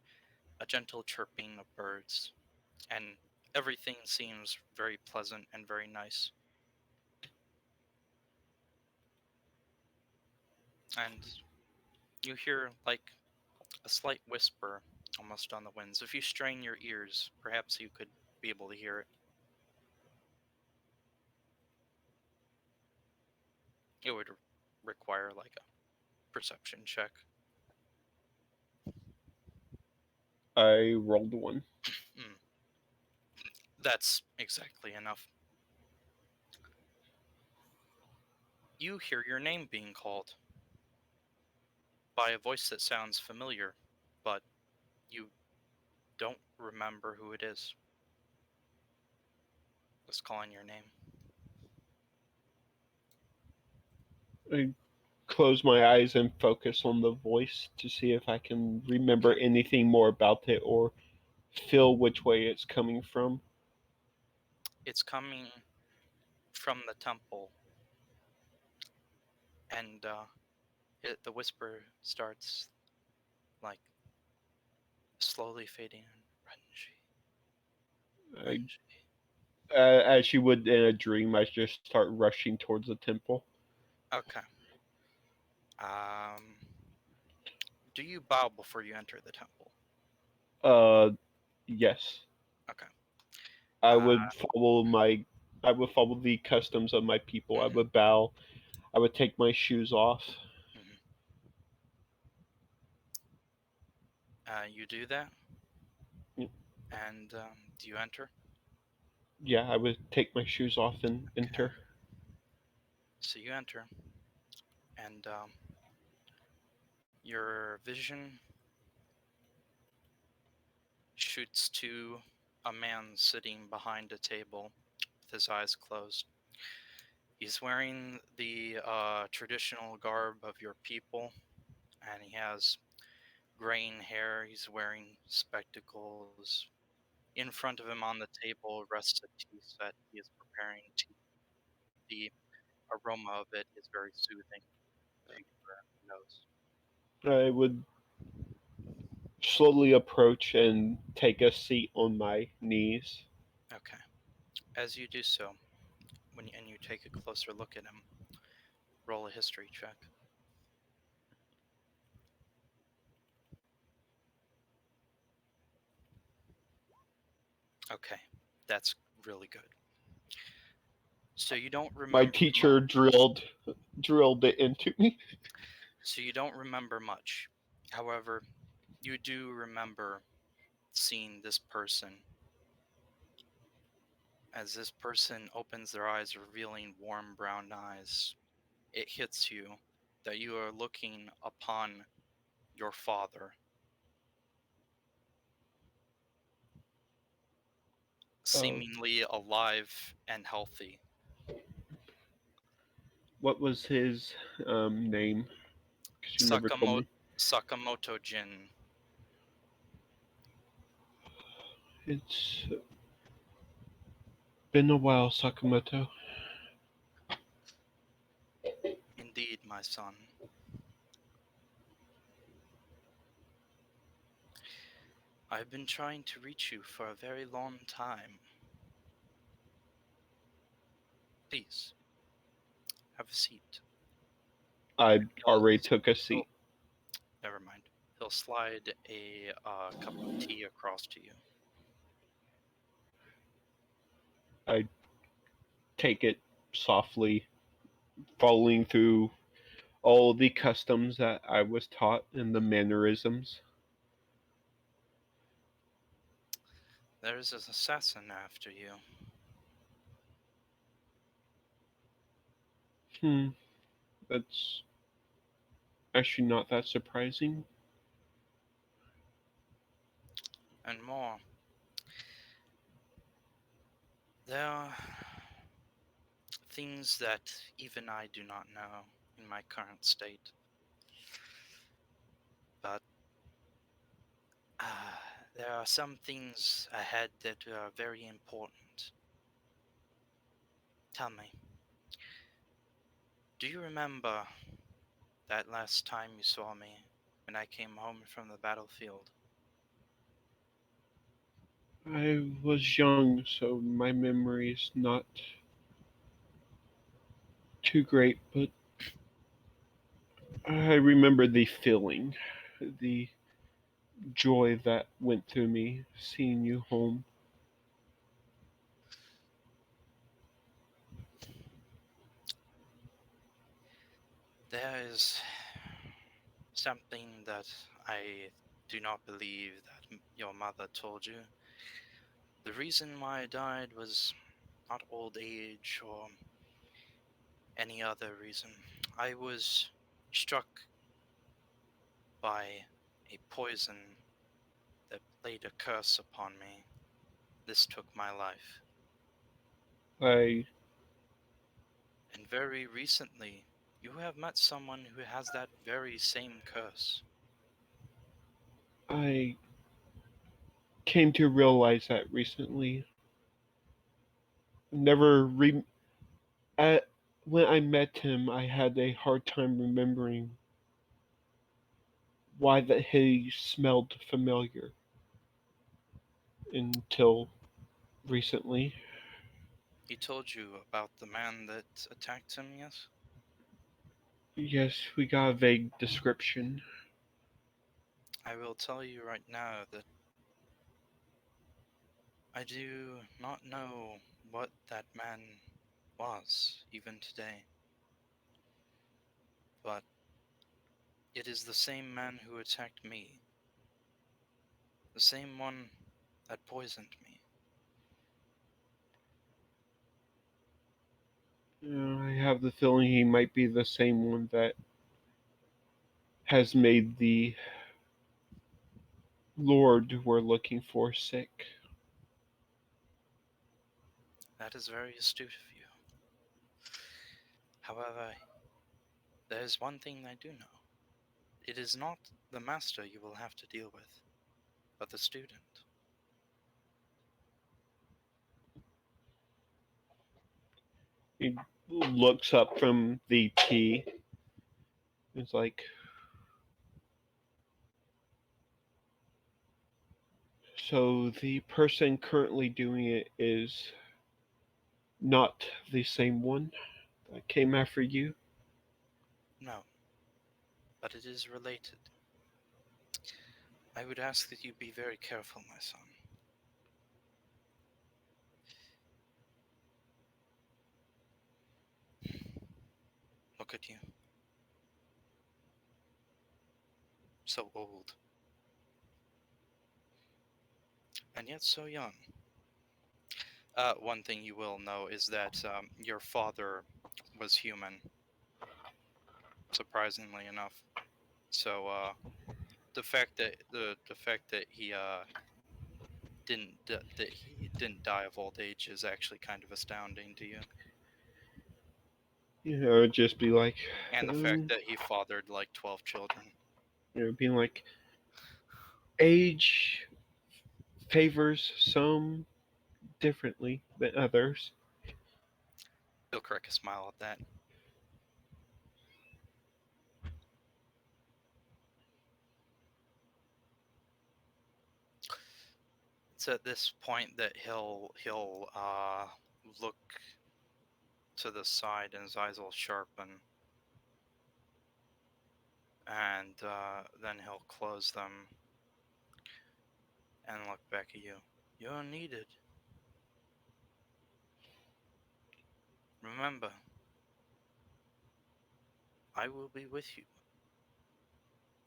a gentle chirping of birds, and everything seems very pleasant and very nice. And you hear like a slight whisper almost on the winds. If you strain your ears, perhaps you could be able to hear it. It would require like a perception check. I rolled one. Mm, that's exactly enough. You hear your name being called by a voice that sounds familiar, but you don't remember who it is. It's calling your name. I close my eyes and focus on the voice to see if I can remember anything more about it or feel which way it's coming from. It's coming from the temple, and the whisper starts like slowly fading in. Renji, I, Renji. as you would in a dream, I just start rushing towards the temple. Okay. Um, do you bow before you enter the temple? Uh, yes, Okay. I Uh, would follow my. I would follow the customs of my people. I mhm, would bow. I would take my shoes off. mhm. You do that, and do you enter? Yeah, I would take my shoes off and Okay. enter. So you enter, and your vision shoots to a man sitting behind a table with his eyes closed. He's wearing the traditional garb of your people, and he has graying hair. He's wearing spectacles. In front of him on the table rests a tea set. He is preparing tea. The aroma of it is very soothing to your nose. I would slowly approach and take a seat on my knees. Okay. As you do so, and you take a closer look at him, roll a history check. Okay, that's really good. So you don't My remember teacher much. drilled it into me. So you don't remember much. However, you do remember seeing this person. As this person opens their eyes, revealing warm brown eyes, it hits you that you are looking upon your father, Oh, seemingly alive and healthy. what was his name? Because you never told Sakamoto, me. Sakamoto Jin. It's been a while, Sakamoto. Indeed, my son. I've been trying to reach you for a very long time. Please, have a seat. I And already took a he'll seat. never mind. He'll slide a cup of tea across to you. I take it softly, following through all the customs that I was taught and the mannerisms. There is an assassin after you. Hmm, that's actually not that surprising. And more. There are things that even I do not know in my current state. But there are some things ahead that are very important. Tell me, do you remember that last time you saw me when I came home from the battlefield? I was young, so my memory is not too great, but I remember the feeling, the joy that went through me seeing you home. There is something that I do not believe that your mother told you. The reason why I died was not old age or any other reason. I was struck by a poison that laid a curse upon me. This took my life. I And very recently, you have met someone who has that very same curse. I came to realize that recently. Never re- at when I met him, I had a hard time remembering why that he smelled familiar until recently. He told you about the man that attacked him, yes? Yes, we got a vague description. I will tell you right now that I do not know what that man was, even today. But it is the same man who attacked me, the same one that poisoned me. I have the feeling he might be the same one that has made the Lord we're looking for sick. That is very astute of you. However, there is one thing I do know. It is not the master you will have to deal with, but the student. He looks up from the tea. It's like, so the person currently doing it is not the same one that came after you? No, but it is related. I would ask that you be very careful, my son. Look at you. So old, and yet so young. One thing you will know is that your father was human, surprisingly enough. So the fact that he didn't die of old age is actually kind of astounding to you, You know, it'd just be like, and the fact um, that he fathered like 12 children. being like, age favors some differently than others. He'll crack a smile at that. It's at this point that he'll look to the side and his eyes will sharpen, and then he'll close them and look back at you. You're needed. Remember, I will be with you.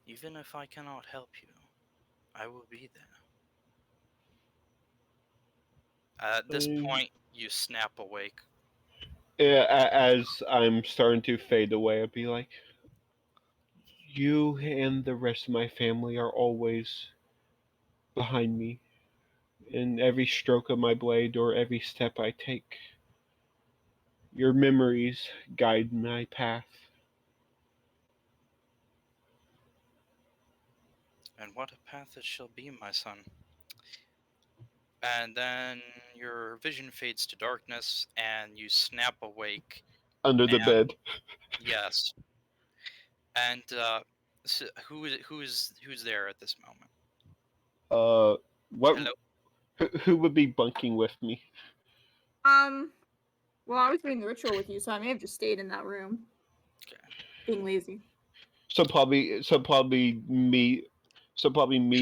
Even if I cannot help you, I will be there. At this point, you snap awake. As I'm starting to fade away, I'd be like, you and the rest of my family are always behind me in every stroke of my blade or every step I take. Your memories guide my path. And what a path it shall be, my son. And then your vision fades to darkness, and you snap awake. Under the And bed. yes, and so who's there at this moment? What? Hello. Who would be bunking with me? Well, I was doing the ritual with you, so I may have just stayed in that room. Okay. Being lazy. So probably me,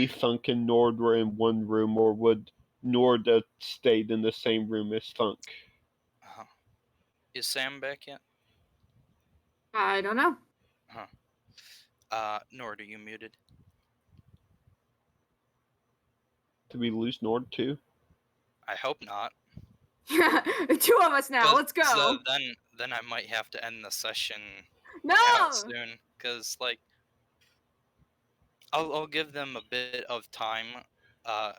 Thunk, and Nord were in one room, or would Nord have stayed in the same room as Thunk? Uh-huh. Is Sam back yet? I don't know. Nord, are you muted? Did we lose Nord too? I hope not. Yeah, two of us now. Let's go. Then I might have to end the session No. soon, because like I'll give them a bit of time. Uh,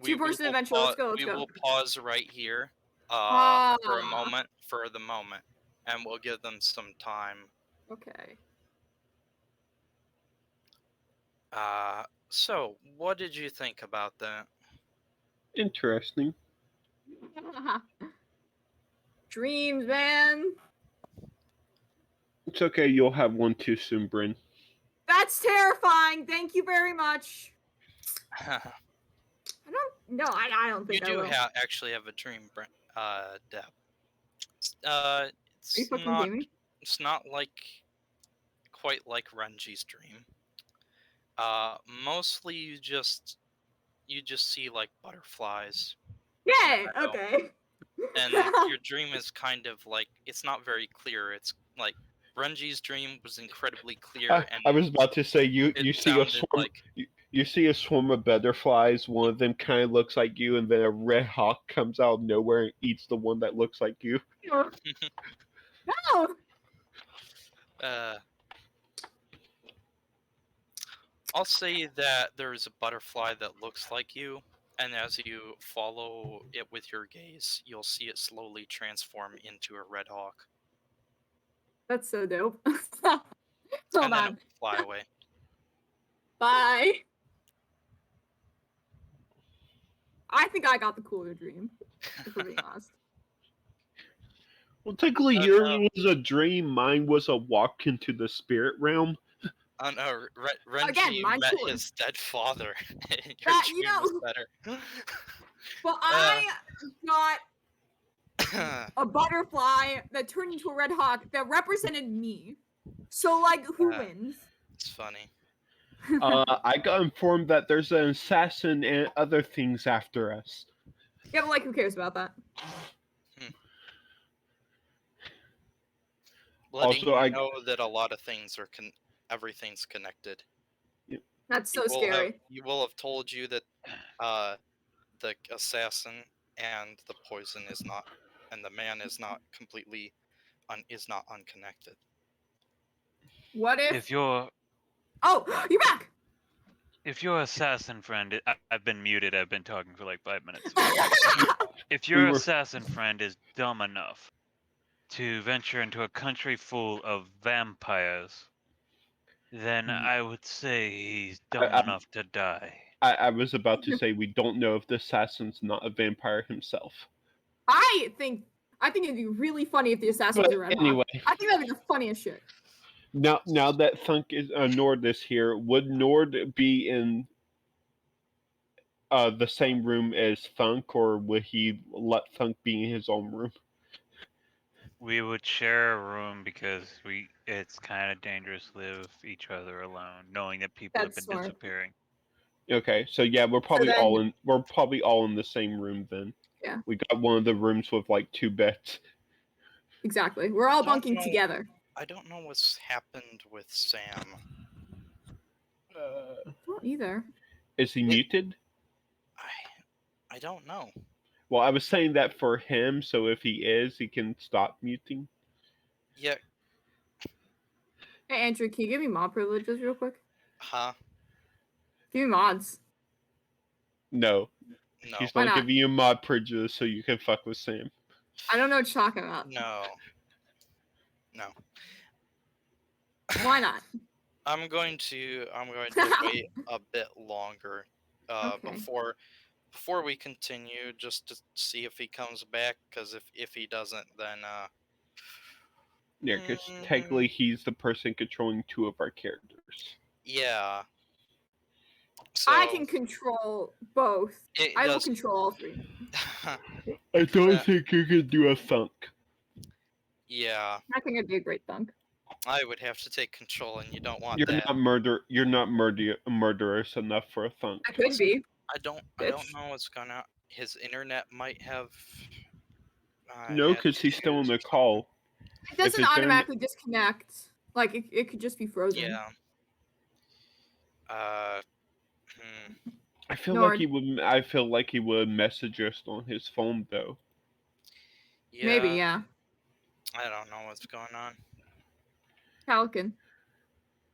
Two-person adventure. Let's go. Let's we go. will pause right here, for a moment, and we'll give them some time. Okay. So what did you think about that? Interesting. Dreams, man. It's okay. You'll have one too soon, Bryn. That's terrifying. Thank you very much. I don't You think I do will. actually have a dream, Deb. Are you fucking kidding me? It's not like quite like Renji's dream. Mostly you just see like butterflies. Yay. I know. Okay. And your dream is kind of like, it's not very clear. It's like Renji's dream was incredibly clear, and I was about to say you it see a sounded swarm. like You see a swarm of butterflies. One of them kind of looks like you, and then a red hawk comes out of nowhere and eats the one that looks like you. No. uh I'll say that there's a butterfly that looks like you, and as you follow it with your gaze, you'll see it slowly transform into a red hawk. That's so dope. And Hold then it on. will fly away. Bye. I think I got the cooler dream, if we're being honest. Well, technically, Oh yours no. was a dream. Mine was a walk into the spirit realm. Oh no, Again, Renji mine's met cooler. his dead father. Your That, dream was better. Well, I got a butterfly that turned into a red hawk that represented me. So, like, who wins? It's funny. I got informed that there's an assassin and other things after us. Yeah, but like, who cares about that? Letting Also, you know that a lot of things are everything's connected. That's so scary. You will have told you that the assassin and the poison is not, and the man is not completely is not unconnected. What if? If your Oh, you're back. if your assassin friend, I've been muted. I've been talking for like 5 minutes. If your assassin friend is dumb enough to venture into a country full of vampires, then I would say he's dumb enough to die. I was about to say we don't know if the assassin's not a vampire himself. I think it'd be really funny if the assassin was a red Anyway, hawk. I think that'd be the funniest shit. now that Thunk is Nord is here, would Nord be in the same room as Thunk, or would he let Thunk be in his own room? We would share a room because it's kind of dangerous to live each other alone, knowing that people have That's been smart. disappearing. Okay, so yeah, we're probably then- all in the same room then. Yeah. We got one of the rooms with like 2 beds. Exactly. We're all Don't bunking know. together. I don't know what's happened with Sam. Don't either. Is he muted? I don't know. Well, I was saying that for him, so if he is, he can stop muting. Yeah, Hey, Andrew, can you give me mod privileges real quick? huh? Give me mods. No, No. he's Why not not? giving you mod privileges so you can fuck with Sam. I don't know what you're talking about. No. No. Why not? I'm going to wait a bit longer Okay. before we continue, just to see if he comes back, because if he doesn't, then Yeah, because technically he's the person controlling 2 of our characters. yeah. So I can control both. it I will does. control all 3. I don't Uh, think you can do a thunk. Yeah, I think it'd be a great thunk. I would have to take control, and you don't want You're that. not You're not murderous enough for a thunk. I could be. I don't Bitch. know what's gonna. His internet might have. No, had because he's still on issues the or call. It doesn't his internet- automatically disconnect. Like it could just be frozen. Yeah. Hmm. I feel Nord. like he would. I feel like he would message us on his phone though. Yeah. Maybe, yeah. I don't know what's going on. Falcon.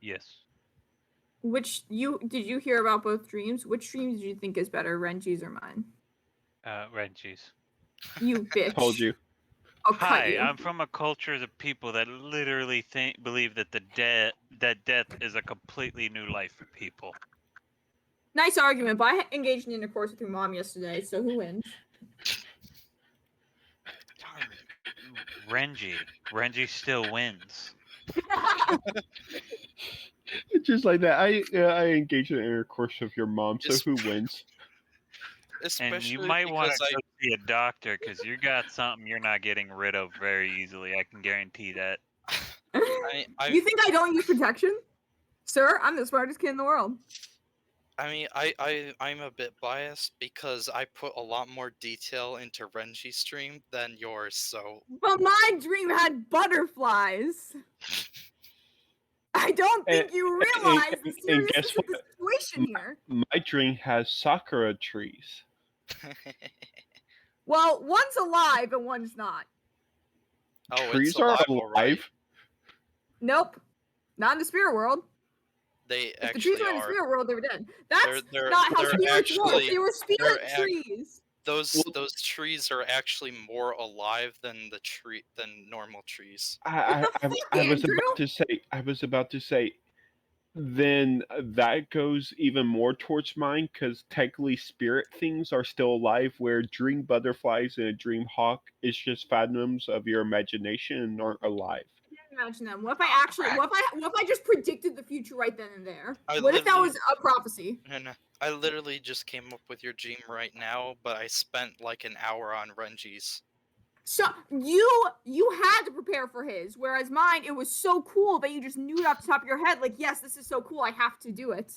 Yes. Did you hear about both dreams? Which dreams do you think is better, Renji's or mine? Renji's. You bitch. Told you. I'll cut Hi, you. I'm from a culture of people that literally believe that that death is a completely new life for people. Nice argument, but I engaged in intercourse with your mom yesterday, so who wins? Renji still wins. Just like that, I engage in intercourse with your mom. So It's- who wins? Especially And you might want because to go see a doctor because you got something you're not getting rid of very easily. I can guarantee that. You think I don't use protection? Sir, I'm the smartest kid in the world. I'm a bit biased because I put a lot more detail into Renji's stream than yours, so But my dream had butterflies. I don't think you realize the seriousness guess of the situation here. My dream has sakura trees. Well, one's alive and one's not. oh, Trees it's are alive, all right. alive. Nope. Not in the spirit world. They If the trees actually were in the are. spirit world, they were dead. That's They're not how spirits work. actually- They were spirit they're trees. Those trees are actually more alive than normal trees. I was Andrew? about to say, then that goes even more towards mine because technically spirit things are still alive, where dream butterflies and a dream hawk is just phantoms of your imagination and aren't alive. Imagine them. What if I just predicted the future right then and there? What if that literally- was a prophecy? And I literally just came up with your dream right now, but I spent like an hour on Renji's. So you had to prepare for his, whereas mine, it was so cool that you just knew it off the top of your head, like, yes, this is so cool, I have to do it.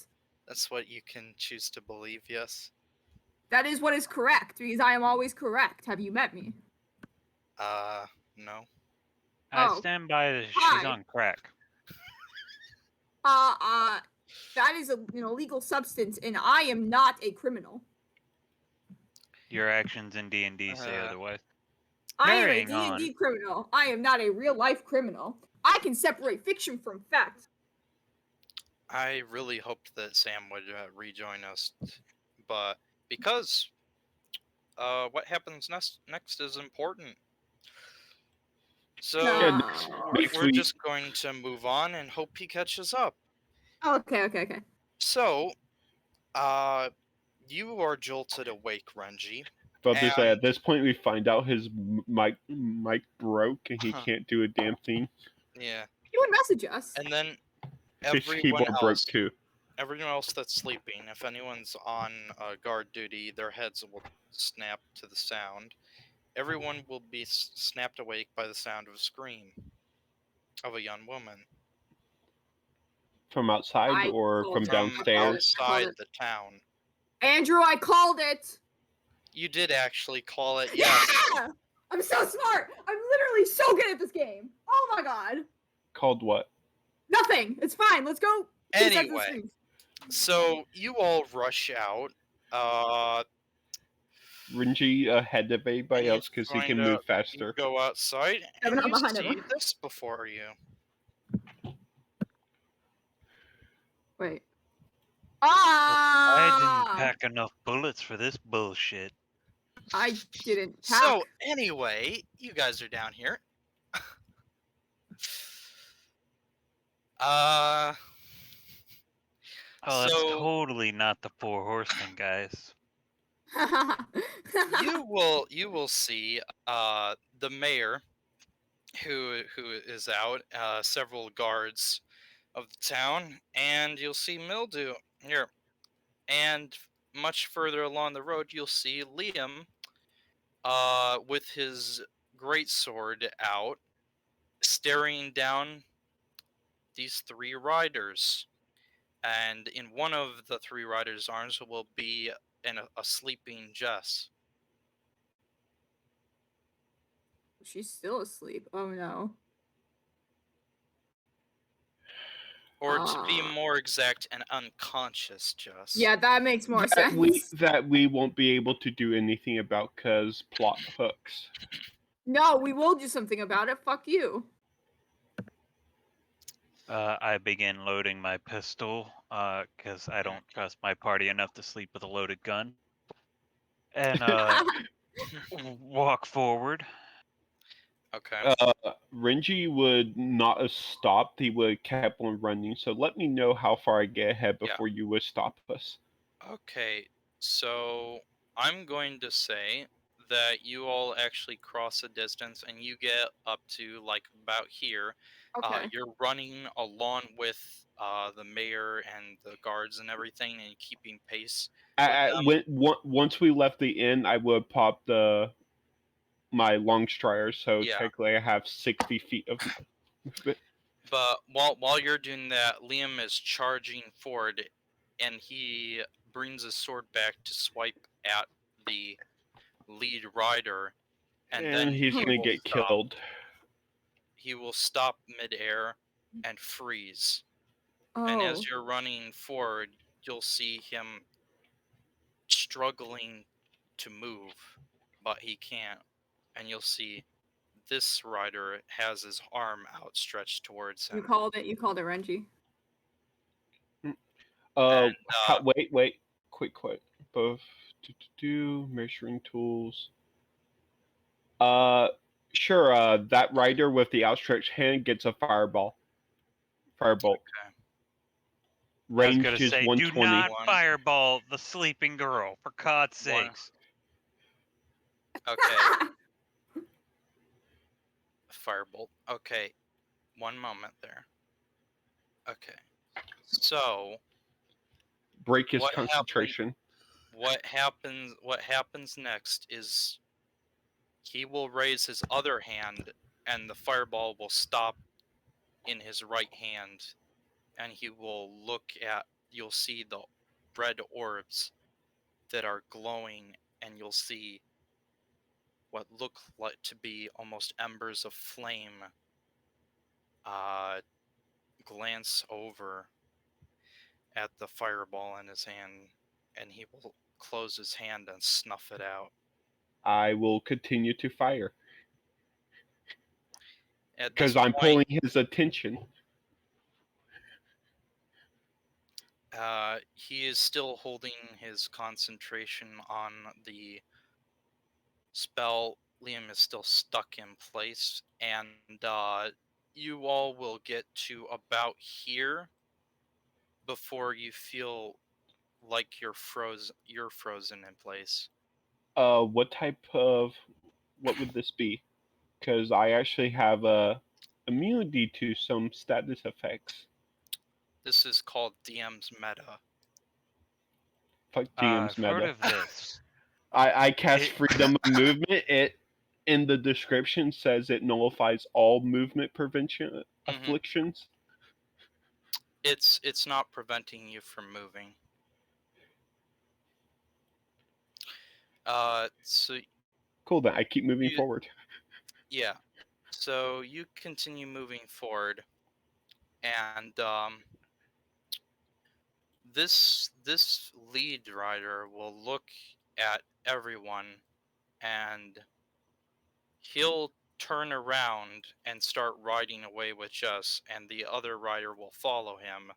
That's what you can choose to believe, yes? That is what is correct, because I am always correct. Have you met me? No. I Oh. stand by that she's Hi. on crack. That is an illegal substance, and I am not a criminal. Your actions in D&D say otherwise. I am a Carrying D&D on. criminal. I am not a real-life criminal. I can separate fiction from fact. I really hoped that Sam would rejoin us, but because what happens next is important. So Yeah, next we're week- just going to move on and hope he catches up. Okay. So, you are jolted awake, Renji. But to say, And- at this point, we find out his mic broke and he can't do a damn thing. Yeah, He would message us. and then His everyone keyboard broke else, too. everyone else that's sleeping, if anyone's on guard duty, their heads will snap to the sound. Everyone will be snapped awake by the sound of a scream of a young woman From outside I or told from him. downstairs? outside it. the town. Andrew, I called it. You did actually call it, yes. Yeah! I'm so smart. I'm literally so good at this game. Oh my god. Called what? Nothing. It's fine. Let's go. Two sets of Anyway, strings. so you all rush out. Renji ahead of everybody And you else because he can find move out, you faster. go outside, I'm and not you behind see everyone. this before you. Wait. I didn't Ah! pack enough bullets for this bullshit. I didn't pack. So anyway, you guys are down here. Uh, Oh, that's so totally not the Four Horsemen, guys. you will see the mayor who is out, several guards of the town, and you'll see Mildew here. And much further along the road, you'll see Liam with his greatsword out, staring down these three riders. And in one of the three riders' arms will be a sleeping Jess. She's still asleep. Oh no. Or to be more exact, an unconscious Jess. Yeah, that makes more That sense. we won't be able to do anything about because plot hooks. No, we will do something about it. Fuck you. I begin loading my pistol because I don't trust my party enough to sleep with a loaded gun. And walk forward. Okay. Renji would not have stopped. He would have kept on running. So let me know how far I get ahead Yeah. before you would stop us. Okay, so I'm going to say that you all actually cross a distance and you get up to like about here. Okay. You're running along with the mayor and the guards and everything, and keeping pace with them. Once we left the inn, I would pop my long strider. So Yeah. technically, I have 60 feet of movement. But while you're doing that, Liam is charging forward, and he brings his sword back to swipe at the lead rider, and then And he's he gonna will get stop. killed. He will stop midair and freeze. Oh. And as you're running forward, you'll see him struggling to move, but he can't. And you'll see this rider has his arm outstretched towards him. You called it. You called it Renji. And, Wait. Quick. Both measuring tools. Sure. That rider with the outstretched hand gets a firebolt. Okay. I was Range gonna is say, do 120. not One. fireball the sleeping girl, for God's One. sakes. Okay. Firebolt. Okay. One moment there. Okay. So Break his what concentration. what happens next is he will raise his other hand, and the fireball will stop in his right hand, and he will look at, you'll see the red orbs that are glowing, and you'll see what look like to be almost embers of flame glance over at the fireball in his hand, and he will close his hand and snuff it out. I will continue to fire At this because I'm point, pulling his attention. he is still holding his concentration on the spell. Liam is still stuck in place, and you all will get to about here before you feel like you're frozen in place. What would this be? Because I actually have immunity to some status effects. This is called DM's meta. Fuck DM's I've heard meta. of this. I cast It- freedom of movement. It in the description says it nullifies all movement prevention afflictions. It's not preventing you from moving. So Cool. Then I keep moving you forward. Yeah. So you continue moving forward, and this lead rider will look at everyone, and he'll turn around and start riding away with Jess, and the other rider will follow him,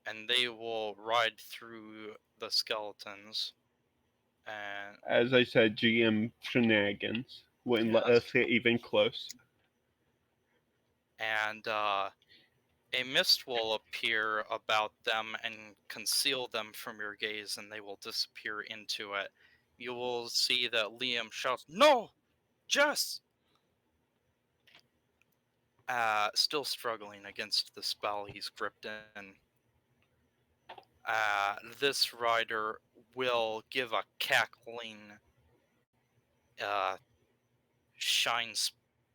and they will ride through the skeletons. And As I said, GM shenanigans wouldn't let us yes, get even close. and a mist will appear about them and conceal them from your gaze, and they will disappear into it. You will see that Liam shouts, "No! Jess!" Still struggling against the spell he's gripped in. This rider will give a cackling, uh, shine,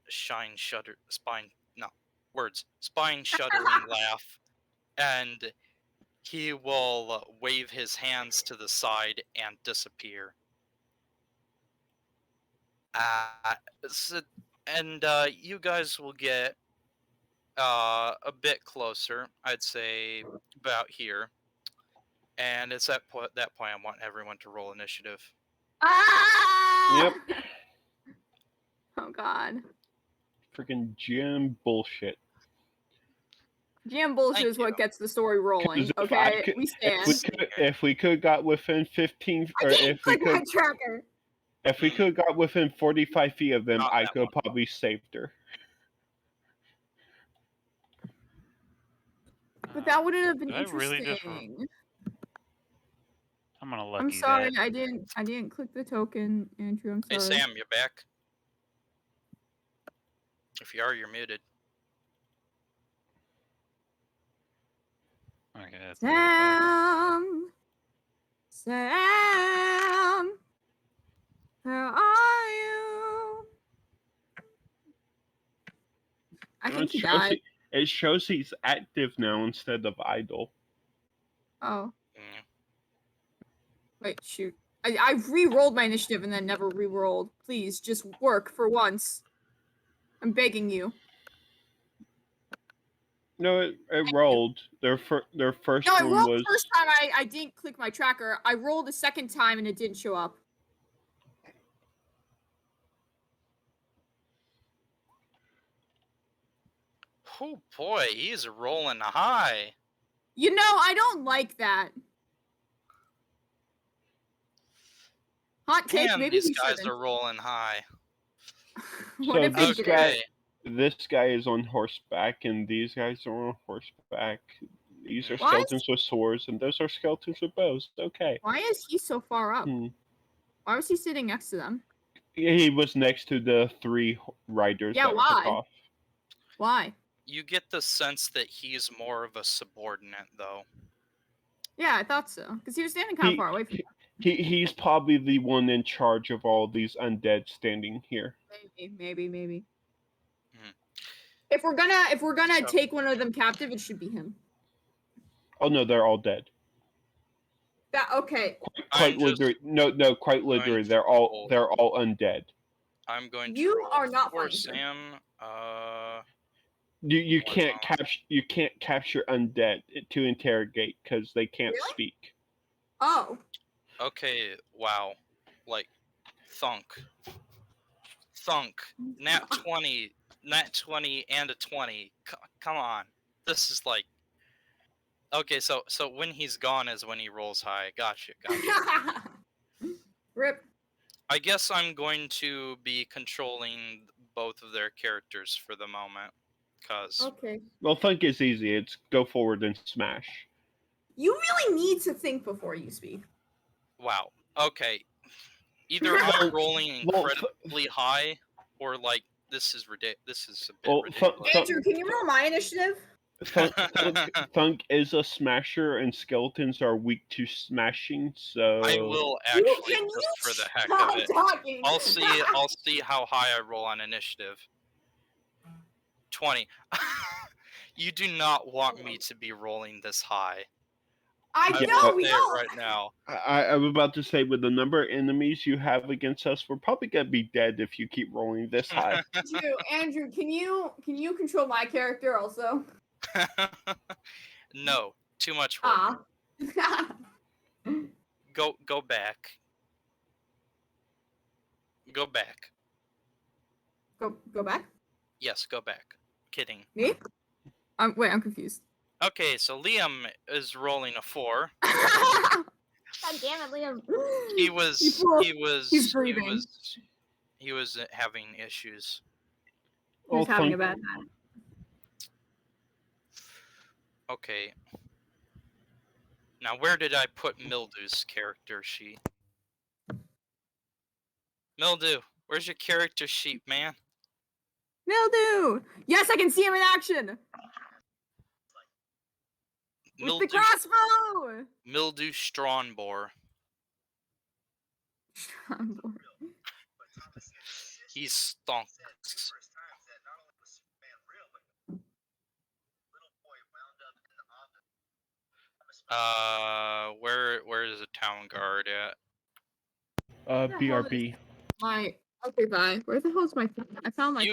shine shudder, spine, no, words, spine shuddering laugh, and he will wave his hands to the side and disappear. Uh, so, and you guys will get a bit closer, I'd say about here. And it's at that point I want everyone to roll initiative. Ah! Yep. Oh god. Freaking GM bullshit. GM bullshit Thank is what you. gets the story rolling. If I Okay, could, we stand. if we could got within 15, I or didn't click my tracker. if we could got within 45 feet of them, Not I that could have probably saved her. But that wouldn't have been Did I really just? interesting. I'm gonna lucky I'm sorry, that. I didn't click the token, Andrew. I'm Hey sorry. Sam, you back? If you are, you're muted. Okay, that's a little better. Sam, where are you? I think he died. It shows he's active now instead of idle. Oh, Mm. wait, shoot. I re-rolled my initiative and then never re-rolled. Please, just work for once. I'm begging you. No, it rolled. Their first No, I one rolled was. the first time I didn't click my tracker. I rolled the second time and it didn't show up. Oh boy, he's rolling high. You know, I don't like that. Hot take, Man, maybe these we guys shouldn't. are rolling high. What So if they this did? Okay. this guy is on horseback, and these guys are on horseback. These are Why skeletons with swords, and those are skeletons with bows. Okay. Why is he so far up? Hmm. Why was he sitting next to them? He was next to the three riders Yeah, that why? took off. Why? You get the sense that he's more of a subordinate, though. Yeah, I thought so. Because he was standing kind of far away from He's probably the one in charge of all these undead standing here. maybe. Mhm. If we're gonna So- take one of them captive, it should be him. Oh no, they're all dead. That okay. Quite I'm just literally, no, quite going literally, to they're roll. all undead. I'm going to You roll are not for funny, sir. Sam. You One can't moment. capture undead to interrogate because they can't Really? speak. Oh. Okay, wow. Like, thunk. Nat 20, nat 20 and a 20. Come on. This is like... Okay, so when he's gone is when he rolls high. Gotcha. Rip. I guess I'm going to be controlling both of their characters for the moment. Because, Okay. Well, think is easy. It's go forward and smash. You really need to think before you speak. wow. Okay. Either I'm rolling well, incredibly high, or like, this is this is a bit Well, ridiculous. Andrew, can you roll my initiative? Thunk is a smasher, and skeletons are weak to smashing. So I will You actually, can just for the heck stop of it. talking. I'll see how high I roll on initiative. 20. You do not want me to be rolling this high. I I know will we say know. it right now. I'm about to say, with the number of enemies you have against us, we're probably gonna be dead if you keep rolling this high. Andrew, can you control my character also? No, too much work. Ah. Go back. Go back. go back. Yes, go back. Kidding. Me? Wait, I'm confused. Okay, so Liam is rolling a 4. God damn it, Liam. He was He's breathing. he was having issues. He was Oh, having fun. a bad time. Okay. Now where did I put Mildew's character sheet? Mildew, where's your character sheet, man? Mildew! Yes, I can see him in action! With the crossbow! Mildew Strongboar. He stonks. Where is the town guard at? BRB. Okay, bye. Where the hell's my phone? I found my thing.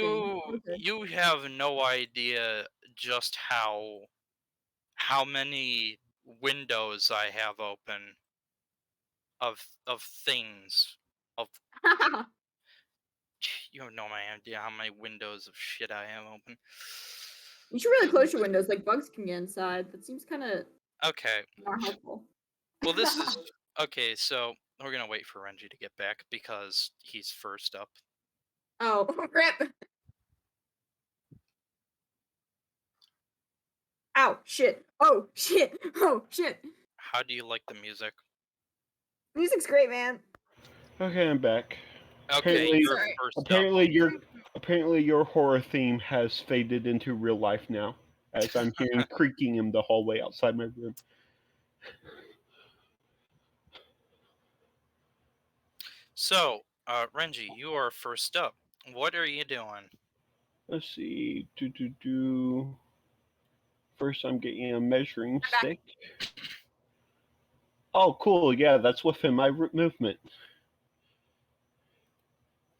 Okay. You have no idea just how many windows I have open of things of you have no idea how many windows of shit I have open. You should really close your windows, like bugs can get inside. That seems kind of Okay. not helpful. Well, this is okay. So we're gonna wait for Renji to get back because he's first up. Oh, rip! Ow, shit. Oh, shit. Oh, shit. How do you like the music? Music's great, man. Okay, I'm back. Okay, Apparently- you're Sorry. first up. Apparently your horror theme has faded into real life now, as I'm hearing creaking in the hallway outside my room. So, Renji, you are first up. What are you doing? Let's see. First, I'm getting a measuring stick. Oh, cool. Yeah, that's within my movement.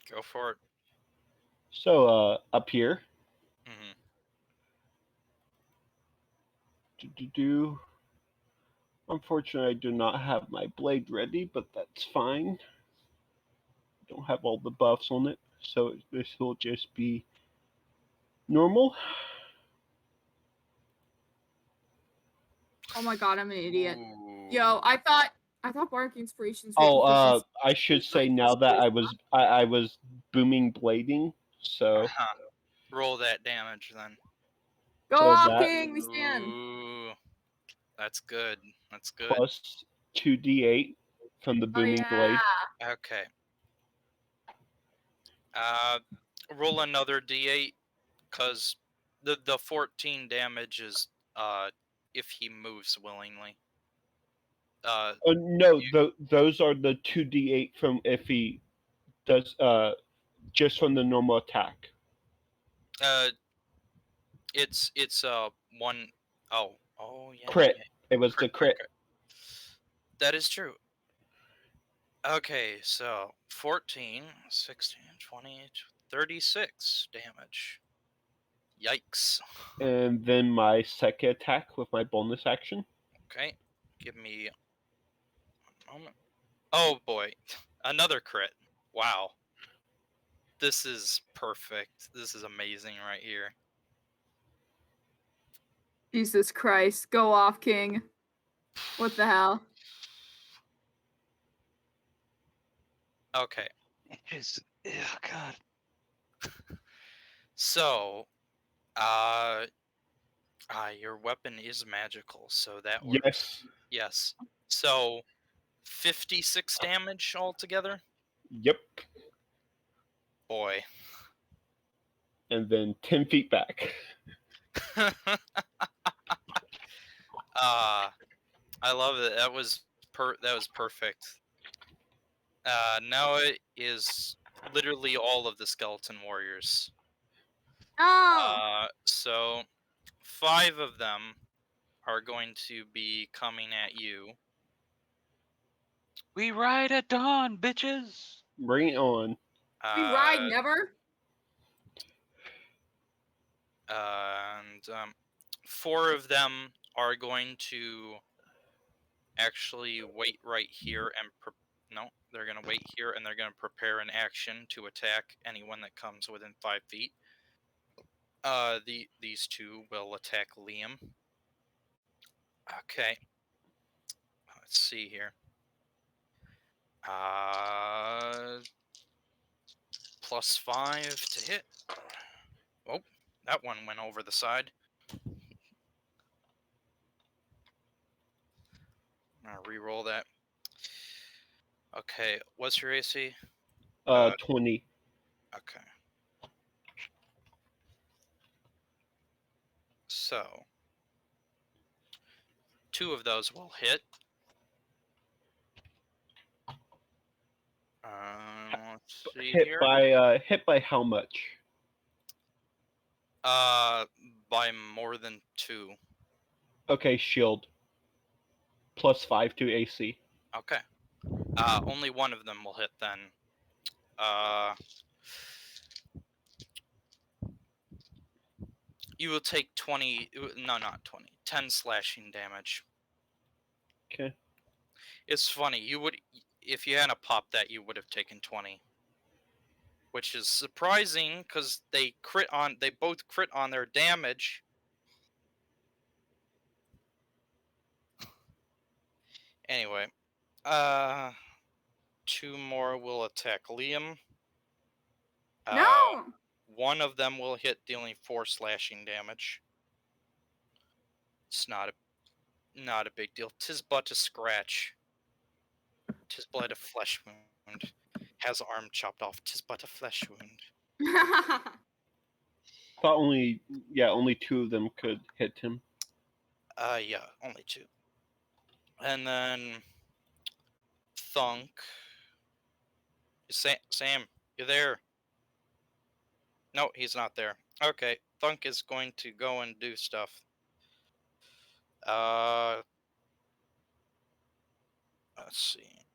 Go for it. So, up here. Hmm. Unfortunately, I do not have my blade ready, but that's fine. Don't have all the buffs on it, so this will just be normal. Oh my god, I'm an idiot. Ooh. Yo, I thought Bark Inspiration's Oh, I should say now that I was booming blading, so Roll that damage then. Go so off, that- King! We stand. Ooh, that's good. That's good. plus 2d8 from the Oh booming yeah. blade. Okay. Roll another d8, cause the 14 damage is if he moves willingly. No, those are the 2d8 from if he does just from the normal attack. It's one oh yeah. Crit. Yeah. It was the crit. That is true. Okay, so 14, 16, 20, 36 damage. Yikes. And then my second attack with my bonus action. Okay, give me one moment. Oh boy, another crit. Wow. This is perfect. This is amazing right here. Jesus Christ. Go off, King. What the hell? Okay, It just, oh god. so, your weapon is magical, so that works. Yes. Yes. So, 56 damage altogether? Yep. Boy. And then 10 feet back. I love it. That was perfect. Now it is literally all of the skeleton warriors. Oh! So 5 of them are going to be coming at you. We ride at dawn, bitches. Bring it on. We ride never. And 4 of them are going to actually wait right here and no, they're going to wait here and they're going to prepare an action to attack anyone that comes within 5 feet. These 2 will attack Liam. Okay. Let's see here. +5 to hit. Oh, that one went over the side. I'll re-roll that. Okay, what's your AC? 20. Okay. So, 2 of those will hit. Let's see Hit here. by how much? By more than 2. Okay, shield. +5 to AC. Okay. Only one of them will hit then. You will take 20. No, not 20. 10 slashing damage. Okay. It's funny. You would, if you hadn't popped that, you would have taken 20. Which is surprising because they both crit on their damage. Anyway, 2 more will attack Liam. No. 1 of them will hit, dealing 4 slashing damage. It's not a big deal. 'Tis but a scratch. 'Tis but a flesh wound. Has arm chopped off. 'Tis but a flesh wound. Thought only 2 of them could hit him. Yeah, only 2. And then Thunk. Sam, you there? No, he's not there. Okay, Thunk is going to go and do stuff. Let's see.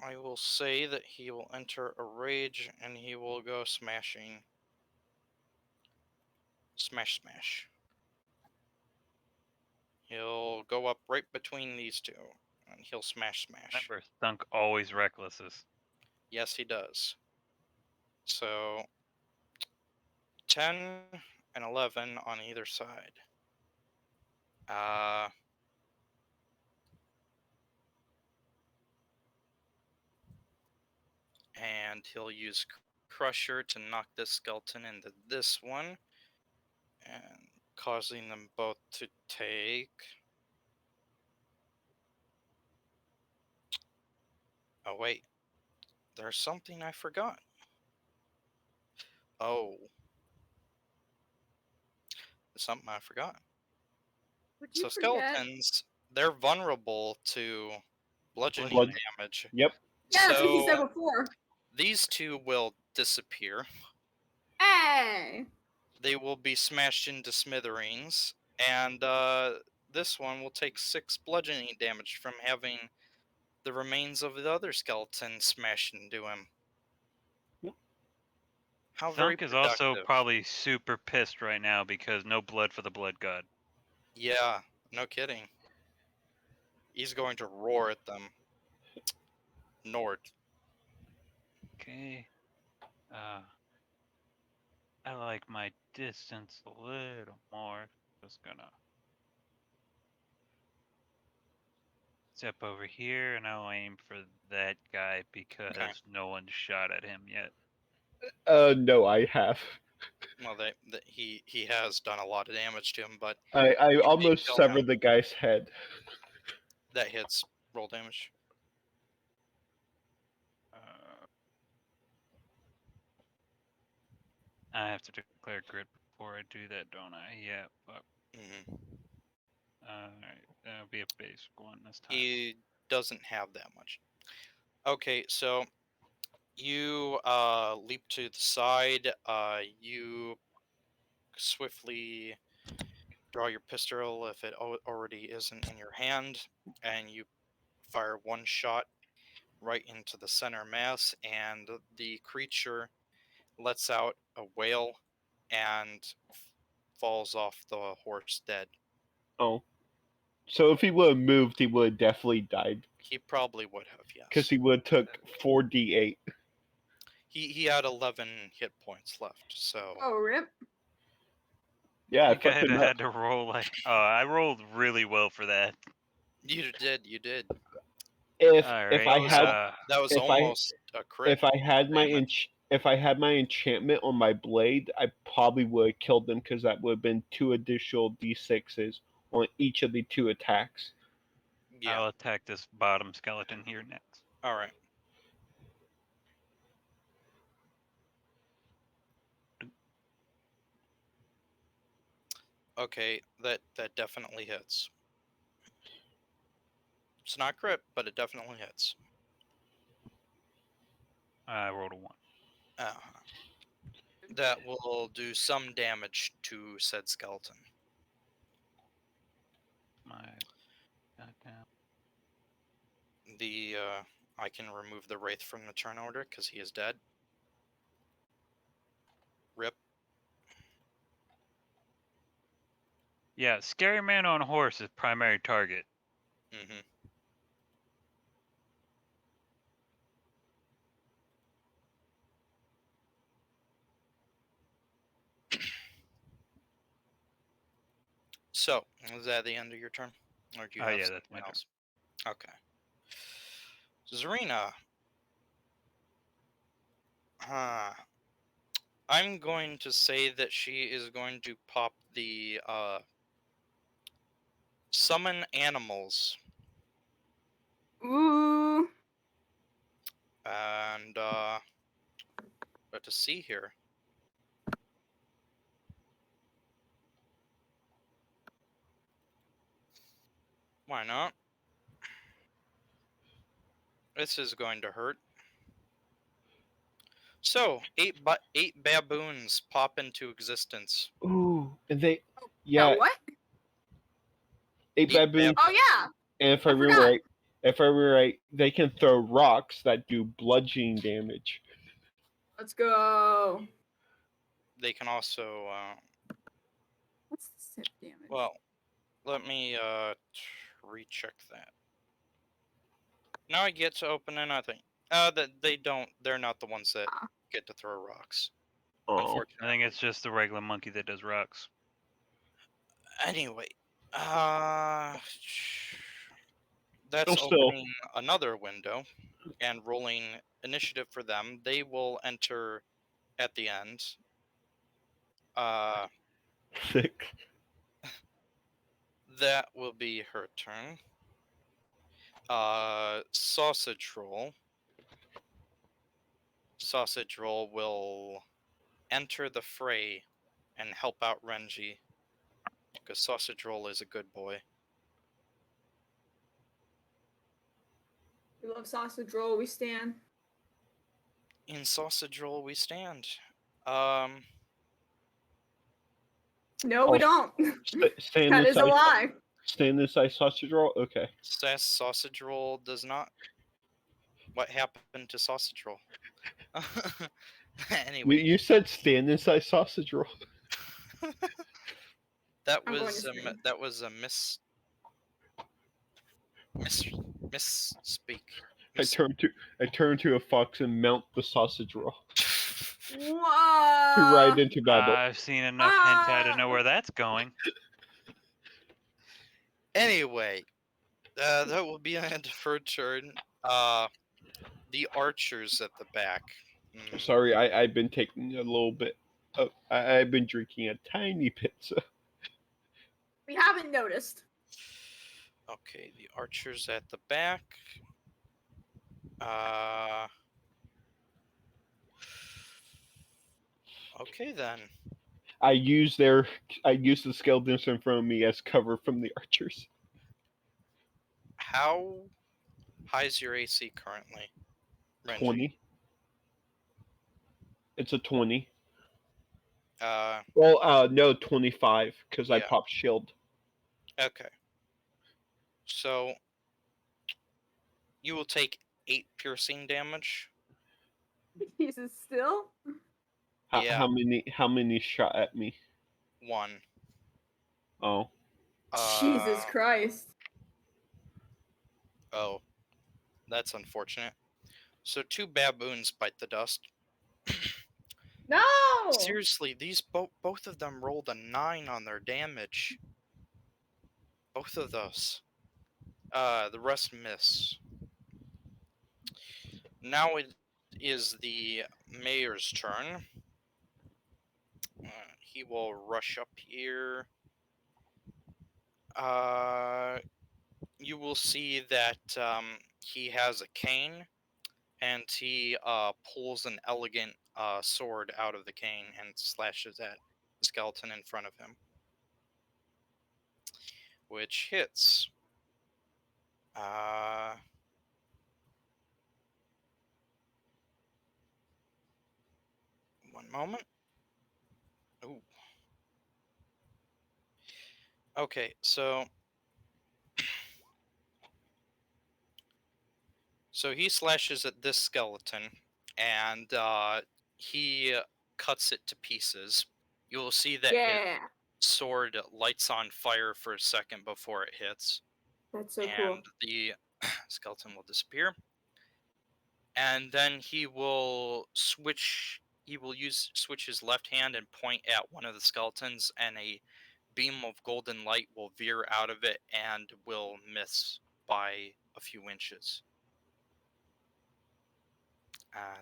I will say that he will enter a rage and he will go smashing. Smash, smash. He'll go up right between these 2 and he'll smash, smash. Remember, Thunk always recklesses. Yes, he does. So 10 and 11 on either side. And he'll use Crusher to knock this skeleton into this one, and causing them both to take. Oh wait, there's something I forgot. Oh, there's something I forgot. What'd you So forget? skeletons, they're vulnerable to bludgeoning Blood. damage. Yep. Yeah, that's what he said So before. these 2 will disappear. Hey. They will be smashed into smithereens, and this one will take 6 bludgeoning damage from having the remains of the other skeleton smashed into him. How very Thunk is also productive. probably super pissed right now because no blood for the blood god. Yeah, no kidding. He's going to roar at them. Nord. Okay. I like my distance a little more. Just gonna step over here and I'll aim for that guy because no one shot at him yet. No, I have. Well, he has done a lot of damage to him, but I you almost tell him severed the guy's head. that hits. Roll damage. I have to declare grit before I do that, don't I? Yeah, fuck. Mm-hmm. Alright, that'll be a basic one this time. He doesn't have that much. Okay, so you leap to the side. You swiftly draw your pistol if it already isn't in your hand, and you fire one shot right into the center mass, and the creature lets out a wail and falls off the horse dead. Oh. So if he would have moved, he would have definitely died. He probably would have, yes. Because he would have took 4d8. He had 11 hit points left, so Oh, rip. Yeah, I I think I fucked him up. had to roll like. Oh, I rolled really well for that. you did. If Alright, I had That was if I- almost a crit. if I had my damage. if I had my enchantment on my blade, I probably would have killed them because that would have been 2 additional d6s on each of the 2 attacks. Yeah. I'll attack this bottom skeleton here next. All right. Okay, that definitely hits. It's not crit, but it definitely hits. I rolled a 1. That will do some damage to said skeleton. My goddamn. The I can remove the wraith from the turn order because he is dead. Rip. Yeah, scary man on horse is primary target. Mm-hmm. So, is that the end of your turn? Or do you Oh, have yeah, that's my something turn. else? Okay. Zarina. I'm going to say that she is going to pop the summon animals. Ooh. And let's see here. Why not? This is going to hurt. So, eight baboons pop into existence. Ooh, and they Yeah, yeah, what? 8 baboons. Oh, yeah. And if I remember forgot. right, they can throw rocks that do bludgeoning damage. Let's go. They can also, What's the sip damage? well, let me recheck that. Now I get to open anything. That they're not the ones that get to throw rocks. Oh, I Unfortunately. think it's just the regular monkey that does rocks. Anyway, that's I'm still- opening another window and rolling initiative for them. They will enter at the end. sick. That will be her turn. Sausage roll. Sausage roll will enter the fray and help out Renji. Because Sausage roll is a good boy. We love sausage roll. We stand. In Sausage roll we stand. No, we don't. Stay in That this is a side. lie. Stay in this side sausage roll. Okay. Sausage roll does not. What happened to sausage roll? Anyway, You said stand inside sausage roll. that I'm going was to stand. that was a misspeak. I turn to a fox and mount the sausage roll to Whoa. ride into battle. I've seen enough hentai to know where that's going. Anyway, that will be an end of her turn. The archers at the back. Sorry, I've been taking a little bit. I've been drinking a tiny bit. So. We haven't noticed. Okay, the archers at the back. Okay then. I use the skeletons in front of me as cover from the archers. How high is your AC currently? Renji? 20. It's a 20. Well, no, 25 because I Yeah. popped shield. Okay. So you will take 8 piercing damage. Jesus, still? Yeah. How many shot at me? 1. Oh, Jesus Christ. Oh, that's unfortunate. So 2 baboons bite the dust. No! Seriously, these both of them rolled a 9 on their damage. Both of those. The rest miss. Now it is the mayor's turn. He will rush up here. You will see that he has a cane, and he pulls an elegant sword out of the cane and slashes at the skeleton in front of him, which hits. One moment. Ooh. Okay, so he slashes at this skeleton, and he cuts it to pieces. You will see that his Yeah. sword lights on fire for a second before it hits, That's so and cool. the skeleton will disappear. And then he will switch. He will switch his left hand and point at one of the skeletons, and a beam of golden light will veer out of it and will miss by a few inches.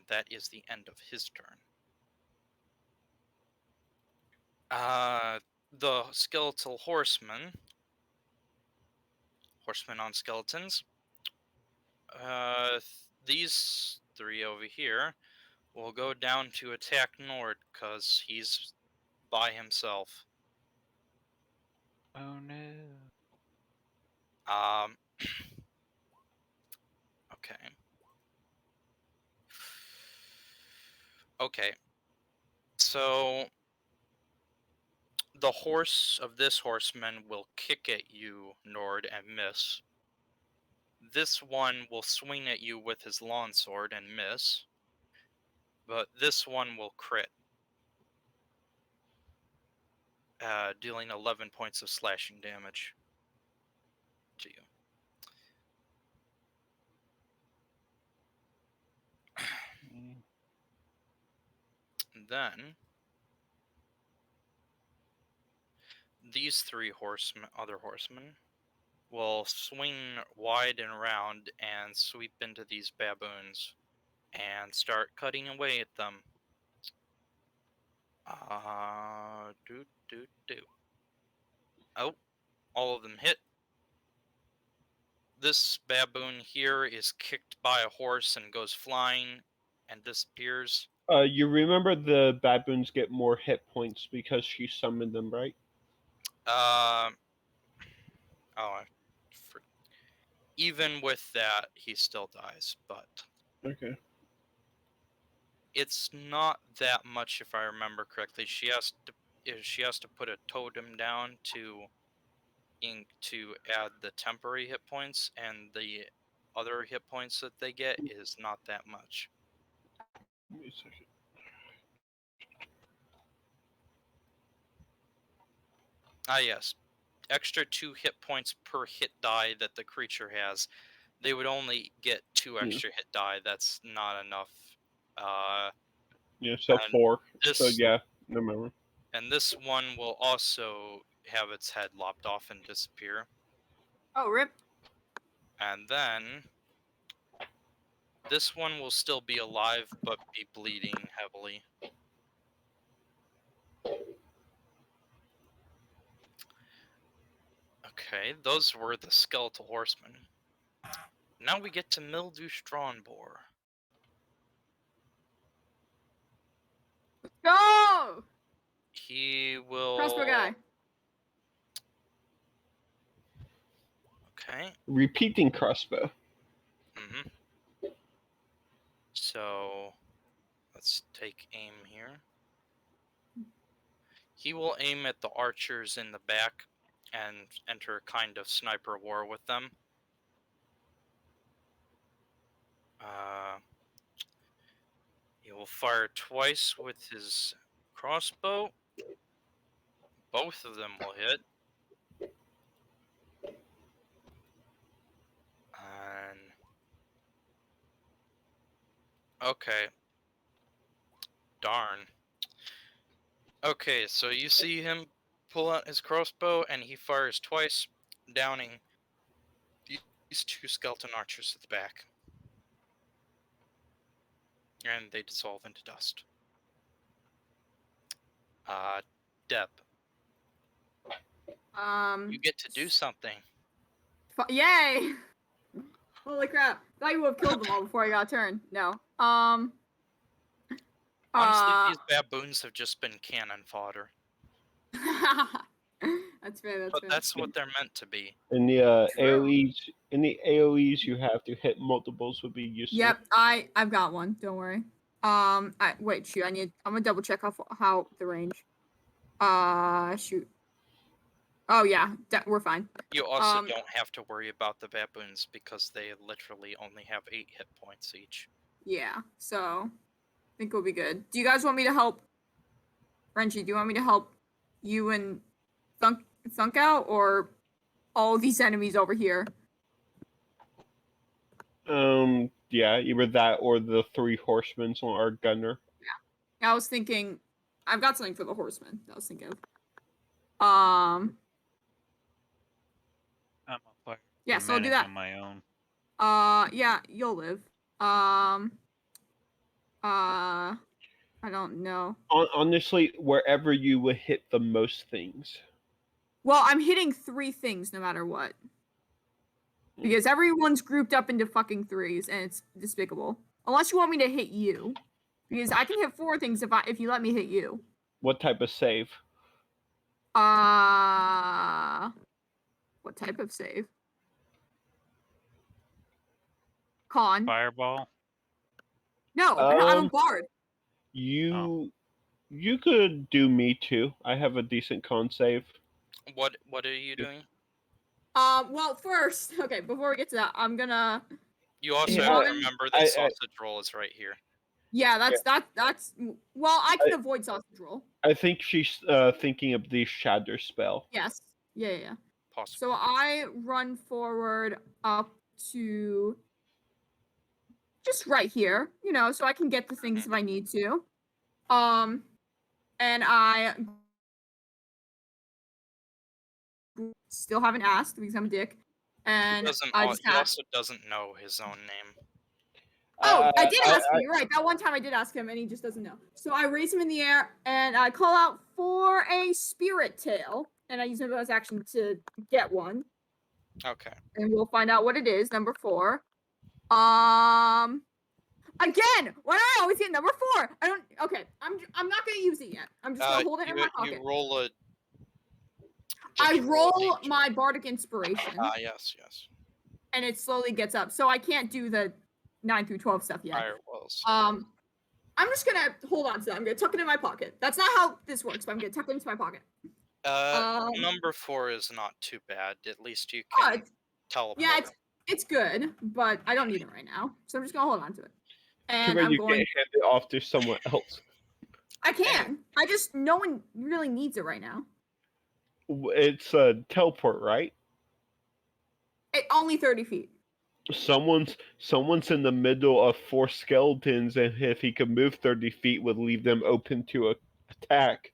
That is the end of his turn. The skeletal horseman on skeletons. These 3 over here will go down to attack Nord because he's by himself. Oh no. Um. Okay. Okay. So the horse of this horseman will kick at you, Nord, and miss. This one will swing at you with his lawn sword and miss. But this one will crit, dealing 11 points of slashing damage to you. Mm. Then these 3 other horsemen, will swing wide and around and sweep into these baboons and start cutting away at them. Oh, all of them hit. This baboon here is kicked by a horse and goes flying and disappears. you remember the baboons get more hit points because she summoned them, right? Oh, even with that, he still dies, but Okay. it's not that much if I remember correctly. She has to put a totem down to add the temporary hit points, and the other hit points that they get is not that much. Give me a second. Yes. Extra 2 hit points per hit die that the creature has. They would only get 2 extra hit die. That's not enough. Yeah, so And 4. So this yeah, remember. and this one will also have its head lopped off and disappear. Oh, rip. And then this one will still be alive but be bleeding heavily. Okay, those were the skeletal horsemen. Now we get to Mildew Strongboar. Go! He will. Crossbow guy. Okay. Repeating crossbow. So let's take aim here. He will aim at the archers in the back and enter a kind of sniper war with them. He will fire twice with his crossbow. Both of them will hit. And okay. Darn. Okay, so you see him pull out his crossbow and he fires twice, downing these two skeleton archers at the back. And they dissolve into dust. Deb, you get to do something. Yay! Holy crap! Thought you would have killed them all before I got a turn. No. Honestly, these baboons have just been cannon fodder. That's fair. But that's what they're meant to be. In the True. AOE's, you have to hit multiples would be useful. Yep, I've got one. Don't worry. Wait, shoot. I'm gonna double check how the range. Shoot. Oh yeah, we're fine. You also don't have to worry about the baboons because they literally only have 8 hit points each. Yeah, so I think we'll be good. Do you guys want me to help? Renji, do you want me to help you and Thunk out, or all these enemies over here? Yeah, either that or the 3 horsemen on our gunner. Yeah, I was thinking. I've got something for the horsemen. I was thinking of. I'm on fire. Yeah, so I'll do that. On my own. Yeah, you'll live. I don't know. Honestly, wherever you would hit the most things. Well, I'm hitting 3 things no matter what. Because everyone's grouped up into fucking 3s, and it's despicable. Unless you want me to hit you. Because I can hit 4 things if you let me hit you. What type of save? What type of save? Con. Fireball. No, I'm a bard. You could do me too. I have a decent con save. What are you doing? Well, first, okay, before we get to that, I'm gonna. You also Yeah, have to remember that sausage roll is right here. Yeah, that's. Well, I can avoid sausage roll. I think she's thinking of the shatter spell. Yes. Yeah. Possible. So I run forward up to just right here, so I can get the things if I need to. And I still haven't asked because I'm a dick. And he also doesn't know his own name. Oh, I did ask him. You're right. That one time I did ask him, and he just doesn't know. So I raise him in the air, and I call out for a spirit tail, and I use my bonus action to get one. Okay. And we'll find out what it is. Number 4. Again, why do I always get number 4? Okay, I'm not gonna use it yet. I'm just gonna hold it in my pocket. You roll a. I roll my bardic inspiration. Yes. And it slowly gets up, so I can't do the 9 through 12 stuff yet. Firewalls. I'm just gonna hold on to that. I'm gonna tuck it in my pocket. That's not how this works, but I'm gonna tuck it into my pocket. Number 4 is not too bad. At least you can teleport. Yeah, it's good, but I don't need it right now, so I'm just gonna hold on to it. And you can hand it off to someone else. I can. No one really needs it right now. It's a teleport, right? Only 30 feet. Someone's in the middle of 4 skeletons, and if he could move 30 feet, would leave them open to attack.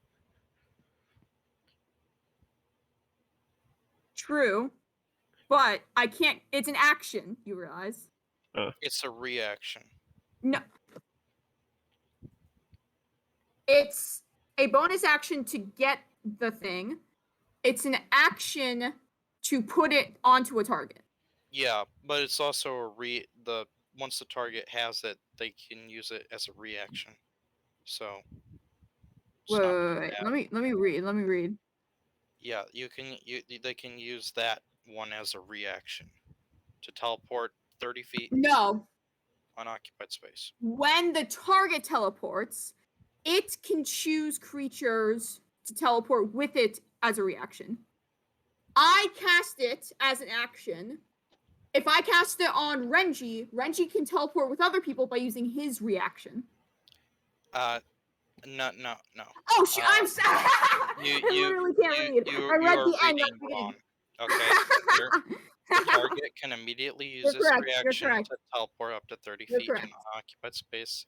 True, but I can't. It's an action. You realize? It's a reaction. No. It's a bonus action to get the thing. It's an action to put it onto a target. Yeah, but it's also once the target has it, they can use it as a reaction. So. Wait. Let me read. Yeah, they can use that one as a reaction to teleport 30 feet. No. Unoccupied space. When the target teleports, it can choose creatures to teleport with it as a reaction. I cast it as an action. If I cast it on Renji, Renji can teleport with other people by using his reaction. No. Oh shit! I'm sorry. I You literally can't read. I you read are the end, not reading the beginning. wrong. Okay, the target can immediately use this You're reaction correct. to teleport up to 30 You're feet in correct. unoccupied space,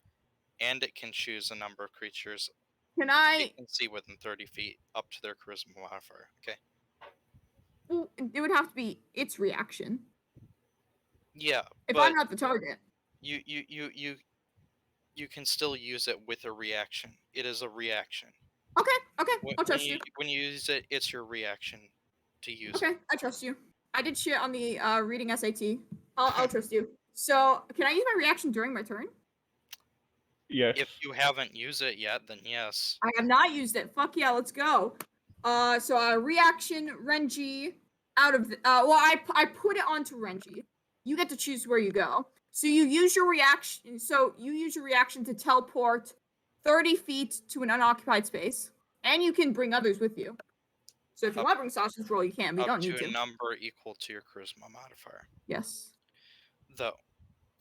and it can choose a number of creatures Can it I? can see within 30 feet up to their charisma modifier. Okay. Well, it would have to be its reaction. Yeah, If but I'm not the target. you can still use it with a reaction. It is a reaction. Okay, I'll trust you. When you use it, it's your reaction to use it. Okay, I trust you. I did shit on the reading SAT. I'll trust you. So, can I use my reaction during my turn? Yes. If you haven't used it yet, then yes. I have not used it. Fuck yeah, let's go. So reaction Renji out of the, well, I put it onto Renji. You get to choose where you go. So you use your reaction. So you use your reaction to teleport 30 feet to an unoccupied space, and you can bring others with you. So if you Up- want to bring sausage roll, you can. But you Up don't need to to. a number equal to your charisma modifier. Yes. Though,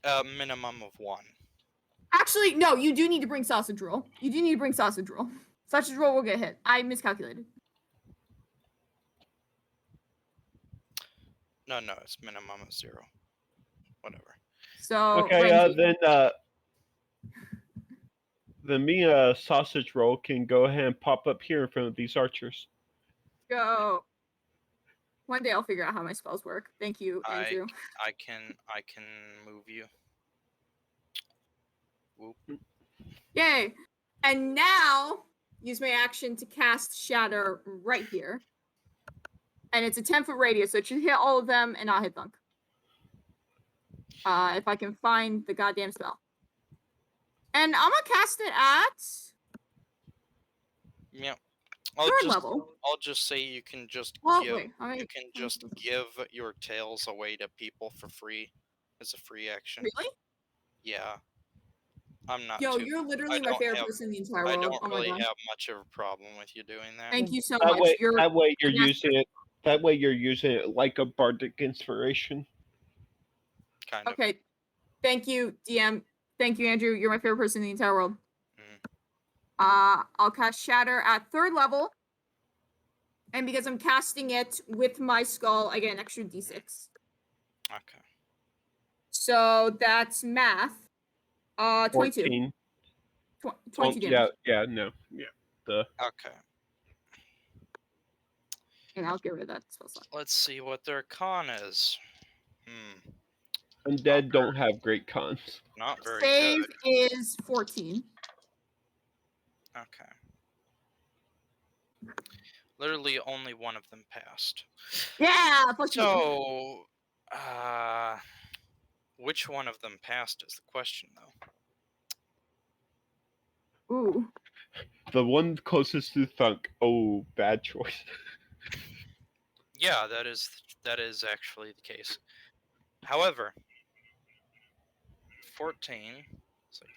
a minimum of 1. Actually, no. You do need to bring sausage roll. You do need to bring sausage roll. Sausage roll will get hit. I miscalculated. No, it's minimum of 0. Whatever. So Okay, Renji. then me, sausage roll can go ahead and pop up here in front of these archers. Go. One day I'll figure out how my spells work. Thank you, Andrew. I can move you. Whoop. Yay! And now use my action to cast Shatter right here. And it's a 10-foot radius, so it should hit all of them and not hit Thunk. If I can find the goddamn spell. And I'm gonna cast it at Yeah. third level. I'll just say you can just Well, give wait, you can just give your tails away to people for free as a free action. Really? Yeah. I'm not Yo, too you're literally I my don't favorite have person in the entire I world. don't Oh my really gosh. have much of a problem with you doing that. Thank you so That much. way, You're that way you're a master. using it. That way you're using it like a bardic inspiration. Kind of. Okay. Thank you, DM. Thank you, Andrew. You're my favorite person in the entire world. I'll cast Shatter at third level. And because I'm casting it with my skull, I get an extra d6. Okay. So that's math. 22. 14. 22 damage. Yeah, no. Yeah. Okay. And I'll get rid of that spell slot. Let's see what their con is. Undead don't have great cons. Not very Save good. is 14. Okay. Literally only one of them passed. Yeah, fuck you. So, which one of them passed is the question, though. Ooh. The one closest to Thunk. Oh, bad choice. Yeah, that is actually the case. However, 14, 16,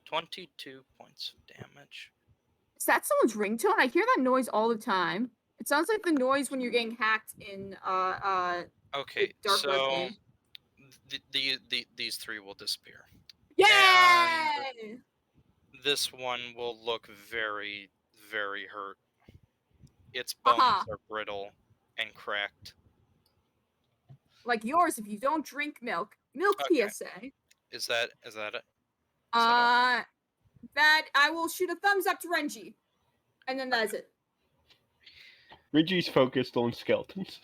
22 points of damage. Is that someone's ringtone? I hear that noise all the time. It sounds like the noise when you're getting hacked in Okay, Dark Web so game. these 3 will disappear. Yay! This one will look very, very hurt. Its bones Haha. are brittle and cracked. Like yours if you don't drink milk. Milk Okay. PSA. Is that it? That I will shoot a thumbs up to Renji. And then that's it. Reggie's focused on skeletons.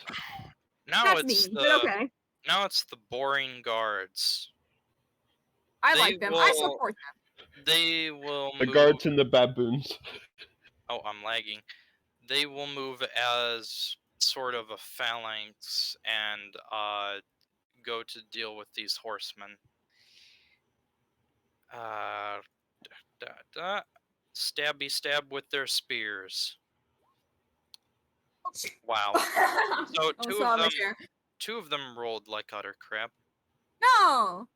Now That's it's mean, the but okay. now it's the boring guards. I They like them. I will- support them. They will The move. guards and the baboons. Oh, I'm lagging. They will move as sort of a phalanx and go to deal with these horsemen. Stabby stab with their spears. Wow. So two of them rolled like utter crap. No.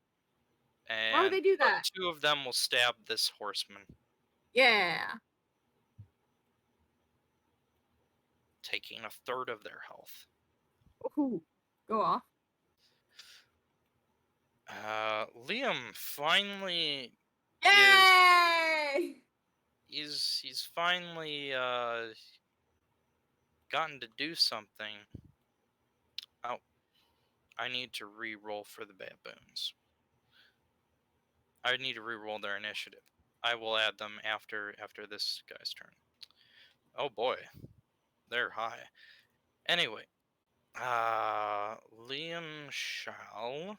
And Why would they do that? 2 of them will stab this horseman. Yeah. taking a third of their health. Ooh, go off. Liam finally Yay! he's finally gotten to do something. Oh, I need to re-roll for the baboons. I need to re-roll their initiative. I will add them after this guy's turn. Oh boy, they're high. Anyway, Liam shall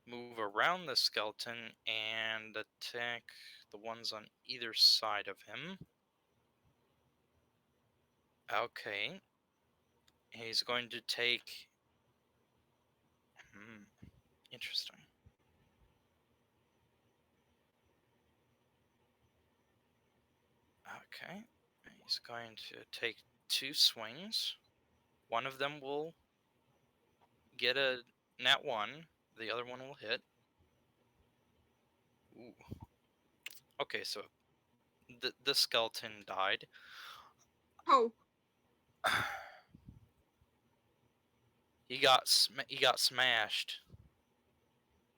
move around the skeleton and attack the ones on either side of him. Okay. He's going to take... interesting. Okay. He's going to take 2 swings. One of them will get a nat 1. The other one will hit. Ooh. Okay, so the skeleton died. Oh, He got smashed.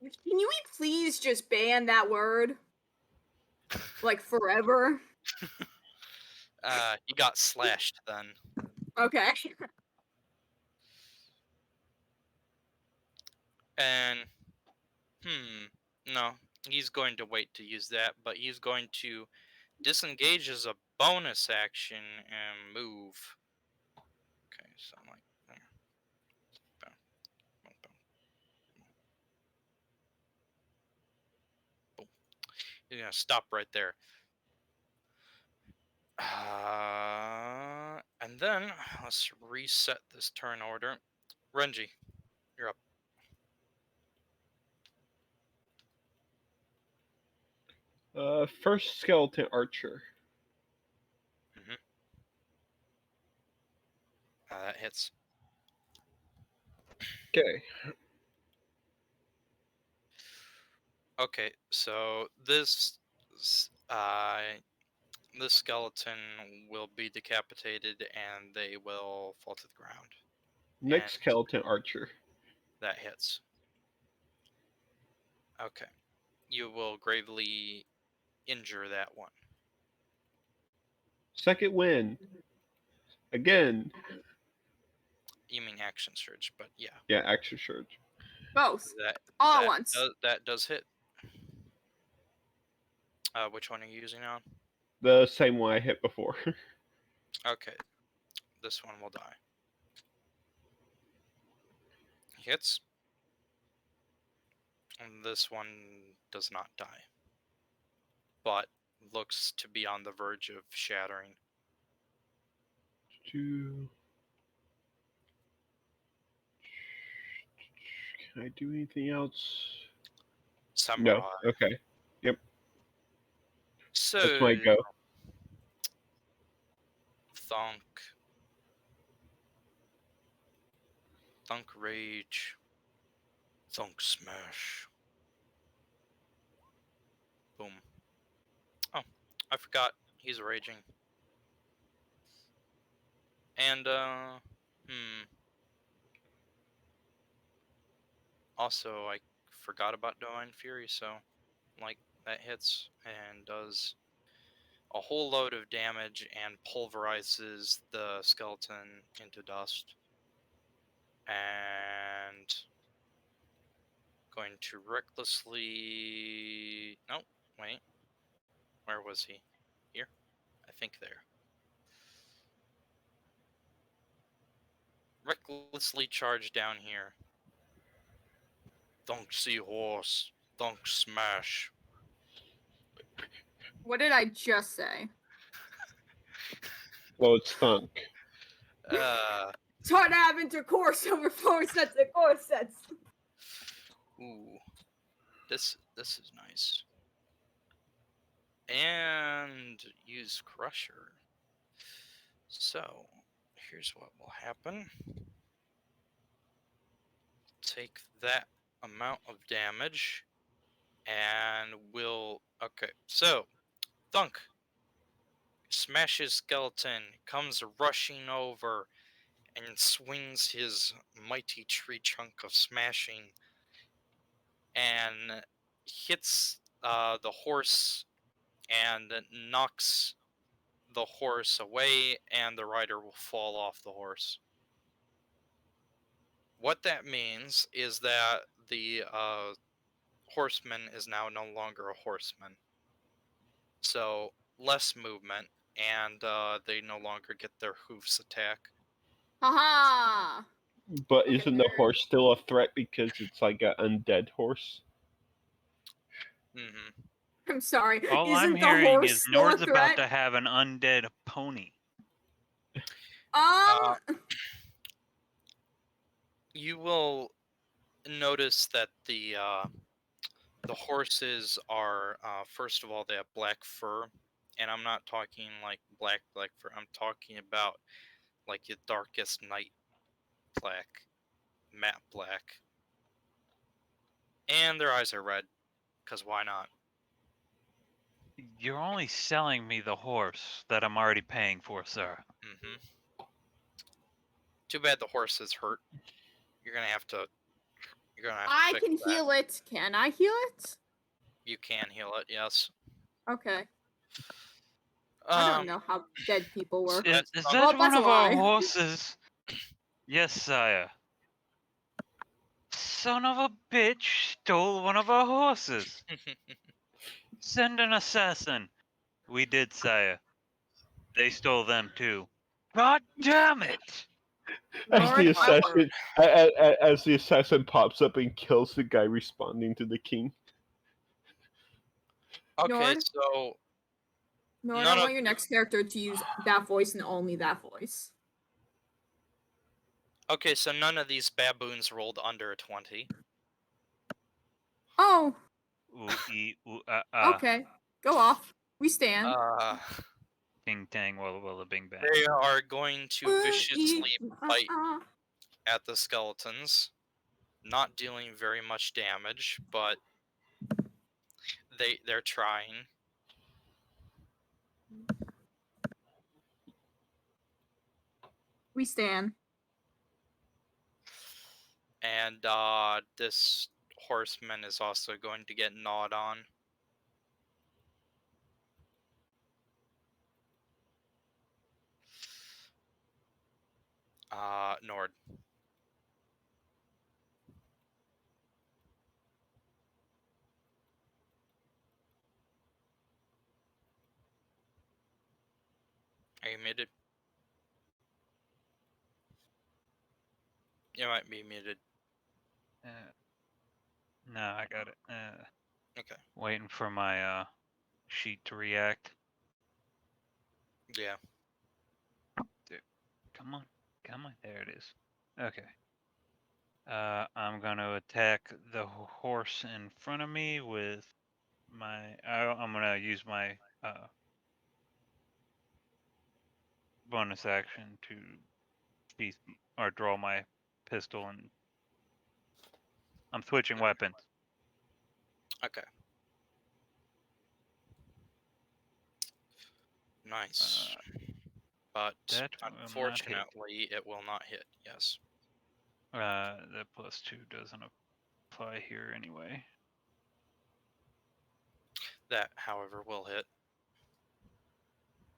can you please just ban that word? Like forever? He got slashed then. Okay. And no, he's going to wait to use that, but he's going to disengage as a bonus action and move. Okay, so I'm like there. Boom, boom, boom, boom. He's gonna stop right there. And then let's reset this turn order. Renji, you're up. First skeleton archer. That hits. Okay. Okay, so this skeleton will be decapitated and they will fall to the ground. Next And skeleton archer. that hits. Okay. You will gravely injure that one. Second win. Again. You mean action surge, but yeah. Yeah, action surge. Both. That All at once. that does hit. Which one are you using now? The same one I hit before. Okay. This one will die. Hits. And this one does not die. But looks to be on the verge of shattering. Can I do anything else? Samurai. No. Okay. Yep. So That's my go. Thunk. Thunk rage. Thunk smash. Boom. Oh, I forgot he's raging. And also I forgot about Divine Fury, so like that hits and does a whole load of damage and pulverizes the skeleton into dust. And going to recklessly... No, wait. Where was he? Here? I think there. Recklessly charge down here. Thunk seahorse. Thunk smash. What did I just say? Well, it's thunk. It's hard to have intercourse over 4 sets of corsets. Ooh. This is nice. And use Crusher. So, here's what will happen. Take that amount of damage and we'll... Okay, so Thunk, smashes skeleton, comes rushing over, and swings his mighty tree trunk of smashing, and hits the horse and knocks the horse away, and the rider will fall off the horse. What that means is that the horseman is now no longer a horseman. So less movement, and they no longer get their hoofs attack. Haha! But Okay, isn't the horse still a threat because it's like an undead horse? Hmm. I'm sorry. All I'm Isn't the hearing horse is still a Nord's about threat? to have an undead pony. You will notice that the horses are first of all, they have black fur, and I'm not talking like black fur. I'm talking about like the darkest night black, matte black, and their eyes are red, because why not? You're only selling me the horse that I'm already paying for, sir. Hmm. Too bad the horse is hurt. You're gonna have to. You're gonna have to I fix can that. heal it. Can I heal it? You can heal it, yes. Okay. I don't know how dead people work. Yeah, Is it's that Well, one that's a of our lie. horses? Yes, sire. Son of a bitch stole one of our horses. Send an assassin. We did, sire. They stole them too. God damn it! As the Lord help her. assassin, as the assassin pops up and kills the guy responding to the king. Okay, Nord? so Nord, none I of want your next character to use that voice and only that voice. so none of these baboons rolled under a 20. Oh, Ooh, ooh, ah. okay. Go off. We stand. Bing tang, walla walla, bing bang. They are going to viciously bite at the skeletons, not dealing very much damage, but they're trying. We stand. And this horseman is also going to get gnawed on. Nord. Are you muted? You might be muted. No, I got it. Okay. Waiting for my sheet to react. Yeah. Come on. There it is. Okay. I'm gonna attack the horse in front of me with my. I'm gonna use my bonus action to sheath or draw my pistol, and I'm switching weapons. Okay. Nice. But That will not hit. unfortunately, it will not hit. Yes. The +2 doesn't apply here anyway. That, however, will hit.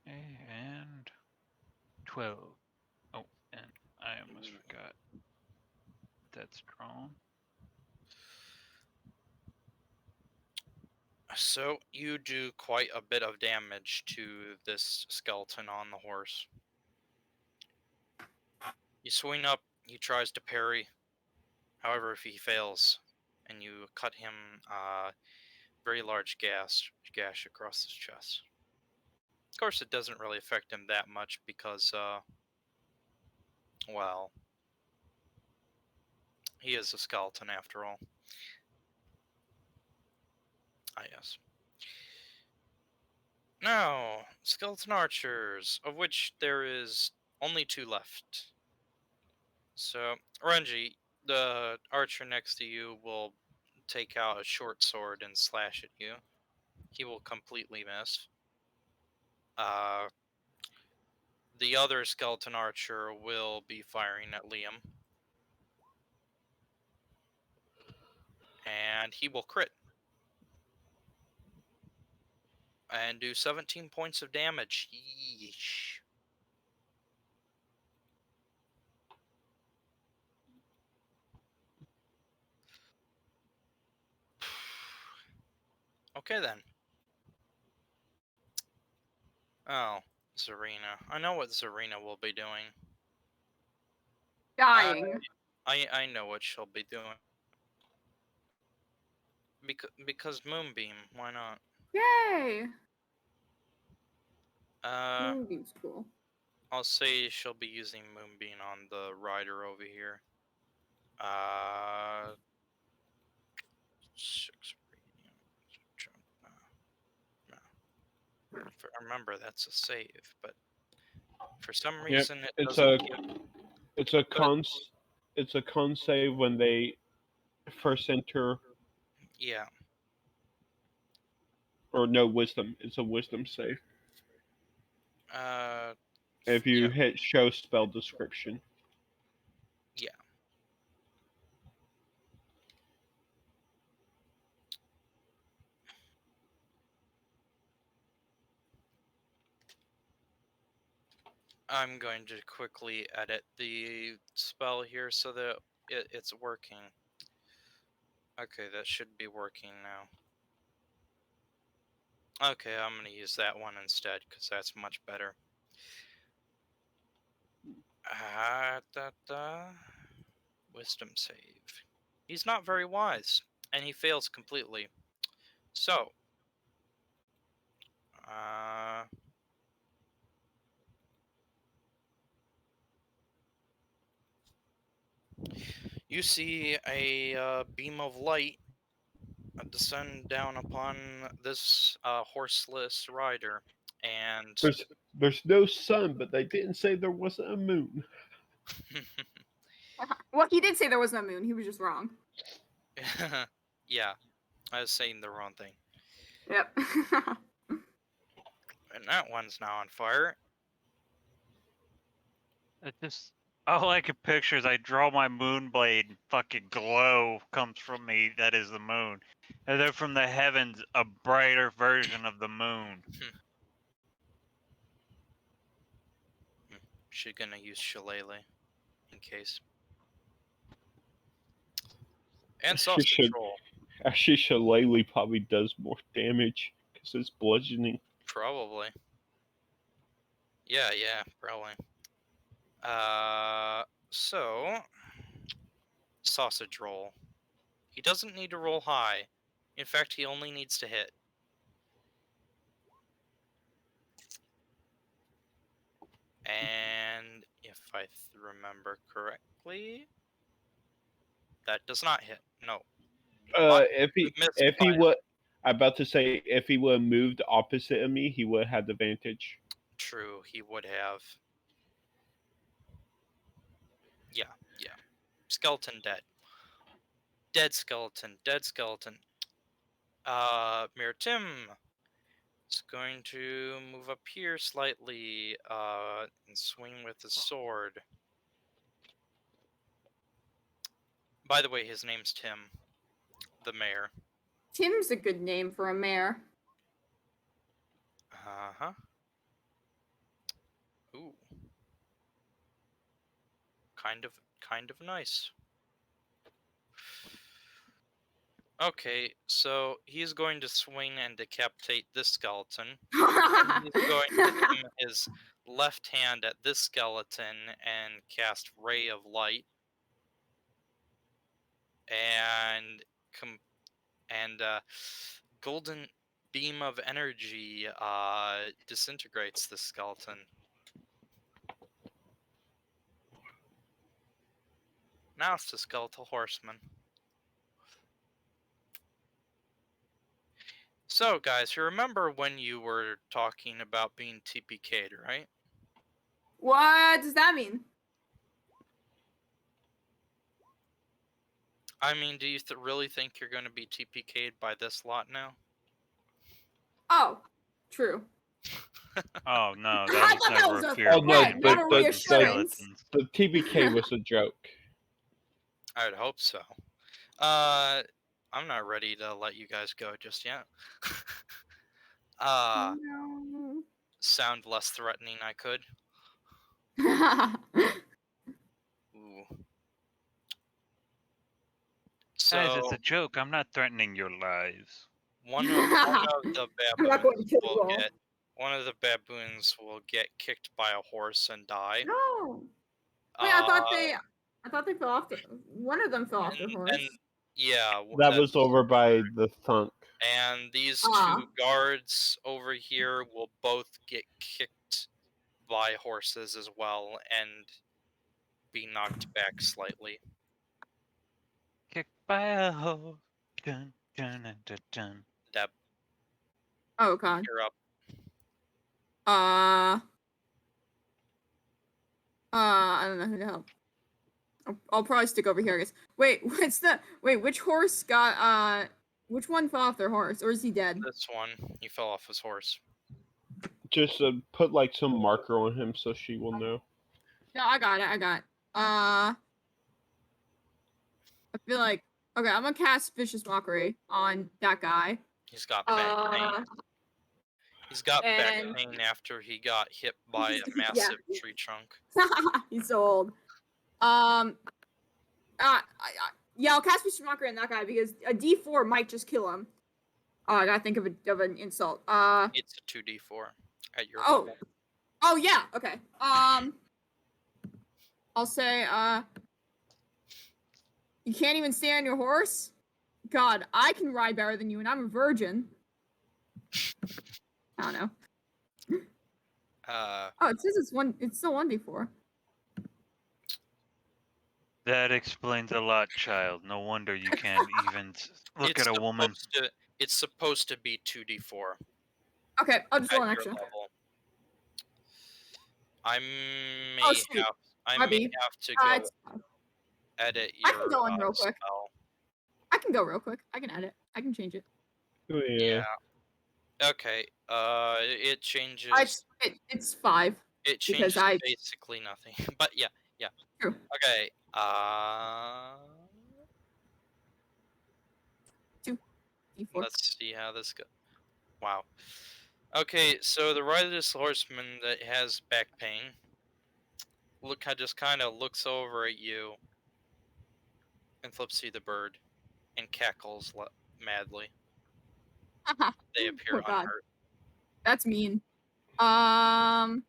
And 12. Oh, and I almost forgot. That's drawn. So you do quite a bit of damage to this skeleton on the horse. You swing up, he tries to parry. However, if he fails, and you cut him very large gash across his chest. Of course, it doesn't really affect him that much because, well, he is a skeleton after all. Ah, yes. Now, skeleton archers, of which there is only 2 left. So, Renji, the archer next to you, will take out a short sword and slash at you. He will completely miss. The other skeleton archer will be firing at Liam. And he will crit. And do 17 points of damage. Yeesh. Okay then. Oh, Zarina. I know what Zarina will be doing. Dying. I know what she'll be doing. Because Moonbeam, why not? Yay! Uh, Moonbeam's cool. I'll say she'll be using Moonbeam on the rider over here. 6 radiant. No. Remember, that's a save, but for some Yep. reason it It's doesn't a give. it's a But con save when they first enter, yeah, or no wisdom. It's a wisdom save. uh, If you yeah, hit show spell description. yeah. I'm going to quickly edit the spell here so that it's working. Okay, that should be working now. Okay, I'm going to use that one instead, because that's much better. Wisdom save. He's not very wise, and he fails completely. So, you see a beam of light descend down upon this horseless rider, and There's no sun, but they didn't say there wasn't a moon. Well, he did say there was no moon. He was just wrong. yeah, I was saying the wrong thing. Yep. And that one's now on fire. It just all I can picture is I draw my moon blade and fucking glow comes from me. That is the moon. And then from the heavens, a brighter version of the moon. She's gonna use Shillelagh in case. And She sausage should roll. actually Shillelagh probably does more damage because it's bludgeoning. Probably. Yeah, probably. So sausage roll. He doesn't need to roll high. In fact, he only needs to hit. And if I remember correctly, that does not hit. No. If he Missed if he by would, I'm about to say if he would have moved opposite of me, he would have had advantage. true, he would have. Yeah. Skeleton dead. Dead skeleton. Mirtim is going to move up here slightly, and swing with his sword. By the way, his name's Tim, the mayor. Tim's a good name for a mayor. Uh-huh. Ooh. Kind of nice. Okay, so he's going to swing and decapitate this skeleton. He's going to aim his left hand at this skeleton and cast Ray of Light. And golden beam of energy disintegrates the skeleton. Now it's the skeletal horseman. So, guys, you remember when you were talking about being TPK'd, right? What does that mean? I mean, do you really think you're going to be TPK'd by this lot now? Oh, true. Oh no, I that was thought that never was a a fear Oh, of no, mine. not a Bigfoot and reassurance. skeletons. The TBK was a joke. I would hope so. I'm not ready to let you guys go just yet. No. Sound less threatening, I could. Ooh. Guys, it's So a joke. I'm not threatening your lives. one of the I'm not going to baboons kill you will all. get kicked by a horse and die. No. Wait, Uh, I thought they fell off one of them fell off their horse. and yeah, That was over by the thunk. and these Ah. two guards over here will both get kicked by horses as well and be knocked back slightly. Kicked by a hoe. Dun, dun, dun, dun, dun. Deb, Oh god. you're up. I don't know who to help. I'll probably stick over here, I guess. Wait, which horse got which one fell off their horse, or is he dead? This one, he fell off his horse. Just put like some marker on him so she will know. No, I got it. I feel like okay, I'm gonna cast Vicious Mockery on that guy. He's got back pain. He's got back and- pain after he got hit by a Yeah. massive tree trunk. He's so old. Yeah, I'll cast Vicious Mockery on that guy because a D4 might just kill him. Oh, I gotta think of an insult. It's a 2d4 at your Oh. level. Oh yeah, okay. I'll say, you can't even stay on your horse? God, I can ride better than you, and I'm a virgin. I don't know. Oh, it says it's still 1d4. That explains a lot, child. No wonder you can't even look at a woman. It's supposed to be 2d4 Okay, I'll just roll an at your extra. level. I may Oh, sweet. have to go It's fine. edit I your can go in real quick. spell. I can go real quick. I can edit. I can change it. Oh, yeah. Okay. It changes. It's 5. It because changes basically nothing. But yeah. True. Okay. 2d4. Let's see how this goes. Wow. Okay, so the riderless horseman that has back pain just kind of looks over at you and flips you the bird and cackles madly. They appear Oh, God. unhurt. That's mean. Well,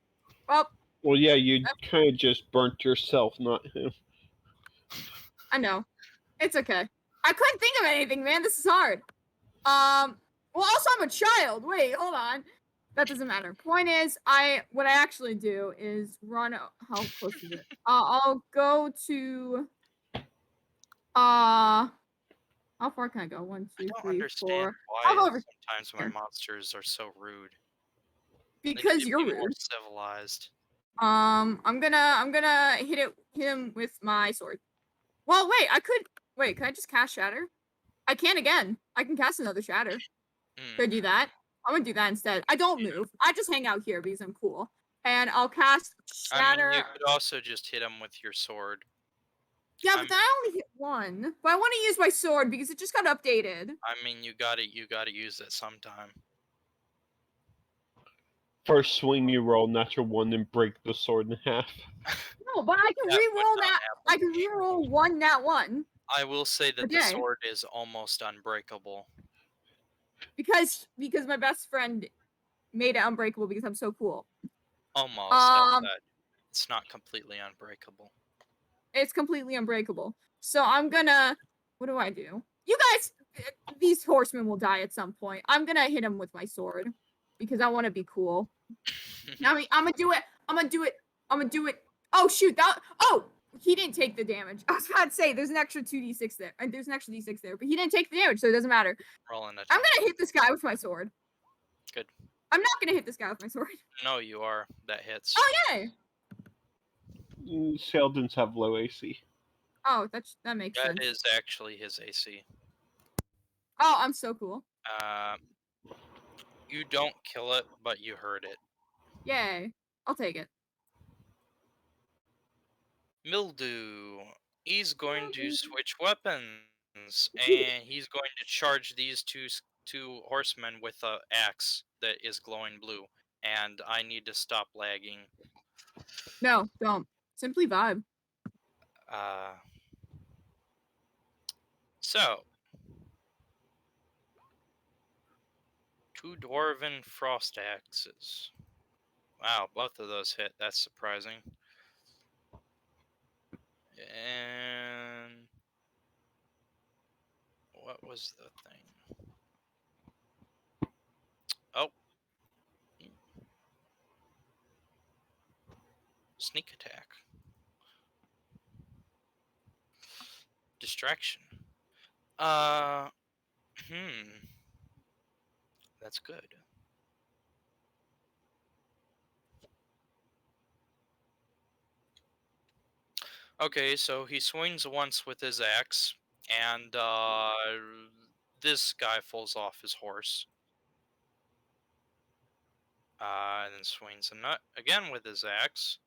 Well, yeah, you kind of just burnt yourself, not him. I know. It's okay. I couldn't think of anything, man. This is hard. Well, also I'm a child. Wait, hold on. That doesn't matter. Point is, what I actually do is run. How close is it? I'll go to. How far can I go? 1, 2, I don't 3, understand 4. I'll go why over sometimes my here. monsters are so rude. Because They should you're be more rude. civilized. I'm gonna hit him with my sword. Well, wait, can I just cast Shatter? I can again. I can cast another Shatter. Could I do that? I'm gonna do that instead. I don't move. I just hang out here because I'm cool. And I'll cast Shatter. I mean, you could also just hit him with your sword. Yeah, but then I only hit one. But I want to use my sword because it just got updated. I mean, you gotta use it sometime. First swing you roll natural 1 and break the sword in half. No, but I can That would re-roll not that. I can re-roll one nat 1 I will say that the Okay. sword is almost unbreakable. because my best friend made it unbreakable because I'm so cool. Almost. I said. It's not completely unbreakable. It's completely unbreakable. So I'm gonna. What do I do? You guys, these horsemen will die at some point. I'm gonna hit him with my sword because I want to be cool. I'm gonna do it. I'm gonna do it. Oh shoot! He didn't take the damage. I was about to say there's an extra 2d6 there, and there's an extra d6 there, but he didn't take the damage, so it doesn't matter. Rolling a I'm gonna hit this guy with my sword. Good. I'm not gonna hit this guy with my sword. No, you are. That hits. Oh yay! Sheldons have low AC. Oh, that makes sense. That is actually his AC. Oh, I'm so cool. You don't kill it, but you hurt it. Yay. I'll take it. Mildew. He's going to Mildew. switch weapons, and he's going to charge these two horsemen with a axe that is glowing blue. And I need to stop lagging. No, don't. Simply vibe. So, two dwarven frost axes. Wow, both of those hit. That's surprising. And what was the thing? Oh. Sneak attack. Distraction. That's good. Okay, so he swings once with his axe, and this guy falls off his horse. And then swings again with his axe,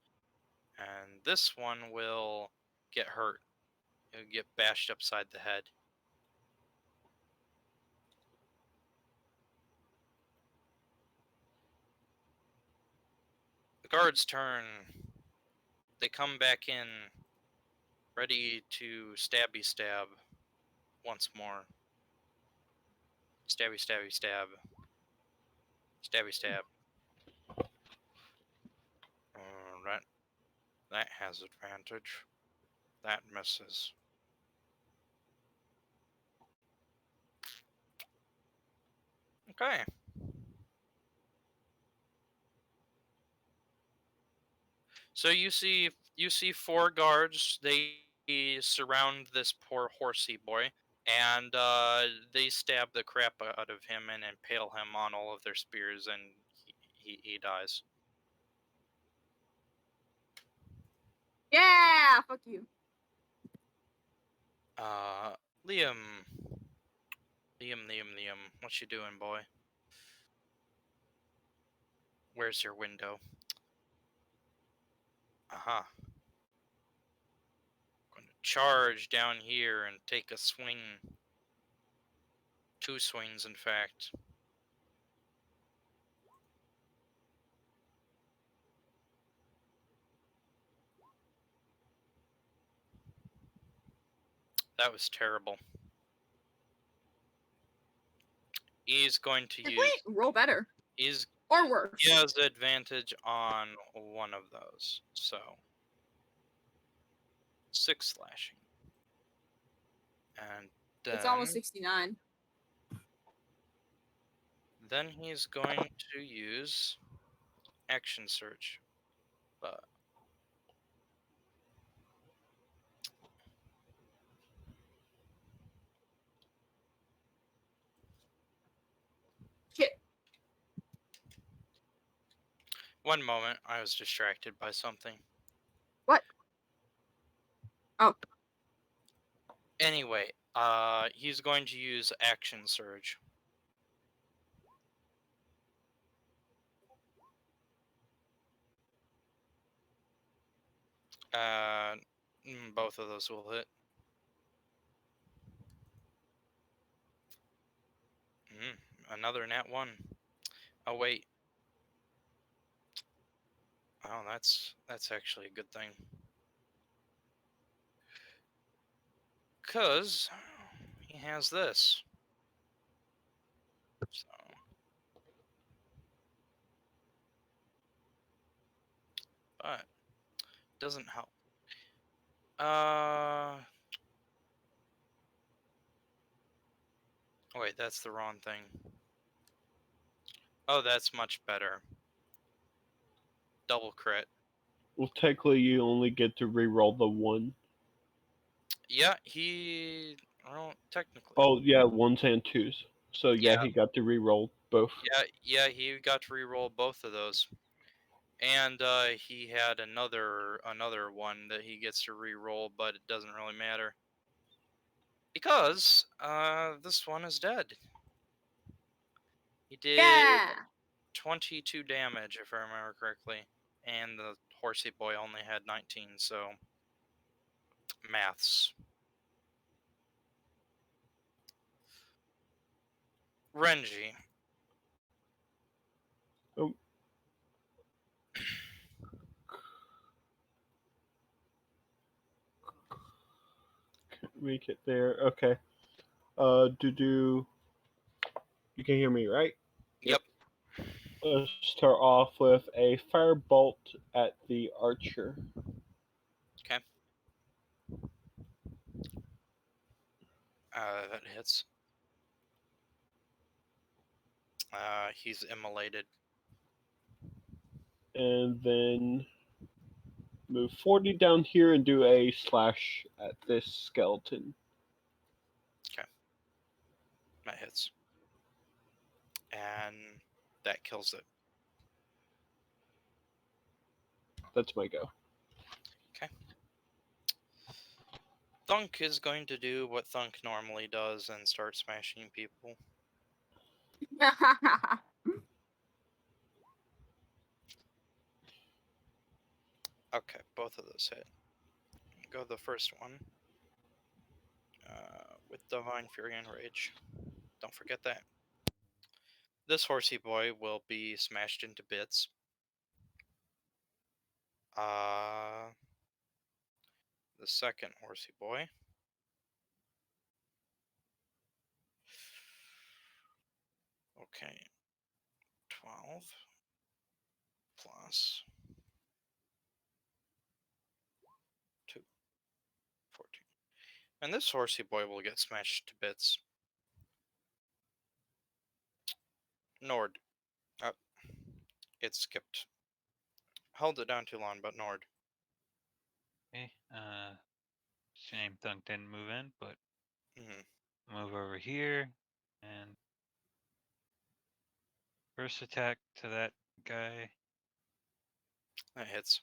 and this one will get hurt. He'll get bashed upside the head. The guards turn. They come back in, ready to stabby stab once more. Stabby stabby stab. Stabby stab. That has advantage. That misses. Okay. So you see four guards. They surround this poor horsey boy, and they stab the crap out of him and impale him on all of their spears, and he dies. Yeah, fuck you. Liam, what you doing, boy? Where's your window? Aha. Going to charge down here and take a swing. 2 swings, in fact. That was terrible. He's going to use. Roll better. He's Or worse. He has advantage on one of those, so 6 slashing. And then, It's almost 69. Then he's going to use action search. But Shit. one moment, I was distracted by something. What? Oh. Anyway, he's going to use action surge. Both of those will hit. Another nat 1. Oh wait. Oh, that's actually a good thing. 'Cause he has this. So, but doesn't help. Oh wait, that's the wrong thing. Oh, that's much better. Double crit. Well, technically, you only get to reroll the one. Yeah, well, technically. Oh, yeah, ones and twos. So, yeah, Yeah. he got to reroll both. Yeah, he got to reroll both of those. And he had another one that he gets to reroll, but it doesn't really matter. Because this one is dead. He did Yeah. 22 damage, if I remember correctly. And the horsey boy only had 19, so maths. Renji. Oh. Make it there. Okay. You can hear me, right? Yep. Let's start off with a firebolt at the archer. Okay. That hits. He's immolated. And then move 40 down here and do a slash at this skeleton. That hits. And that kills it. That's my go. Thunk is going to do what Thunk normally does and start smashing people. Okay, both of those hit. Go the first one. With Divine Fury and Rage. Don't forget that. This horsey boy will be smashed into bits. The second horsey boy. Okay. 12 plus 2. 14. And this horsey boy will get smashed to bits. Nord. It skipped. Held it down too long, but Nord. Okay. Shame Thunk didn't move in, but move over here and first attack to that guy. That hits.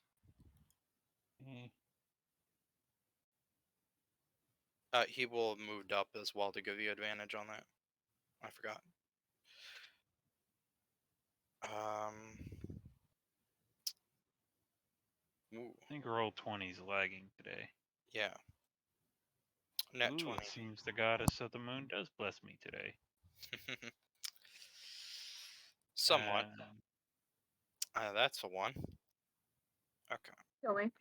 Okay. He will have moved up as well to give you advantage on that. I forgot. Ooh, I think Roll20's lagging today. yeah. Net Ooh, 20. it seems the goddess of the moon does bless me today. Somewhat. That's a 1. Okay. Going.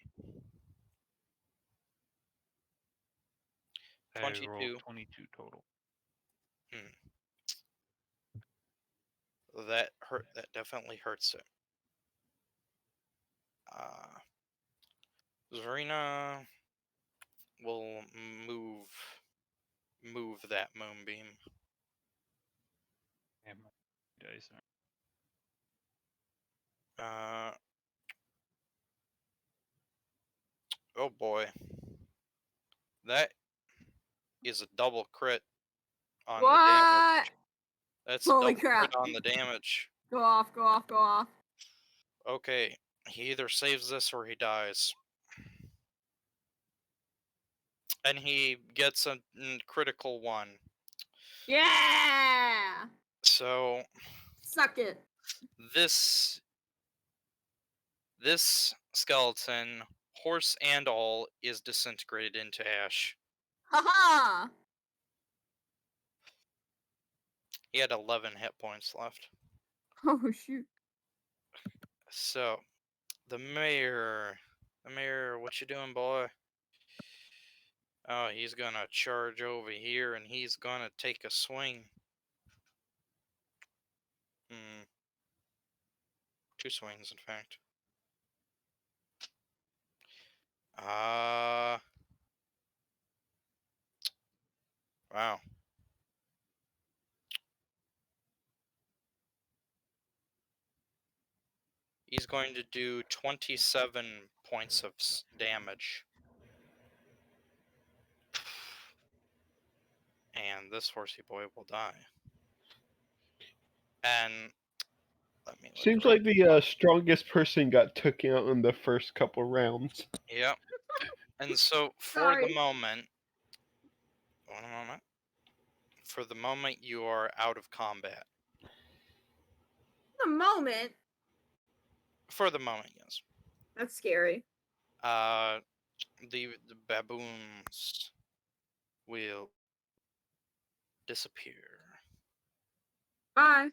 I 22. rolled 22 total. That hurt. That definitely hurts it. Zarina will move that moonbeam. Yeah, my dice aren't. Oh boy. That is a double crit on the damage. What? That's Holy a double crap. crit on the damage. Go off, go off, go off. Okay, he either saves this or he dies. And he gets a critical 1. Yeah! So Suck it. this skeleton, horse and all, is disintegrated into ash. Haha! He had 11 hit points left. Oh shoot. So, the mayor, what you doing, boy? Oh, he's gonna charge over here and he's gonna take a swing. 2 swings, in fact. Wow. He's going to do 27 points of damage. And this horsey boy will die. And let me look Seems right. like the strongest person got taken out in the first couple rounds. Yep. And so for Sorry. the moment, one moment. For the moment, you are out of combat. the moment. For the moment, yes. That's scary. The baboons will disappear. Bye.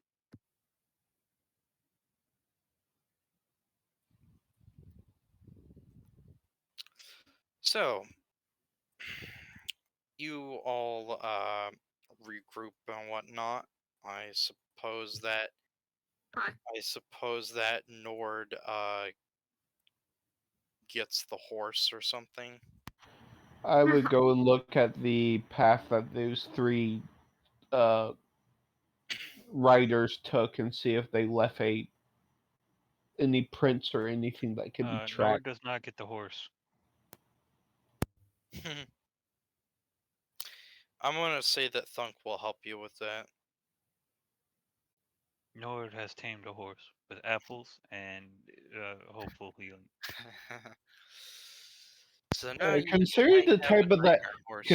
So, you all regroup and whatnot. I suppose that Hi. Nord gets the horse or something. I would go and look at the path that those three uh, riders took and see if they left any prints or anything that can be Nor tracked. does not get the horse. I'm gonna say that Thunk will help you with that. Nord has tamed a horse with apples and hopeful healing. So now you Considering might the have a type of that, nightmare horse.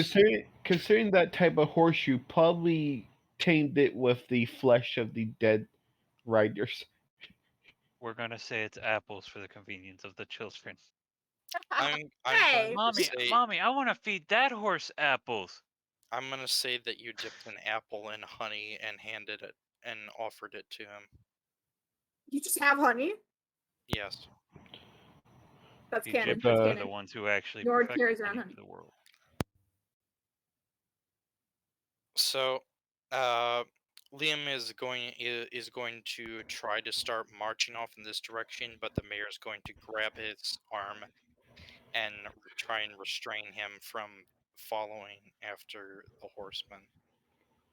considering that type of horse, you probably tamed it with the flesh of the dead riders. We're gonna say it's apples for the convenience of the children. I'm Hey. going to Mommy, say mommy, I want to feed that horse apples. I'm gonna say that you dipped an apple in honey and handed it and offered it to him. You just have honey? Yes. That's The canon. That's Egyptians are the canon. ones who actually Nord perfected carries around honey honey. for the world. So, Liam is going to try to start marching off in this direction, but the mayor is going to grab his arm and try and restrain him from following after the horseman.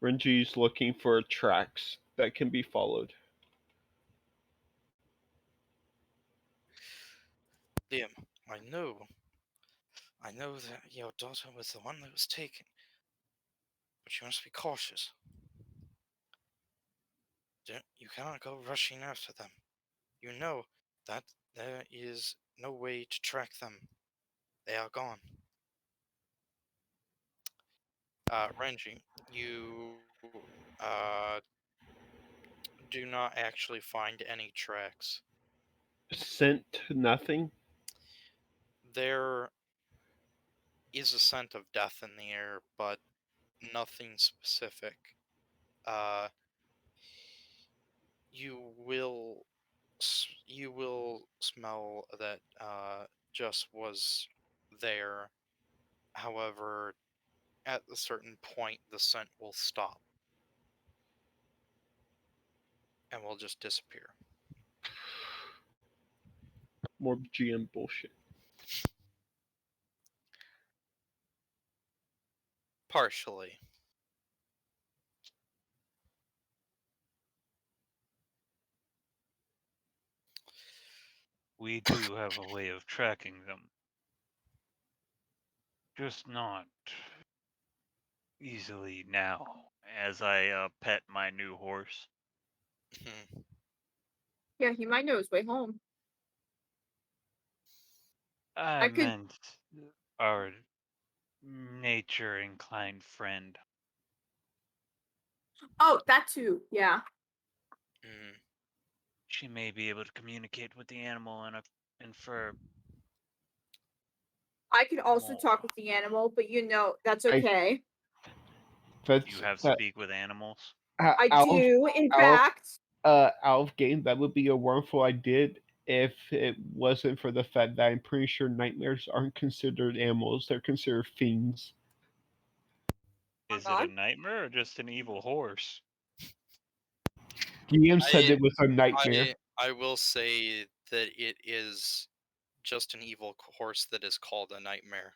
Renji's looking for tracks that can be followed. Liam, I know that your daughter was the one that was taken, but you must be cautious. You cannot go rushing after them. You know that there is no way to track them. They are gone. Renji, you uh, do not actually find any tracks. Scent nothing. There is a scent of death in the air, but nothing specific. Uh, you will smell that just was there. However, at a certain point, the scent will stop and will just disappear. More GM bullshit. Partially. We do have a way of tracking them. Just not easily now, as I pet my new horse. Mhm. Yeah, he might know his way home. I could- meant our nature-inclined friend. Oh, that too. Yeah. Mhm. She may be able to communicate with the animal and infer. I can also More. talk with the animal, but that's okay. That's You have speak with animals. I out do, in out- fact. out of game. That would be a wonderful idea if it wasn't for the fact that I'm pretty sure nightmares aren't considered animals; they're considered fiends. Is it not? a nightmare or just an evil horse? DM said I- it was a nightmare. I will say that it is just an evil horse that is called a nightmare.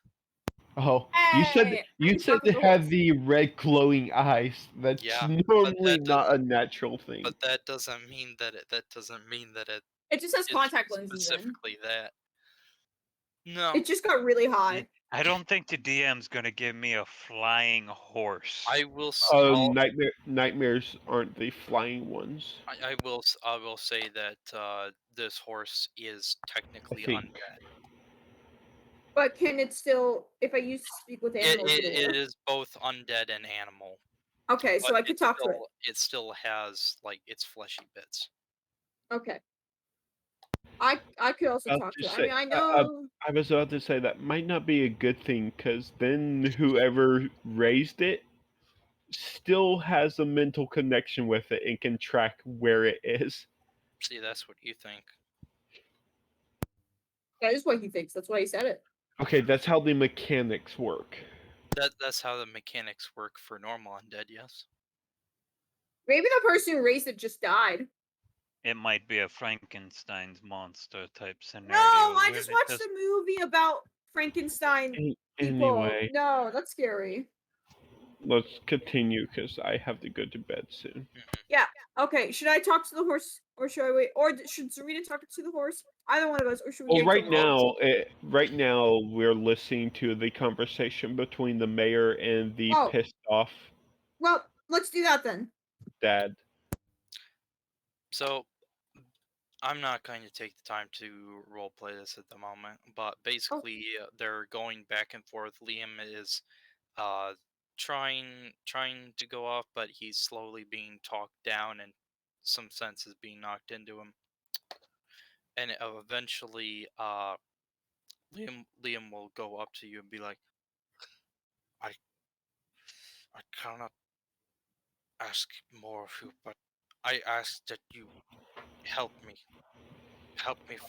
Oh, Hey, you I said can it talk with had horse. the red glowing eyes. That's Yeah, normally that not a natural thing. But that doesn't mean that it It just has is contact lenses in. specifically that. No, It just got really high. I don't think the DM's gonna give me a flying horse. I will. Nightmares aren't the flying ones. I will say that this horse is technically think. undead. But can it still, if I use speak with animals, it'll It work? is both undead and animal. Okay, so But I could talk to it. it still has like its fleshy bits. Okay. I could also I'll talk to just her. I say, mean, I know. I was about to say that might not be a good thing, because then whoever raised it still has a mental connection with it and can track where it is. See, that's what you think. That is what he thinks. That's why he said it. Okay, that's how the mechanics work. That's how the mechanics work for normal undead, yes. Maybe the person who raised it just died. It might be a Frankenstein's monster type scenario. No, I where just it watched does- a movie about Frankenstein people. Anyway, No, that's scary. let's continue, because I have to go to bed soon. Yeah. Okay. Should I talk to the horse, or should I wait? Or should Zarina talk to the horse? Either one of us, or should we Well, wait till right now we're listening to the conversation between the mayor and the Oh. pissed off Well, let's do that then. dad. So, I'm not going to take the time to roleplay this at the moment, but basically they're going back and forth. Liam is trying to go off, but he's slowly being talked down and some sense is being knocked into him. And eventually Liam will go up to you and be like, I cannot ask more of you, but I ask that you help me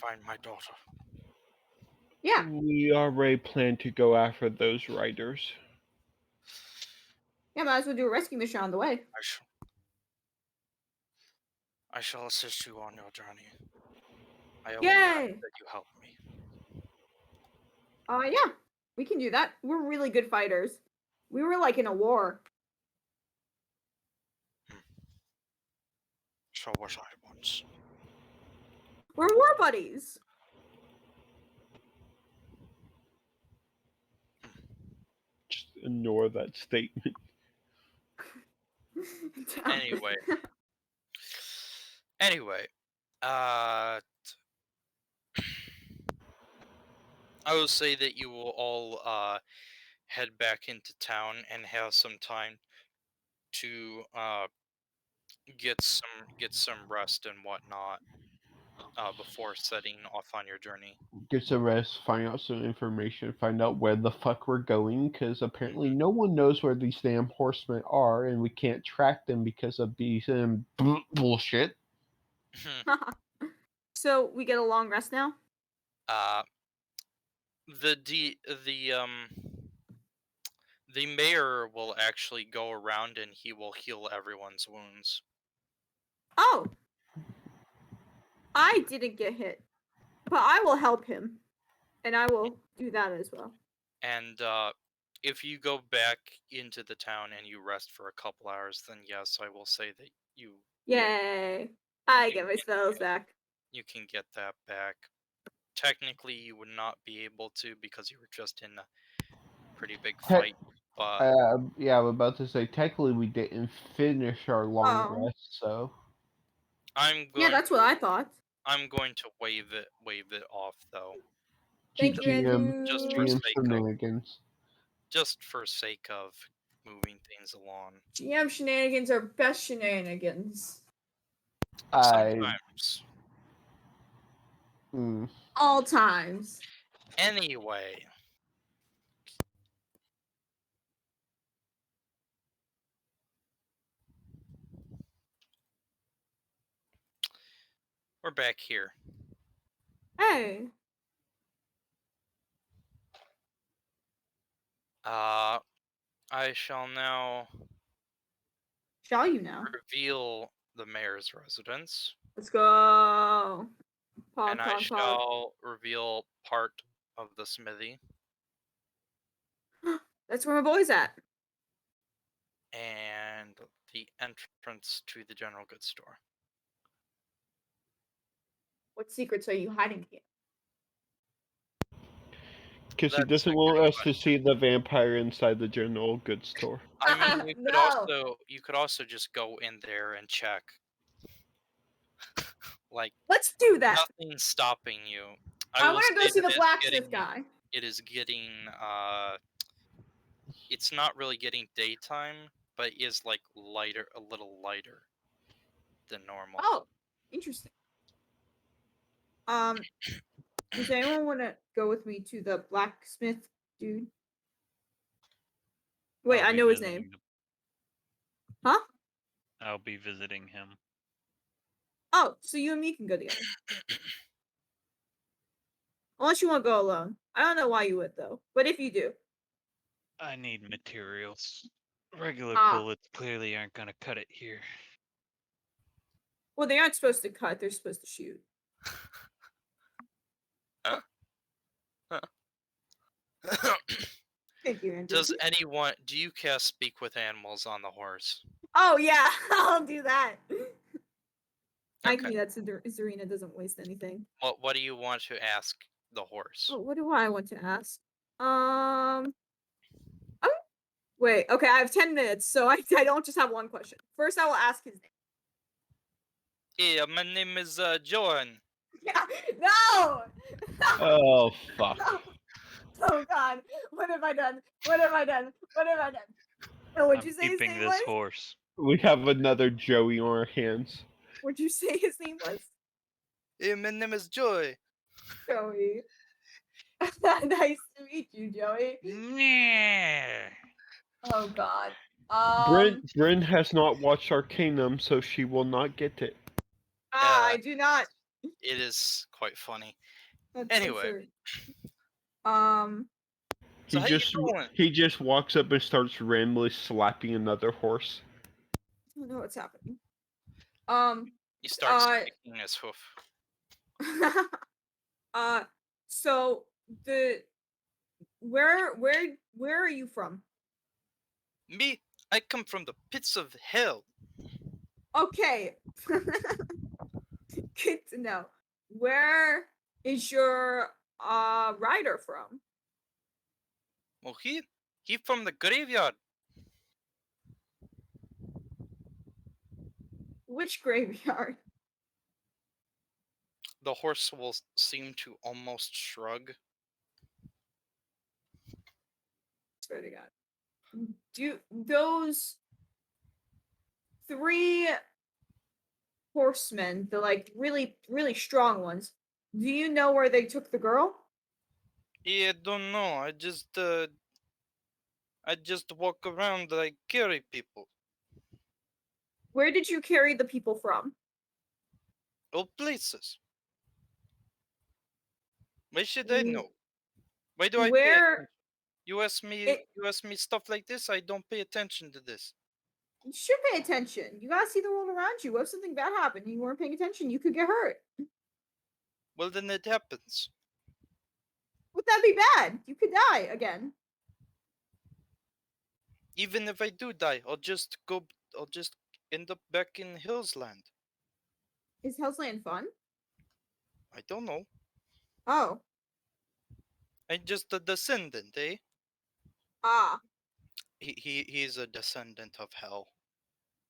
find my daughter. Yeah. We already plan to go after those riders. Yeah, might as well do a rescue mission on the way. I shall assist you on your journey. I will Yay! ask that you help me. Yeah, we can do that. We're really good fighters. We were like in a war. So was I once. We're war buddies. Just ignore that statement. Anyway, I will say that you will all head back into town and have some time to get some rest and whatnot before setting off on your journey. Get some rest, find out some information, find out where the fuck we're going, because apparently no one knows where these damn horsemen are, and we can't track them because of these bullshit. So we get a long rest now? The mayor will actually go around and he will heal everyone's wounds. Oh. I didn't get hit. But I will help him. And I will do that as well. And if you go back into the town and you rest for a couple hours, then yes, I will say that you Yay. I get my spells back. You can get that back. Technically, you would not be able to because you were just in a pretty big fight. But yeah, I'm about to say, technically we didn't finish our long rest, so... Yeah, that's what I thought. I'm going to wave it off, though. Thank you, Andrew. Just for sake of moving things along. GM shenanigans are best shenanigans. Sometimes. All times. Anyway. We're back here. Hey. I shall now... Shall you now? Reveal the mayor's residence. Let's go. And I shall reveal part of the smithy. That's where my boy's at. And the entrance to the general goods store. What secrets are you hiding here? Because he doesn't want us to see the vampire inside the general goods store. I mean, you could also just go in there and check. Like, let's do that. Nothing's stopping you. I want to go see the blacksmith guy. It is getting it's not really getting daytime, but is like lighter, a little lighter than normal. Oh, interesting. Does anyone want to go with me to the blacksmith dude? Wait, I'll I be know his visiting name. him. Huh? I'll be visiting him. Oh, so you and me can go together. Unless you want to go alone. I don't know why you would though, but if you do. I need materials. Regular Ah. bullets clearly aren't gonna cut it here. Well, they aren't supposed to cut, they're supposed to shoot. Thank you, Andrew. Do you cast Speak with Animals on the horse? Oh yeah, I'll do that. I can Okay. do that so Zarina doesn't waste anything. What do you want to ask the horse? Oh, what do I want to ask? Oh, wait, okay, I have 10 minutes, so I don't just have one question. First, I will ask his name. Yeah, my name is Joan. Yeah, no! Oh fuck. Oh god, what have I done? What have I done? What have I done? Oh, what'd I'm you say his keeping name this was? horse. We have another Joey on our hands. What'd you say his name was? Yeah, my name is Joy. Joey. Nice to meet you, Joey. Yeah. Oh god. Bryn has not watched Arcanum, so she will not get it. I do not. It is quite funny. That's Anyway. absurd. So how you doing? He just walks up and starts randomly slapping another horse. I don't know what's happening. He starts kicking his hoof. So where are you from? Me, I come from the pits of hell. Okay. Good to know. Where is your rider from? Well, he from the graveyard. Which graveyard? The horse will seem to almost shrug. Swear to God. Do those 3 horsemen, the like really, really strong ones, do you know where they took the girl? Yeah, I don't know. I just walk around. I carry people. Where did you carry the people from? All places. Why should I know? Why do I pay Where attention? You ask me stuff like this, I don't pay attention to this. you should pay attention. You gotta see the world around you. What if something bad happened and you weren't paying attention? You could get hurt. Well, then it happens. Would that be bad? You could die again. Even if I do die, I'll just end up back in Hillsland. Is Hellsland fun? I don't know. Oh. I'm just a descendant, eh? Ah. He's a descendant of Hell,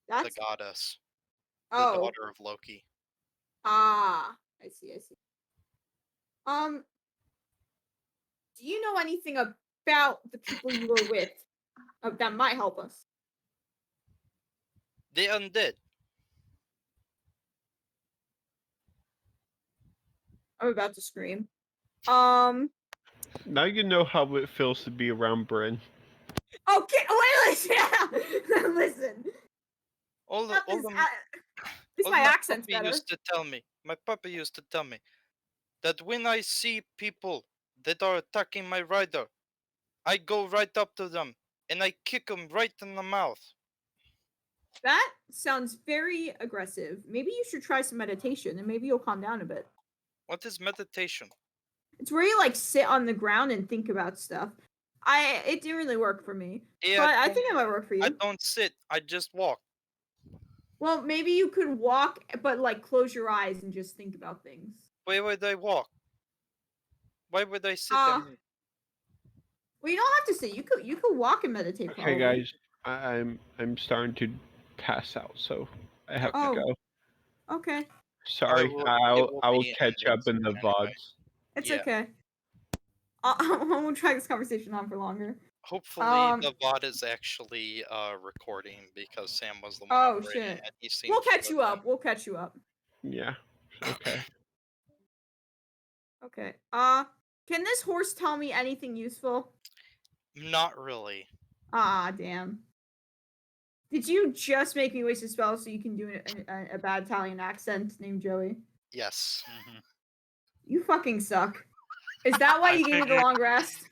That's the goddess, the oh. daughter of Loki. Ah. I see. Do you know anything about the people you were with that might help us? The undead. I'm about to scream. Now you know how it feels to be around Bryn. Okay, wait, listen. Listen. All This my my accent's puppy better. used to tell me. My puppy used to tell me that when I see people that are attacking my rider, I go right up to them and I kick them right in the mouth. That sounds very aggressive. Maybe you should try some meditation and maybe you'll calm down a bit. What is meditation? It's where you like sit on the ground and think about stuff. It didn't really work for me. Yeah, but I think it might work for you. I don't sit, I just walk. Well, maybe you could walk, but like close your eyes and just think about things. Why would I walk? Why would I sit there? Well, you don't have to sit. You could walk and meditate. Okay, probably. guys, I'm starting to pass out, so I have to go. Okay. Sorry, I will catch up in the VODs. It's Yeah. okay. I won't drag this conversation on for longer. Hopefully the VOD is actually recording because Sam was the one operating shit. it. He seems We'll catch to you have up. We'll catch you up. Yeah. Okay. Okay. Can this horse tell me anything useful? Not really. Ah, damn. Did you just make me waste a spell so you can do a bad Italian accent named Joey? Yes. Mhm. You fucking suck. Is that why I you gave me the figured- long rest?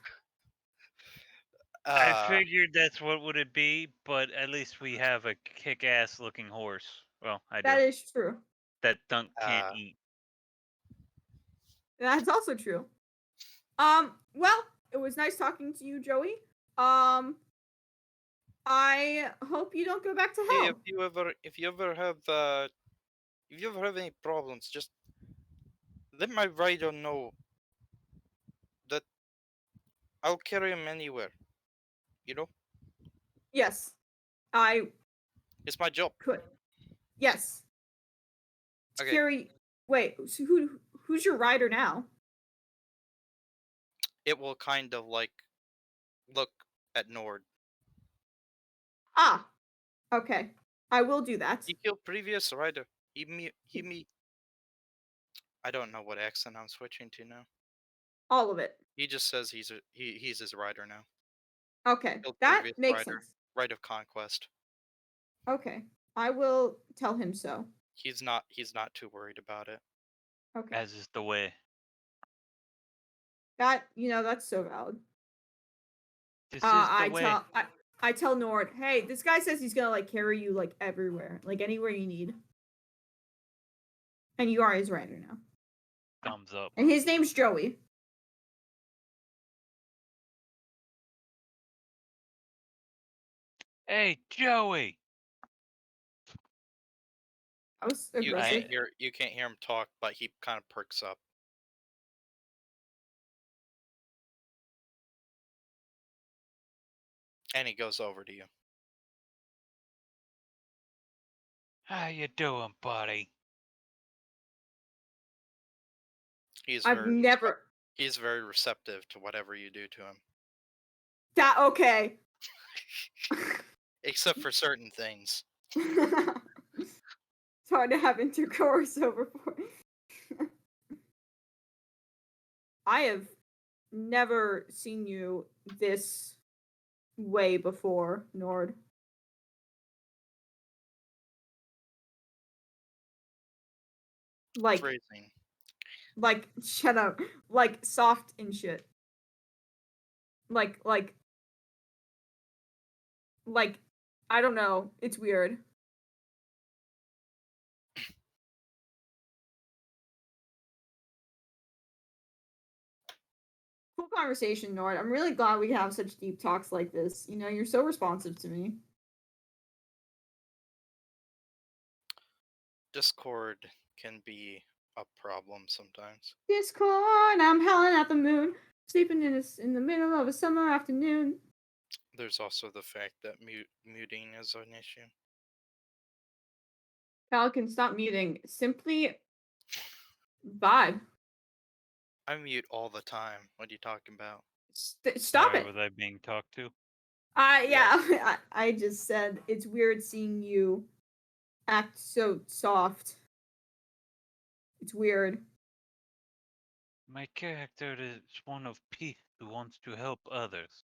I figured that's what would it be, but at least we have a kick-ass looking horse. Well, I do. That is true. That Dunk can't Uh, eat. That's also true. Well, it was nice talking to you, Joey. I hope you don't go back to hey, hell. if you ever have any problems, just let my rider know that I'll carry him anywhere. You know, Yes, I it's my job. could. Yes. Okay. Carrie, wait, so who's your rider now? It will kind of like look at Nord. Ah, okay. I will do that. He killed previous rider. He. I don't know what accent I'm switching to now. All of it. He just says he's his rider now. Okay, Killed that previous makes rider. sense. Right of conquest. Okay, I will tell him so. He's not too worried about it. Okay, As is the way. that's so valid. This is the I way. tell I tell Nord, hey, this guy says he's gonna like carry you like everywhere, like anywhere you need, and you are his rider now. Thumbs up. And his name's Joey. Hey, Joey! I was You aggressive. can't hear him talk, but he kind of perks up. And he goes over to you. How you doing, buddy? He's I've never very receptive to whatever you do to him. that okay. Except for certain things. It's hard to have intercourse over. I have never seen you this way before, Nord. Like, Phrasing. shut up. Like, soft and shit. Like, I don't know. It's weird. Cool conversation, Nord. I'm really glad we have such deep talks like this. You know, you're so responsive to me. Discord can be a problem sometimes. Discord, I'm howling at the moon, sleeping in the middle of a summer afternoon. There's also the fact that muting is an issue. Falcon, stop muting. Simply vibe. I mute all the time. What are you talking about? Stop Sorry, it. was I being talked to? Yeah, I just said it's weird seeing you act so soft. It's weird. My character is one of peace who wants to help others.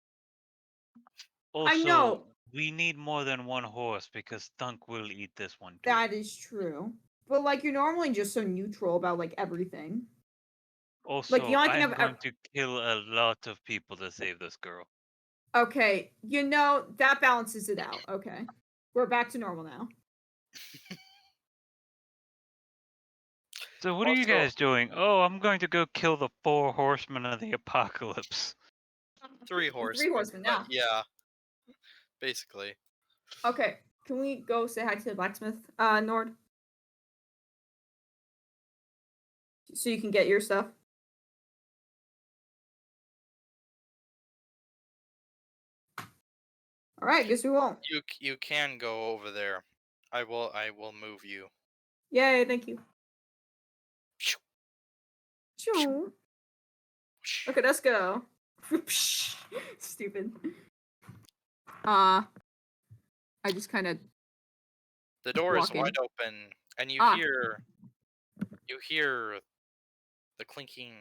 I know. Also, we need more than one horse because Thunk will eat this one too. That is true. But like you're normally just so neutral about like everything. Also, Like the only thing I'm I've going to kill a lot of people to save this girl. Okay, that balances it out. Okay. We're back to normal now. So what are you Also- guys doing? Oh, I'm going to go kill the 4 horsemen of the apocalypse. 3 horsemen. 3 horsemen now. Yeah. Basically. Okay. Can we go say hi to the blacksmith, Nord? So you can get your stuff. All right, guess we won't. You can go over there. I will move you. Yay, thank you. Shoo. Okay, let's go. Stupid. I just kind of The door is walk in. wide open, and you hear the clinking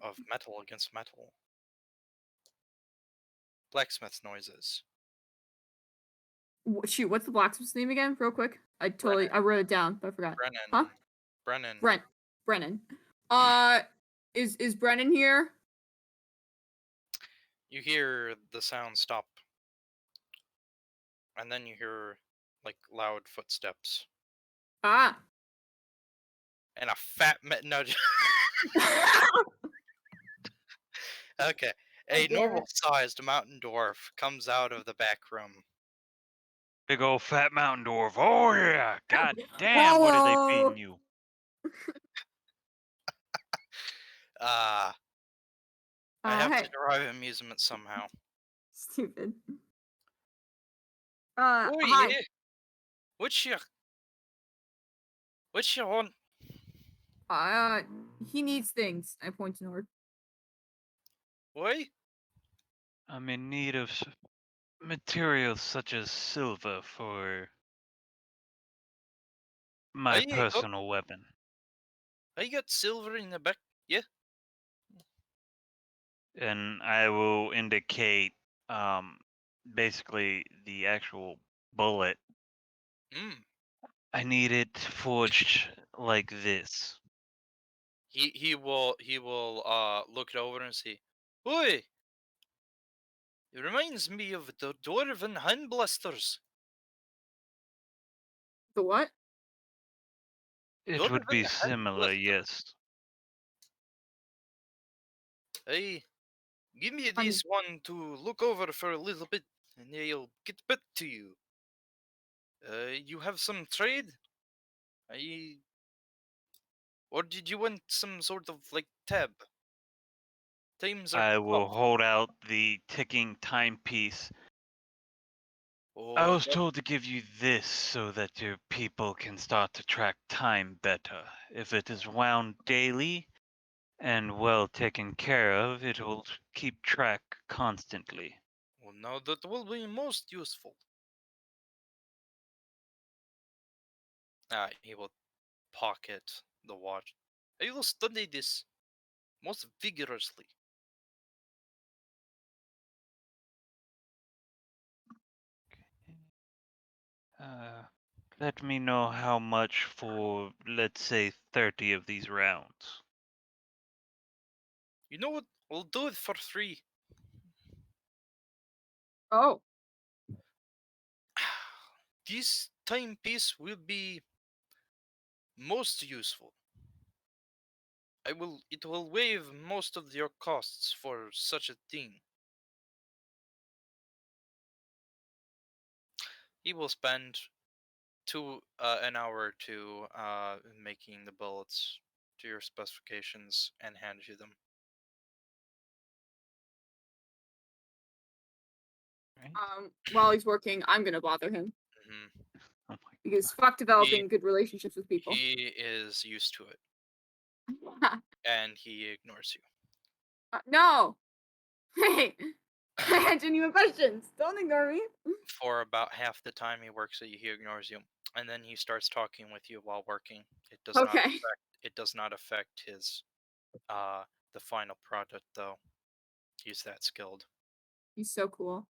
of metal against metal. Blacksmith noises. Shoot, what's the blacksmith's name again? Real quick. I wrote it down, but I forgot. Brennan. Huh? Brennan. Brennan. Is Brennan here? You hear the sound stop. And then you hear, like, loud footsteps. Ah. And a fat no. Okay. A damn it. normal-sized mountain dwarf comes out of the back room. Big old fat mountain dwarf. Oh yeah. God damn, what are they feeding you? I have Hey. to derive amusement somehow. Stupid. Oi, Hi. yeah. What you want? He needs things. I point to Nord. Oi? I'm in need of materials such as silver for my Hey, personal weapon. I got silver in the back. Yeah. And I will indicate basically the actual bullet. I need it forged like this. He will look it over and say, "Oi! It reminds me of the dwarven hand blasters. The what? It would Dwarven be hand similar, blasters. yes. Hey, give me this one to look over for a little bit, and I'll get back to you. You have some trade? Or did you want some sort of, like, tab? Times are I will tough. hold out the ticking timepiece. I Oh, was told to give you this so that your people can start to track time better. If it is wound daily and well taken care of, it will keep track constantly. well, now that will be most useful. He will pocket the watch. I will study this most vigorously. Let me know how much for, let's say, 30 of these rounds. You know what? We'll do it for 3. Oh. This timepiece will be most useful. It will waive most of your costs for such a thing. He will spend an hour or two making the bullets to your specifications and hand you them. Right? While he's working, I'm gonna bother him Hmm. Oh my because fuck developing good relationships with people. He is used to it, and he ignores you. No. Hey. I had genuine questions. Don't ignore me. For about half the time he works at you, he ignores you, and then he starts talking with you while working. It does not affect his the final product, though. He's that skilled. He's so cool.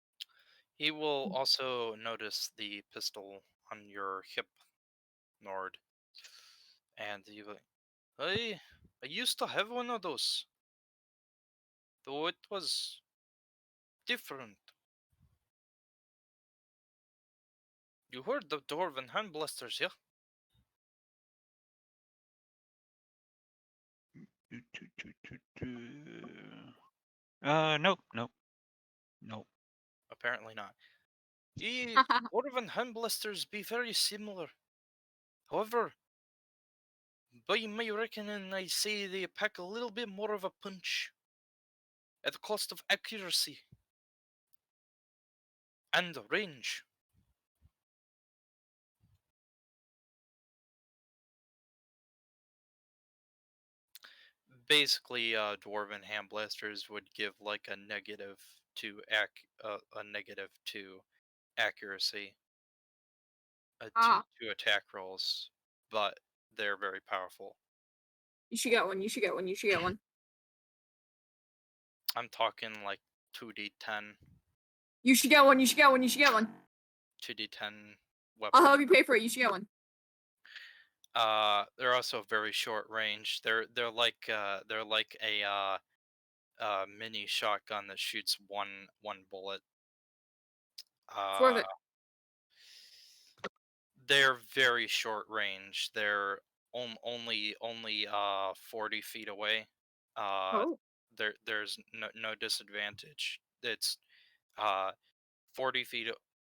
He will also notice the pistol on your hip, Nord, and he will. I used to have one of those, though it was different. You heard the dwarven hand blasters, yeah? Nope. Apparently not. Dwarven hand blasters be very similar. However, by my reckoning, I say they pack a little bit more of a punch at the cost of accuracy and range. Basically, dwarven hand blasters would give like a negative to accuracy to attack rolls, but they're very powerful. You should get one. You should get one. I'm talking like 2d10, You should get one. You should get one. You should get one. 2d10 I'll weapon. help you pay for it. You should get one. They're also very short range. They're like a mini shotgun that shoots one bullet. It's worth Uh, it. they're very short range. They're only 40 feet away. Uh, Oh. there's no disadvantage. It's uh 40 feet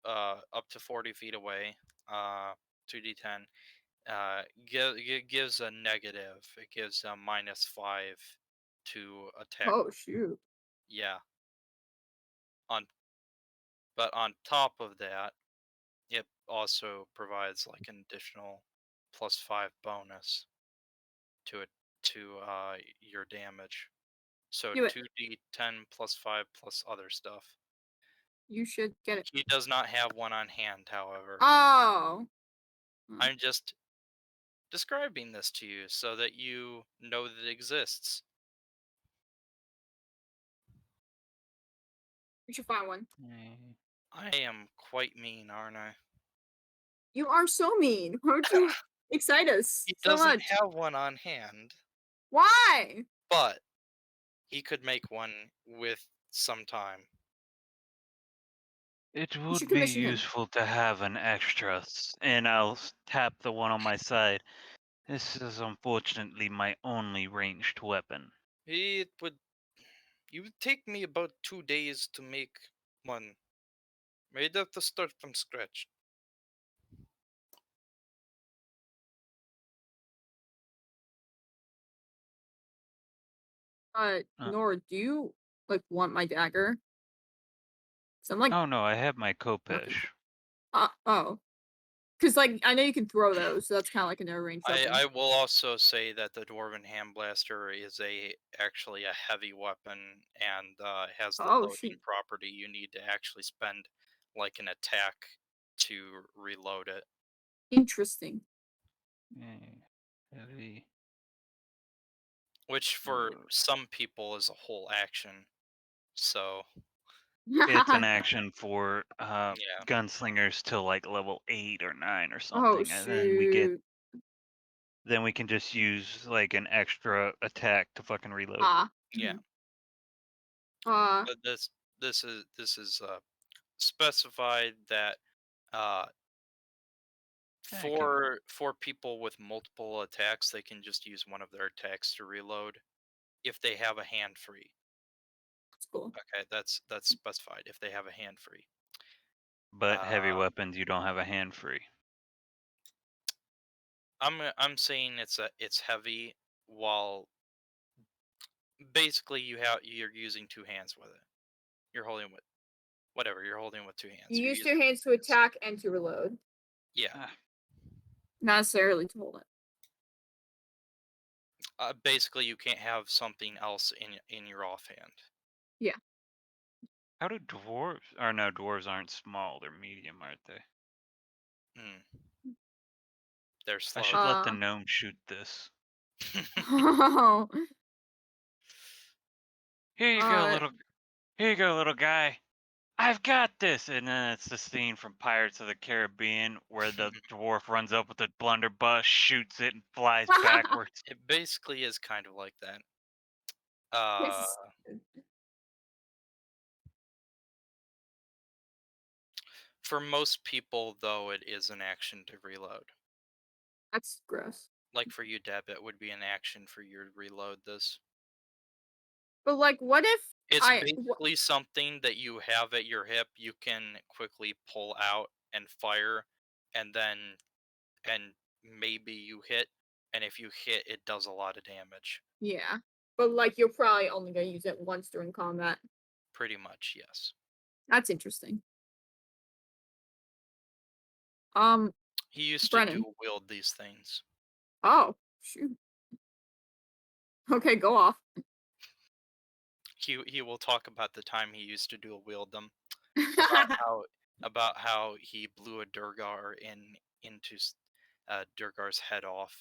up to 40 feet away. 2d10. Gives a negative. It gives a -5 to attack. Oh shoot. Yeah. On But on top of that, it also provides like an additional +5 bonus to it to your damage. So Do it. 2d10 +5 plus other stuff. You should get it. He does not have one on hand, however. Oh. I'm just describing this to you so that you know that it exists. You should find one. I am quite mean, aren't I? You are so mean. Why don't you excite us He so doesn't much? have one on hand, Why? but he could make one with some time. It You should would be commission him. useful to have an extra, and I'll tap the one on my side. This is unfortunately my only ranged weapon. It would take me about 2 days to make one. We'd have to start from scratch. Uh, Nora, do you like want my dagger? So I'm like, oh no, I have my okay. Kopesh. Oh. Because like I know you can throw those, so that's kind of like a no range weapon. I will also say that the Dwarven Hand Blaster is actually a heavy weapon and has the Oh loading shoot. property. You need to actually spend like an attack to reload it, Interesting. Heavy. which for some people is a whole action. So It's an action for yeah, gunslingers till like level 8 or 9 or Oh something, and shoot. then we can just use like an extra attack to fucking reload. yeah. Mhm. Uh But this is specified that uh Thank you. for people with multiple attacks, they can just use one of their attacks to reload if they have a hand free. that's cool. Okay, that's specified if they have a hand free. But heavy Uh, weapons, you don't have a hand free. I'm saying it's heavy while basically you're using two hands with it. You're holding with whatever you're holding with two hands. You You're use using your hands to attack and to reload. yeah. Ah, Not necessarily to hold it. Basically, you can't have something else in your offhand. Yeah. how do dwarves? Or no, dwarves aren't small. They're medium, aren't they? Mm, they're I slow. should let the gnome shoot this. Oh. Here you go, Uh little. Here you go, little guy. I've got this, and then it's the scene from Pirates of the Caribbean where the dwarf runs up with a blunderbuss, shoots it, and flies backwards. It basically is kind of like that. Uh, yes. for most people, though, it is an action to reload. That's gross. Like for you, Deb, it would be an action for you to reload this. But like what if It's basically something that you have at your hip. You can quickly pull out and fire, and and maybe you hit. And if you hit, it does a lot of damage. yeah. But like you're probably only gonna use it once during combat. Pretty much, yes. That's interesting. He used to Brennan. dual wield these things. Oh, shoot. Okay, go off. He will talk about the time he used to dual wield them. That's About how he blew a Durgar into Durgar's head off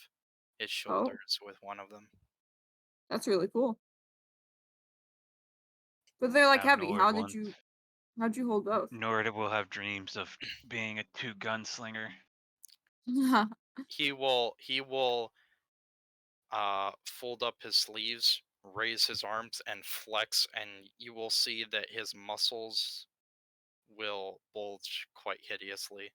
his oh, shoulders with one of them. that's really cool. But they're like Now heavy. Nord How'd wants- you hold both? Nord will have dreams of being a two-gunslinger. He will fold up his sleeves, raise his arms, and flex, and you will see that his muscles will bulge quite hideously.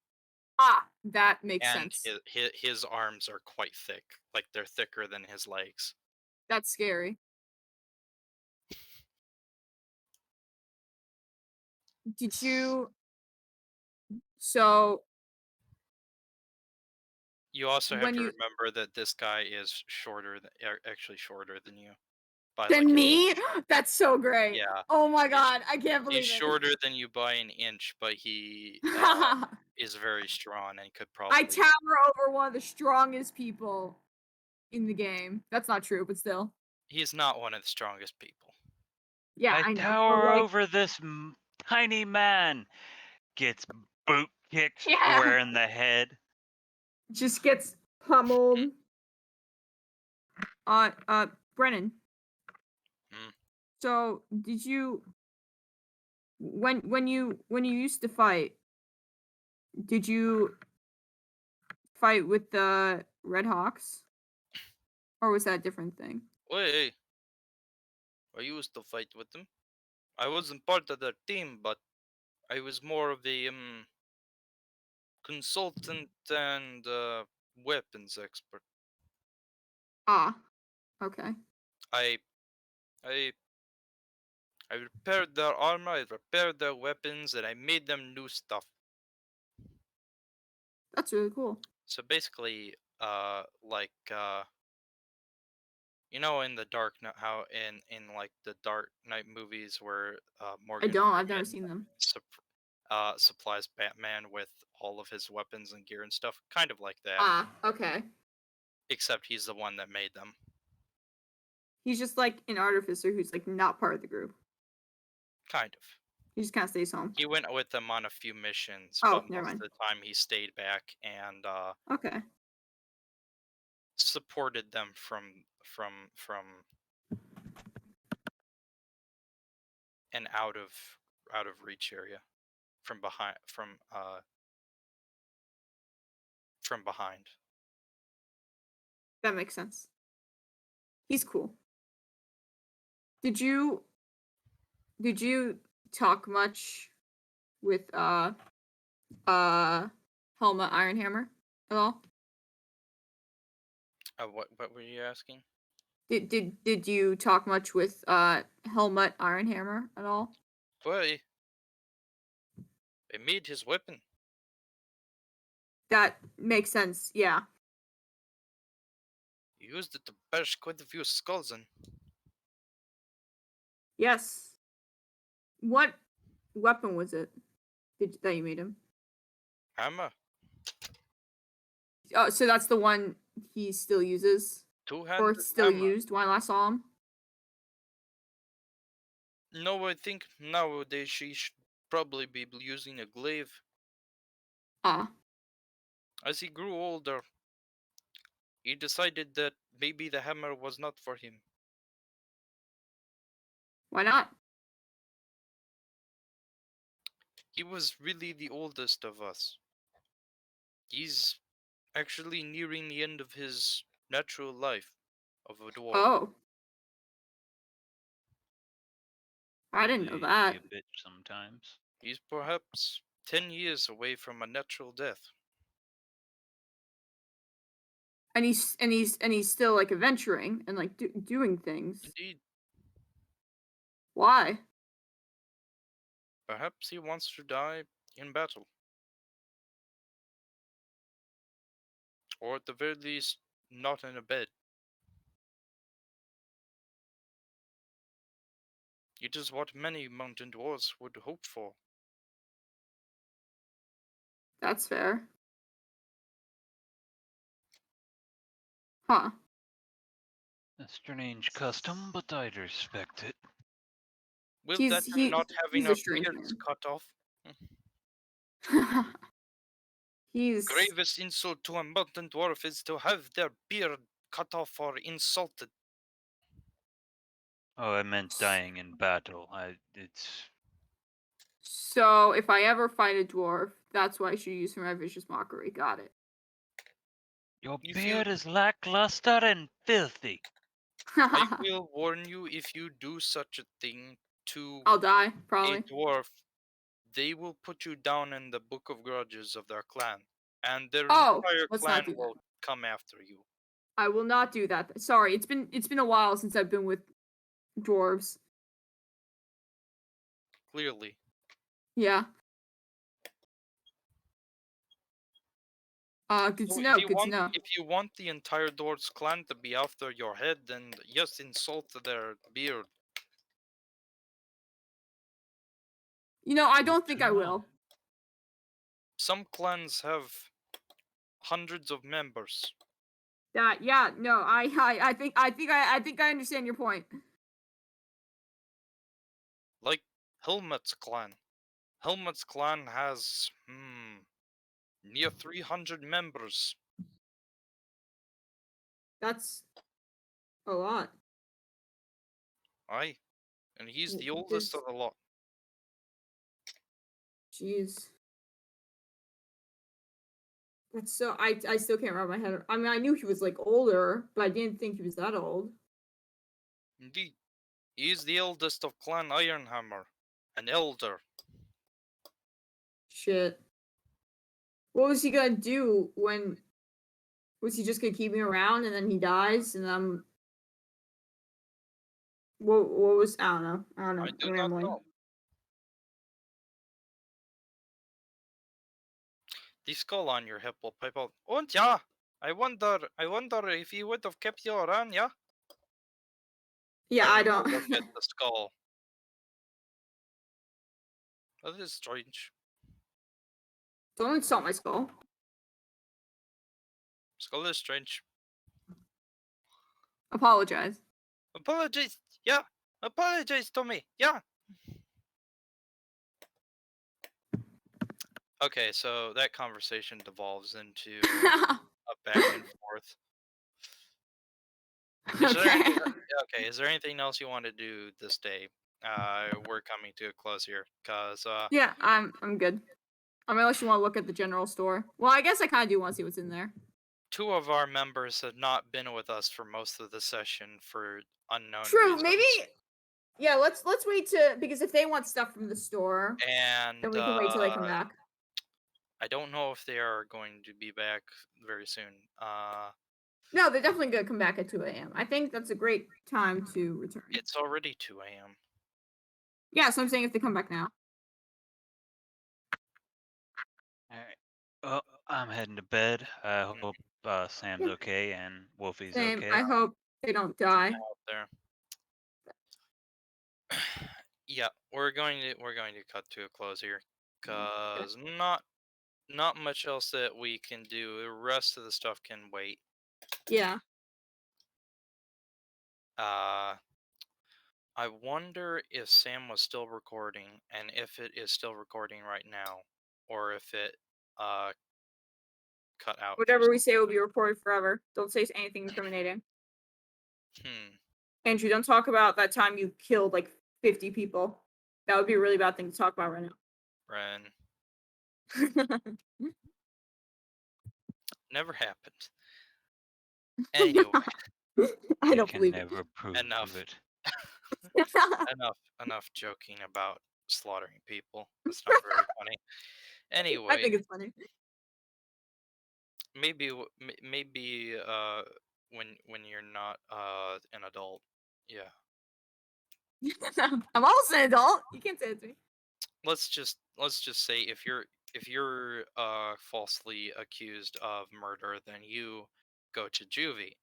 Ah, that makes And sense. his arms are quite thick, like they're thicker than his legs. That's scary. Did you? So You also have when to you remember that this guy is shorter, actually shorter than you, by like than an me? inch. That's so great. Yeah. Oh my god, I can't He's believe it. shorter than you by an inch, but he is very strong and could I probably. tower over one of the strongest people in the game. That's not true, but still. He's not one of the strongest people. Yeah, I I know. tower But like, over this tiny man. Gets boot kicked Yeah. square in the head. just gets pummeled. Brennan. Hmm. So did you when you used to fight, did you fight with the Red Hawks? Or was that a different thing? Wait, I used to fight with them. I wasn't part of their team, but I was more of a consultant and weapons expert. Ah, okay. I I I repaired their armor, I repaired their weapons, and I made them new stuff. That's really cool. So basically, you know, in the Dark Knight, how in like the Dark Knight movies where I Morgan don't. I've never Freeman seen them. supplies Batman with all of his weapons and gear and stuff, kind of like that. Ah, okay. Except he's the one that made them. He's just like an artificer who's like not part of the group. Kind of. He just kind of stays home. He went with them on a few missions, Oh, but never most of mind. the time he stayed back and Okay. supported them from an out of reach area, from behind from behind. That makes sense. He's cool. Did you talk much with Helma Ironhammer at all? What were you asking? Did you talk much with Helmut Ironhammer at all? Why? I made his weapon. That makes sense. Yeah. He used it to bash quite a few skulls in. Yes. What weapon was it that you made him? Hammer. Oh, so that's the one he still uses, or Two-handed still hammer. used when I saw him. No, I think nowadays she should probably be using a glaive. Ah, As he grew older, he decided that maybe the hammer was not for him. why not? He was really the oldest of us. He's actually nearing the end of his natural life of a dwarf. Oh, I didn't know They that. be a bitch sometimes. He's perhaps 10 years away from a natural death. And he's still like adventuring and like doing things. Indeed, Why? perhaps he wants to die in battle. Or at the very least, not in a bed. It is what many mountain dwarves would hope for. That's fair. Huh. A strange custom, but I'd respect it. Will He's- that he- not having he's a our strange beards man. cut off? He's Gravest insult to a mountain dwarf is to have their beard cut off or insulted. Oh, I meant dying in battle. It's So if I ever fight a dwarf, that's what I should use for my vicious mockery. Got it. your If you, beard is lackluster and filthy. I will warn you, if you do such a thing to I'll die, a probably. dwarf, they will put you down in the book of grudges of their clan, and their Oh, entire let's clan not do that. will come after you. I will not do that. Sorry, it's been a while since I've been with dwarves. Clearly. Yeah. Good So to if know. you Good to want, know. if you want the entire dwarf's clan to be after your head, then just insult their beard. You know, I Good don't to think I know. will. Some clans have hundreds of members. Yeah, no, I think I understand your point. Like Helmut's clan. Helmut's clan has near 300 members. That's a lot. Aye. And he's the oldest This, of the lot. jeez. That's so. I still can't wrap my head. I mean, I knew he was like older, but I didn't think he was that old. Indeed. He is the eldest of Clan Ironhammer. An elder. Shit. What was he gonna do when? Was he just gonna keep me around and then he dies and I'm? What was? I don't know. I don't know. I do I'm not rambling. know. The skull on your hip will pipe out. Und ja, I wonder if he would have kept you around, yeah? Yeah, I Iron don't. will look at the skull. That is strange. Don't insult my skull. Skull is strange. Apologize. Apologize, yeah. Apologize to me, yeah. Okay, so that conversation devolves into a back and forth. Is there Okay. anything, okay, is there anything else you want to do this day? We're coming to a close here, cause Yeah, I'm good. I mean, unless you want to look at the general store. Well, I guess I kind of do want to see what's in there. 2 of our members have not been with us for most of the session for unknown True. reasons. Maybe. Yeah. Let's wait to because if they want stuff from the store, then And we can wait till they come back. I don't know if they are going to be back very soon. No, they're definitely gonna come back at 2 a.m. I think that's a great time to return. It's already 2 a.m. Yeah, so I'm saying if they come back now. Alright. Well, I'm heading to bed. I hope Sam's okay and Wolfie's Same. okay. I hope they don't die. Out there. Yeah, we're going to cut to a close here, cause not much else that we can do. The rest of the stuff can wait. Yeah. I wonder if Sam was still recording, and if it is still recording right now, or if it cut out. Whatever we say will be recorded forever. Don't say anything incriminating. Andrew, don't talk about that time you killed like 50 people. That would be a really bad thing to talk about right Ren. now. Never happened. Anyway, I don't can believe never prove enough. it. it. enough joking about slaughtering people. It's not very funny. Anyway, I think it's funny. maybe when you're not an adult. Yeah. I'm also an adult. You can't say it to me. Let's just say if you're falsely accused of murder, then you go to juvie.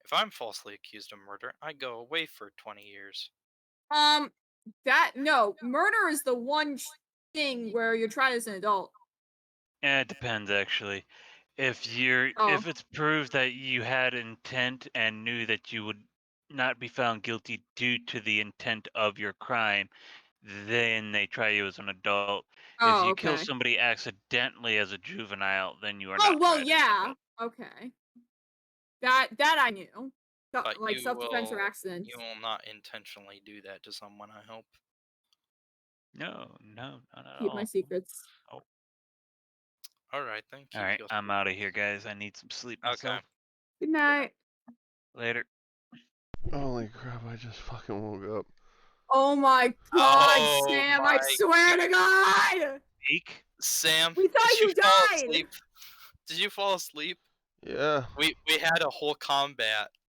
If I'm falsely accused of murder, I go away for 20 years. Murder is the one thing where you're tried as an adult. Yeah, it depends actually. If it's proved that you had intent and knew that you would not be found guilty due to the intent of your crime, then they try you as an adult. If you kill somebody accidentally as a juvenile, then you are not. Oh well, tried as an yeah. adult. Okay. That I knew. But like self-defense or accidents. you will not intentionally do that to someone, I hope. No, not at Keep all. my secrets. Alright, then keep Alright, your I'm out of here, guys. I need some sleep Okay. myself. Good night. Later. Holy crap! I just fucking woke up. Oh my god, Oh Sam! my I swear to God! Eek. Sam, We thought did you fall died! asleep? Did you fall asleep? Yeah. We had a whole combat